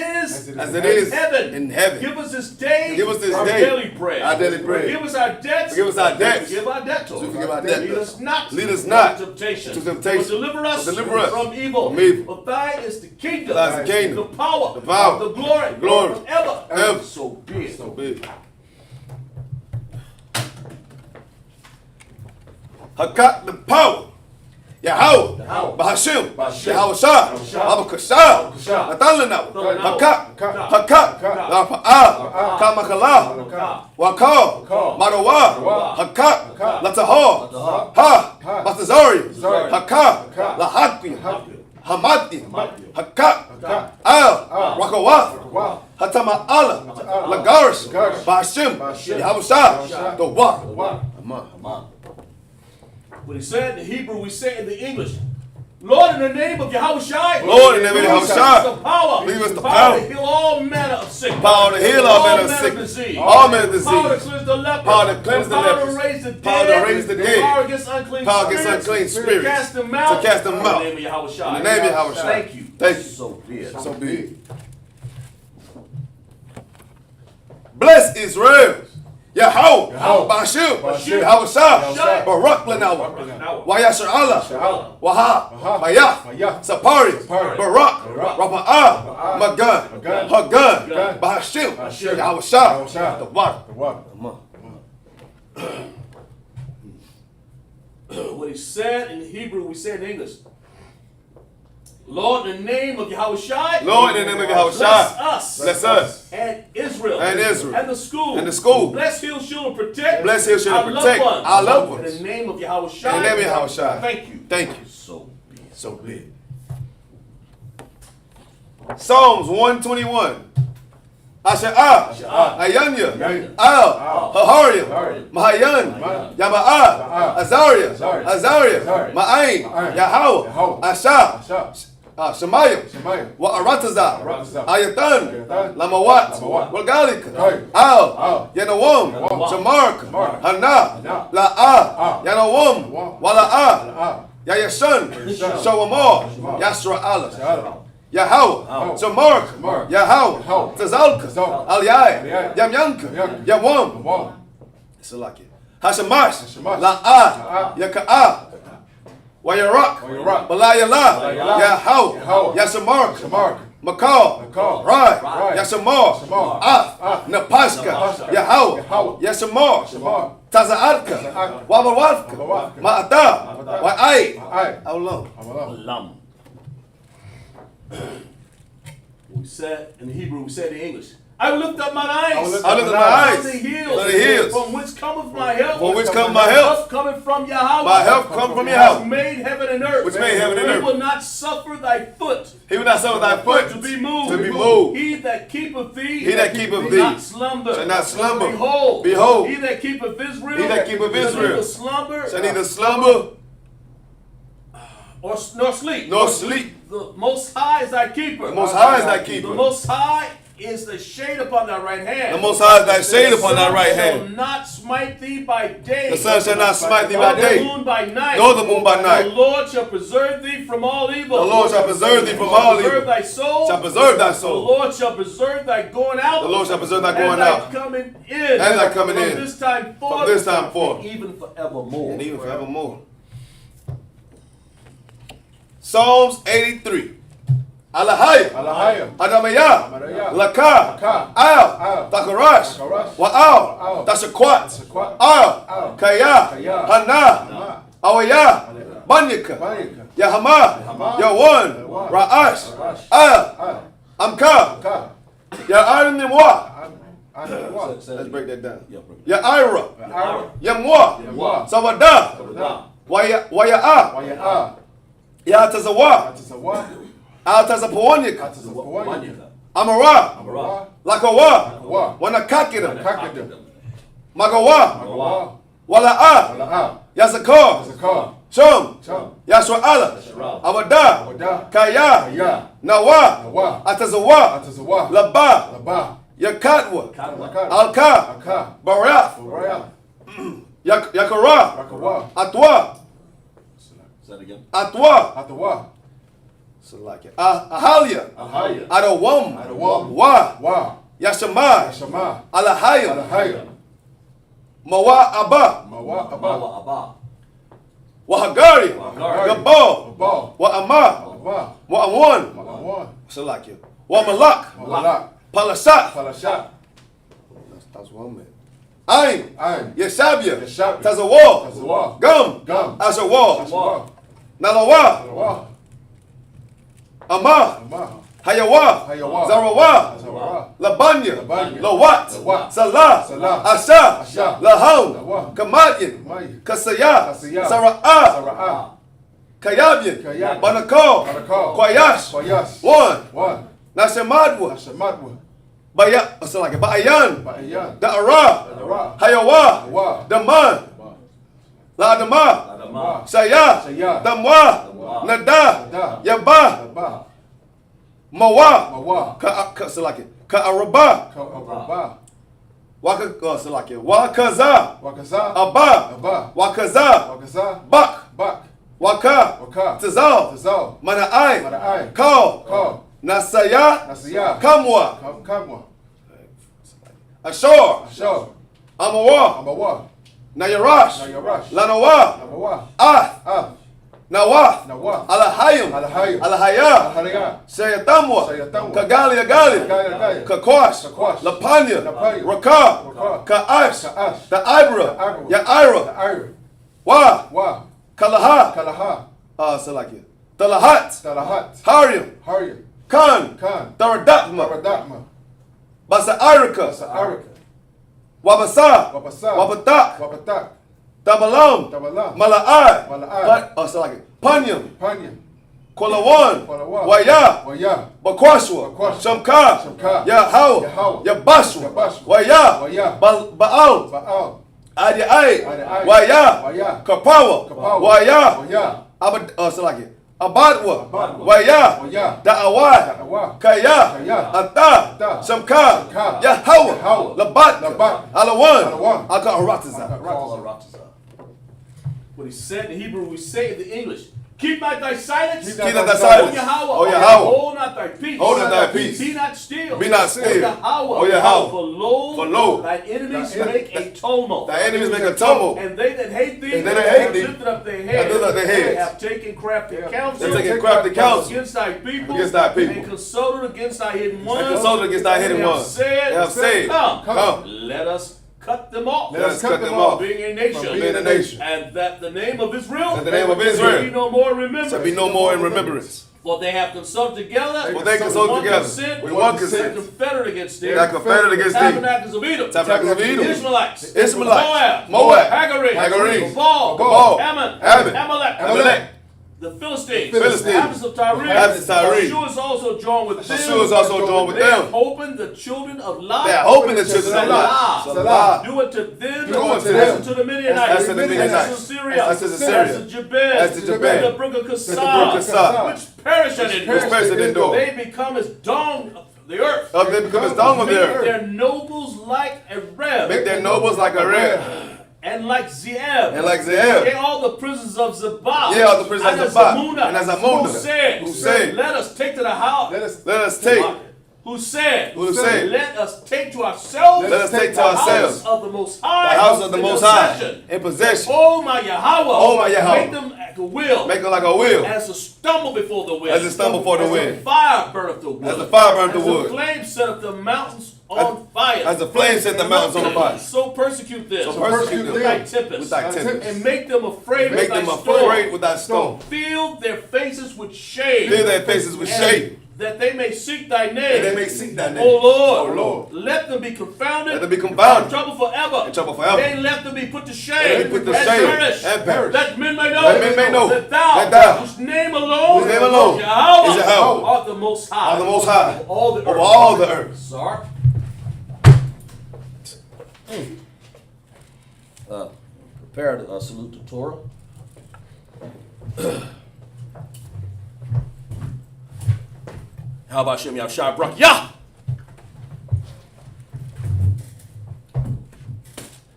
is in heaven. Give us this day, our day daily bread. our daily bread. Forgive us our debts, Forgive us our debts, forgive our debtors. as we forgive our debtors. Lead us Lead not us not into temptation, to temptation, but deliver us, but deliver us from evil. from evil. For thine is the kingdom, Thine is the kingdom, the power, the power, the glory, glory, forever. ever. So be it. So big. Hakat the power. Yahweh, Bahashim, Yahweh Shah, Abba Kashah, Natalana, Hakat, Rapa'ah, Kamakala, Wakal, Marawa, Hakat, Latahor, Ha, Batazari, Hakat, Lahaki, Hamadi, Hakat, Al, Rakawath, Hatama Allah, Lagarish, Bahashim, Yahweh Shah, the Wa. Aman. When he said in the Hebrew, we say in the English, Lord, in the name of Yahweh Shai, Lord, in the name of Yahweh Shai, the power, leave us the power power to heal all manner of sickness, power to heal all manner of sickness, all manner of disease, power to cleanse the leper, power to cleanse the power lepers, to raise the dead, power to raise the dead, power against unclean power against unclean spirits, to cast them out, to cast them out. in the name of Yahweh Shai. In the name of Yahweh Shai. Thank you. Thank you. So be it. So be it. Bless Israel. Yahweh. Yahweh. Bashir. Bashir. Yahweh. Barak Lanawa. Lanawa. Wayashar Allah. Allah. Waha. Waha. Bayah. Bayah. Sapari. Sapari. Barak. Barak. Rapa'ah. Rapa'ah. Magan. Magan. Hagan. Hagan. Bashir. Bashir. Yahweh. Yahweh. The water. The water. What he said in Hebrew, we say in English. Lord, in the name of Yahushua. Lord, in the name of Yahushua. Bless us. Bless us. And Israel. And Israel. And the school. And the school. Bless Hill, shield, and protect. Bless Hill, shield, our and protect loved ones. our loved ones. In the name of Yahushua. In the name of Yahushua. Thank you. Thank you. So be it. So be it. Psalms 121. Asha'ah, Ayanya, Al, Haharyam, Mahayan, Yama'ah, Azariah, Ma'ain, Yahweh, Asha, Shemayim, Wa'aratazah, Ayatan, Lamawat, Walgalika, Al, Yanawam, Shamarka, Hana, La'ah, Yanawam, Wala'ah, Yayashan, Shawamor, Yasra Allah. Yahweh, Shamark, Yahweh, Tazalka, Aliyah, Yamyanka, Yamwam, Salaki, Hashamash, La'ah, Yaka'ah, Wayarak, Balayala, Yahweh, Yasamark, Makal, Rai, Yasamar, Napaska, Yahweh, Yasamar, Taza'adka, Wabawadka, Ma'ata, Wa'ai, Aulam. Lam. We said in Hebrew, we said in English. I will lift up mine eyes. I lift up my eyes From the to the hills. From whence cometh my help? From whence cometh my help? Coming from Yahweh. My help come from Which Yahweh. made heaven and earth. Which made heaven and He earth. will not suffer thy foot. He will not suffer thy foot to be moved. To be moved. He that keepeth thee. He that keepeth thee not slumber. shall not slumber. Behold. Behold. He that keepeth Israel. He that keepeth shall Israel neither slumber. shall neither slumber Nor sleep. nor sleep. The Most High is thy keeper. The Most High is thy keeper. The Most High is the shade upon thy right hand. The Most High is thy shade upon thy right The sun hand. shall not smite thee by day. The sun shall not smite thee nor by the day, moon by night. nor the moon by The night. Lord shall preserve thee from all evil. The Lord shall preserve thee from all Preserve evil. thy soul. Shall preserve thy The soul. Lord shall preserve thy going out. The Lord shall preserve thy and going thy out. coming in. And thy coming in. From this time forth. From this time forth. And even forevermore. And even forevermore. Psalms 83. Alahaya, Adamaya, Laka, Al, Takarash, Wa'al, Tashakwat, Al, Kaya, Hana, Awaya, Banyaka, Yahama, Yawan, Ra'ash, Al, Amka, Ya'arim Nimwa. Let's break that down. Ya'ira, Yamwa, Sawada, Waya'a, Yatazawa, Altazapawanyaka, Amara, Lakawa, Wanakakira, Magawa, Wala'a, Yazakar, Chum, Yashua Allah, Awada, Kaya, Nawa, Atazawa, Laba, Yakatwa, Alka, Barath, Yakara, Atwa, Atwa, Ahalia, Adawam, Wa, Yashama, Alahaya, Mawa Abba, Wahagari, Gabal, Wa'amah, Wa'awan, Salakia, Wamalak, Palashat, that's one man. Ain, Yeshabia, Tazawal, Gum, Ashawal, Nalawa, Amah, Hayawa, Zarawa, Labanya, Lawat, Salah, Asha, Laham, Kamadyan, Kasaya, Sara'ah, Kayabyan, Banakal, Kwayash, one, Nashamadwa, Ba'ayan, Da'ara, Hayawa, Daman, Ladama, Saya, Damwa, Nada, Yaba, Mawa, Ka'araba, Wakaza, Abba, Wakaza, Bak, Waka, Tazal, Mana'ai, Kal, Nasaya, Kamwa, Ashore. Ashore. Amawa. Amawa. Nayarash. Nayarash. Lanawa. Amawa. Ah. Nawa. Nawa. Alahayim. Alahayim. Alahaya. Alahaya. Sayatamwa. Sayatamwa. Kagali Agali. Kagali. Kakwash. Kakwash. Lapanya. Lapanya. Raka. Raka. Kaash. Kaash. The Ibra. Ibra. Yaira. Ira. Wa. Wa. Kalaha. Kalaha. Salakia. Talahat. Talahat. Haryam. Haryam. Khan. Khan. Taradakma. Taradakma. Basa Irika. Arika. Wabasa. Wabasa. Wabatak. Wabatak. Tabalam. Tabalam. Mala'ai. Mala'ai. Salakia. Panyam. Panyam. Kwalawan. Kwalawan. Waya. Waya. Bakwashwa. Bakwashwa. Shamka. Shamka. Yahawa. Yahawa. Yabashwa. Yabashwa. Waya. Waya. Baal. Baal. Adiai. Adiai. Waya. Waya. Kapawa. Kapawa. Waya. Waya. Salakia. Abadwa. Abadwa. Waya. Waya. Da'awai. Da'awai. Kaya. Kaya. Ata. Ata. Shamka. Shamka. Yahawa. Yahawa. Labat. Labat. Alawan. Alawan. Akaharatiza. What he said in Hebrew, we say in the English. Keep not thy silence. Keep not thy silence. O Yahweh. O Yahweh. Hold not thy peace. Hold not thy peace. Be not still. Be not still. O Yahweh. O Yahweh. For lo, For thy enemies thy make a tumult. Thy enemies make a tumult. And they that hate thee, And they that hate have thee, lifted up their have heads. lifted up their heads. They have taken crafty counsel. They taken crafty counsel against thy people. against thy people. And consulted against thy hidden ones. And consulted against thy hidden They have ones. said, They have said, Come, let us cut them off. Let us cut them off. Being a nation. From being a nation. And that the name of Israel. That the name of Israel shall be no more in remembrance. Shall be no more in remembrance. For they have consulted together. For they consult together. With one consent. consent. Confederate against thee. That confederate against thee. Tabernacles of Edom. Tabernacles of Edom. Israelites. Israelites. Moab. Moab. Hagarim. Hagarim. Gabal. Gabal. Ammon. Ammon. Amalek. Amalek. The Philistines. Philistines. Inhabitants of Tyre. Inhabitants of Tyre. Joshua is also joined with them. Joshua is also joined with They have them. opened the children of Lot. They are hoping the children of Selah. Lot. Selah. Do unto them Do unto as them unto the Midianites. as to the Midianites. As to Syria. As to Syria. As to Jabez. As to Jabez. The brook of brook Kassah. Kassah. Which perish at Which perish at endure. They become as dung of the earth. They become as dung of the Make earth. their nobles like a reb. Make their nobles like a red. And like Zeeb. And like Zeeb. Yea, all the prisoners of Zabah. Yeah, all the prisoners of Zabah. And as Zamunna. Who said, let us take to the house. Let us take. Who said, let us take to ourselves. Let us take to the ourselves. house of the Most High. The house of the in Most High. possession. In possession. Oh my Yahweh. Oh my Yahweh. Make them like a wheel. Make them like a wheel. As a stumble before the wind. As a stumble before the wind. As the fire burneth the wood. As the fire burneth the As wood. the flame set up the mountains on fire. As the flame set the mountains on fire. So persecute them. So persecute them with thy tempest. with thy tempest. And make them afraid Make with them thy storm. afraid with thy storm. Fill their faces with shame. Fill their faces with And shame. That they may seek thy name. That they may seek thy name. O Lord. O Lord. Let them be confounded. Let them be confounded. In trouble forever. In trouble forever. They let them be put to shame. Let them be put to shame. And perish. That men may know. That men may know. That thou, That thou, whose name alone, whose name alone Yahweh, is Yahweh, art the most high. are the Most High Of all the earth. over all the earth. Sark. Prepare to salute the Torah. How about Shem Yahshua Brak Yah?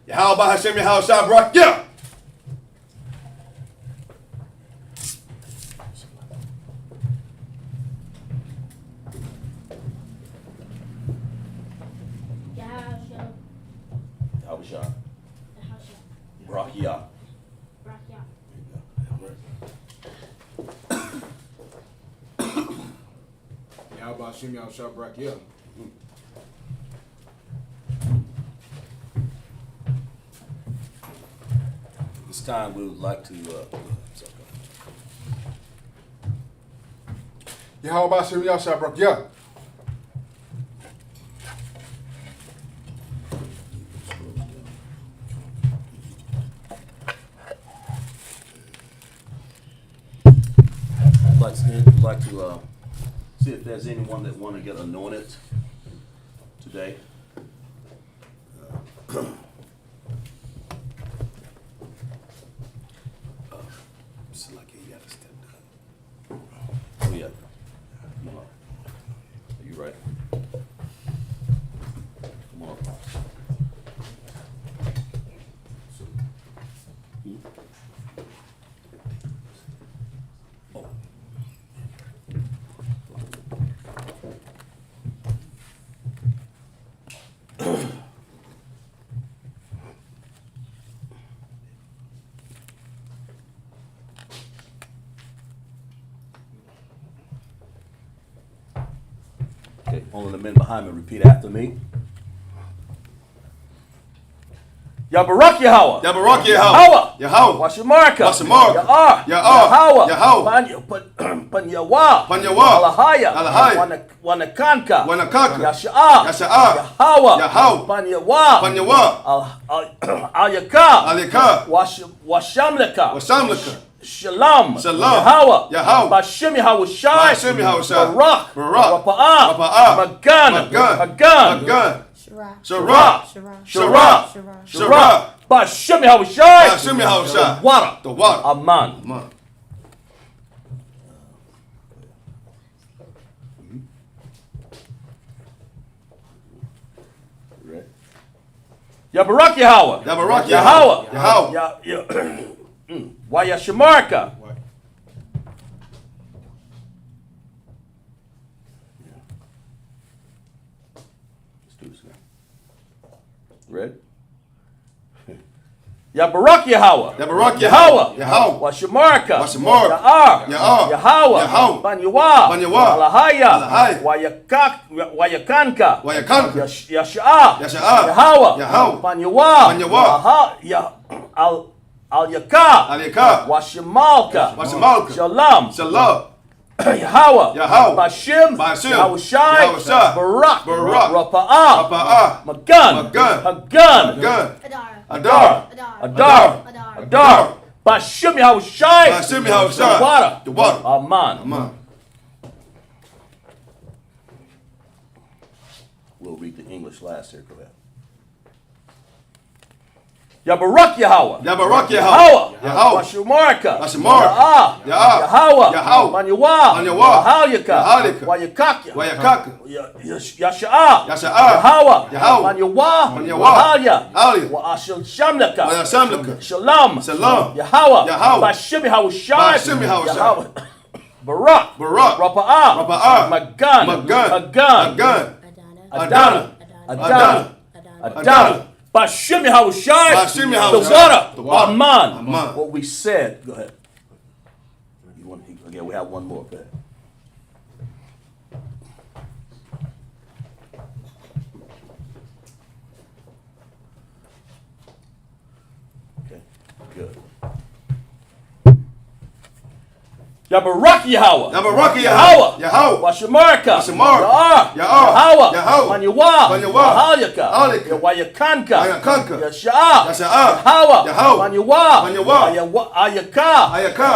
Yahweh Hashem Yahweh Shah Barak Yah. Yahshua Brak Yah. Yahweh Shem Yahshua Barakia. This time we would like to Yahweh Shem Yahshua Barakia. like to see if there's anyone that want to get anointed today. Oh yeah. Come on. Are you ready? Come on. Okay, only the men behind me repeat after me. Yabarak Yahweh. Yabarak Yahweh. Yahweh. Yahweh. Washamarka. Washamarka. Ya'ar. Ya'ar. Yahweh. Yahweh. Panyawa. Panyawa. Alahaya. Alahaya. Wanakanka. Wanakanka. Yasha'ar. Yasha'ar. Yahweh. Yahweh. Panyawa. Panyawa. Al-Yaka. Al-Yaka. Washamleka. Washamleka. Shalom. Shalom. Yahweh. Yahweh. Bashem Yahweh Shai. Bashem Yahweh Shai. Barak. Barak. Rapa'ah. Rapa'ah. Magan. Magan. Hagan. Magan. Shirah. Shirah. Shirah. Shirah. Shirah. Shirah. Bashem Yahweh Shai. Bashem Yahweh Shai. Water. The water. Aman. Aman. Yabarak Yahweh. Yabarak Yahweh. Yahweh. Wayashamarka. Let's do this now. Ready? Yabarak Yahweh. Yabarak Yahweh. Yahweh. Washamarka. Washamarka. Ya'ar. Ya'ar. Yahweh. Yahweh. Panyawa. Panyawa. Alahaya. Alahaya. Wayakanka. Wayakanka. Yasha'ar. Yasha'ar. Yahweh. Yahweh. Panyawa. Panyawa. Al-Yaka. Al-Yaka. Washamalka. Washamalka. Shalom. Shalom. Yahweh. Yahweh. Bashem. Bashem. Yahweh Shai. Yahweh Shai. Barak. Barak. Rapa'ah. Rapa'ah. Magan. Magan. Hagan. Magan. Adar. Adar. Adar. Adar. Adar. Bashem Yahweh Shai. Bashem Yahweh Shai. The water. The water. Aman. Aman. We'll read the English last here. Go ahead. Yabarak Yahweh. Yabarak Yahweh. Yahweh. Yahweh. Washamarka. Washamarka. Ya'ar. Ya'ar. Yahweh. Yahweh. Panyawa. Panyawa. Ahalyaka. Ahalyaka. Wayakaka. Wayakaka. Yasha'ar. Yasha'ar. Yahweh. Yahweh. Panyawa. Panyawa. Ahalya. Ahalya. Wa'ashamlaka. Wayashamlaka. Shalom. Shalom. Yahweh. Yahweh. Bashem Yahweh Shai. Bashem Yahweh Shai. Yahweh. Barak. Barak. Rapa'ah. Rapa'ah. Magan. Magan. Hagan. Hagan. Adana. Adana. Adana. Bashem Yahweh Shai. Bashem Yahweh The Shai. water. The water. Aman. Aman. What we said. Go ahead. You want? Okay, we have one more. Go ahead. Okay. Good. Yabarak Yahweh. Yabarak Yahweh. Yahweh. Yahweh. Washamarka. Washamarka. Ya'ar. Ya'ar. Yahweh. Yahweh. Panyawa. Panyawa. Ahalyaka. Ahalyaka. Wayakanka. Wayakanka. Yasha'ar. Yasha'ar. Yahweh. Yahweh. Panyawa. Panyawa. Ayaka. Ayaka.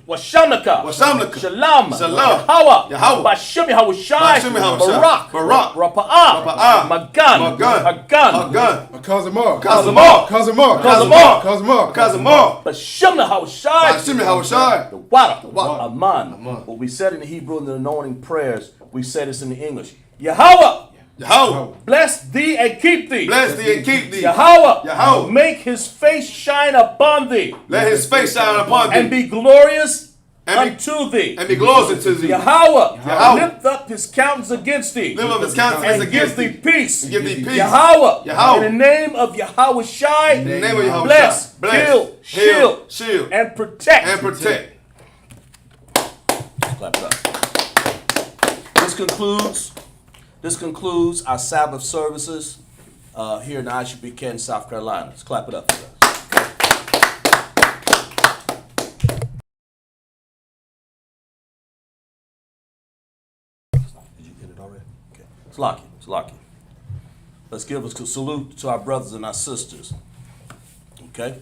Washamlaka. Washamlaka. Shalom. Shalom. Yahweh. Yahweh. Bashem Yahweh Shai. Bashem Yahweh Shai. Barak. Barak. Rapa'ah. Rapa'ah. Magan. Magan. Hagan. Hagan. Kazamar. Kazamar. Kazamar. Kazamar. Kazamar. Kazamar. Bashem Yahweh Shai. Bashem Yahweh Shai. The water. water. Aman. Aman. What we said in the Hebrew in the anointing prayers, we said this in the English. Yahweh, Yahweh. bless thee and keep thee. Bless thee and keep thee. Yahweh, Yahweh. make his face shine upon thee Let his face shine upon and thee. be glorious And be- unto thee. And be glorious unto thee. Yahweh, Yahweh. lift up his countenance against thee Lift up his countenance and give against thee thee. peace. And give thee peace. Yahweh, Yahweh. in the name of Yahweh Shai, In the name of Yahweh bless, Shai. Bless, heal, heal, shield, shield, and protect. and protect. Clap it up. This concludes our Sabbath services here in ISUPK in South Carolina. Let's clap it up. Did you get it already? Okay. It's lucky. It's lucky. Let's give a salute to our brothers and our sisters. Okay?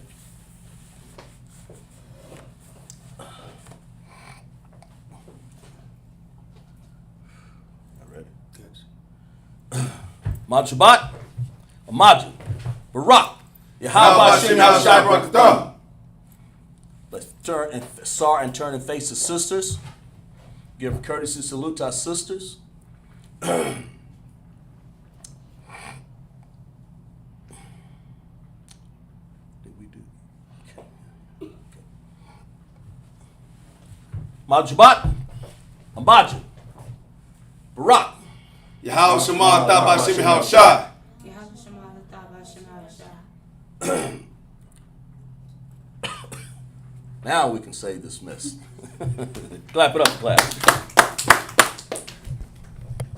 Mad Shabbat, Imagine, Barak, Yahweh Hashem Yahshai Barak. Let's turn and turn and face the sisters. Give a courtesy salute to our sisters. Did we do? Okay. Mad Shabbat, Imagine, Barak. Yahweh Shema Tah Bashem Yahweh Shai. Now we can say dismissed. Clap it up, clap.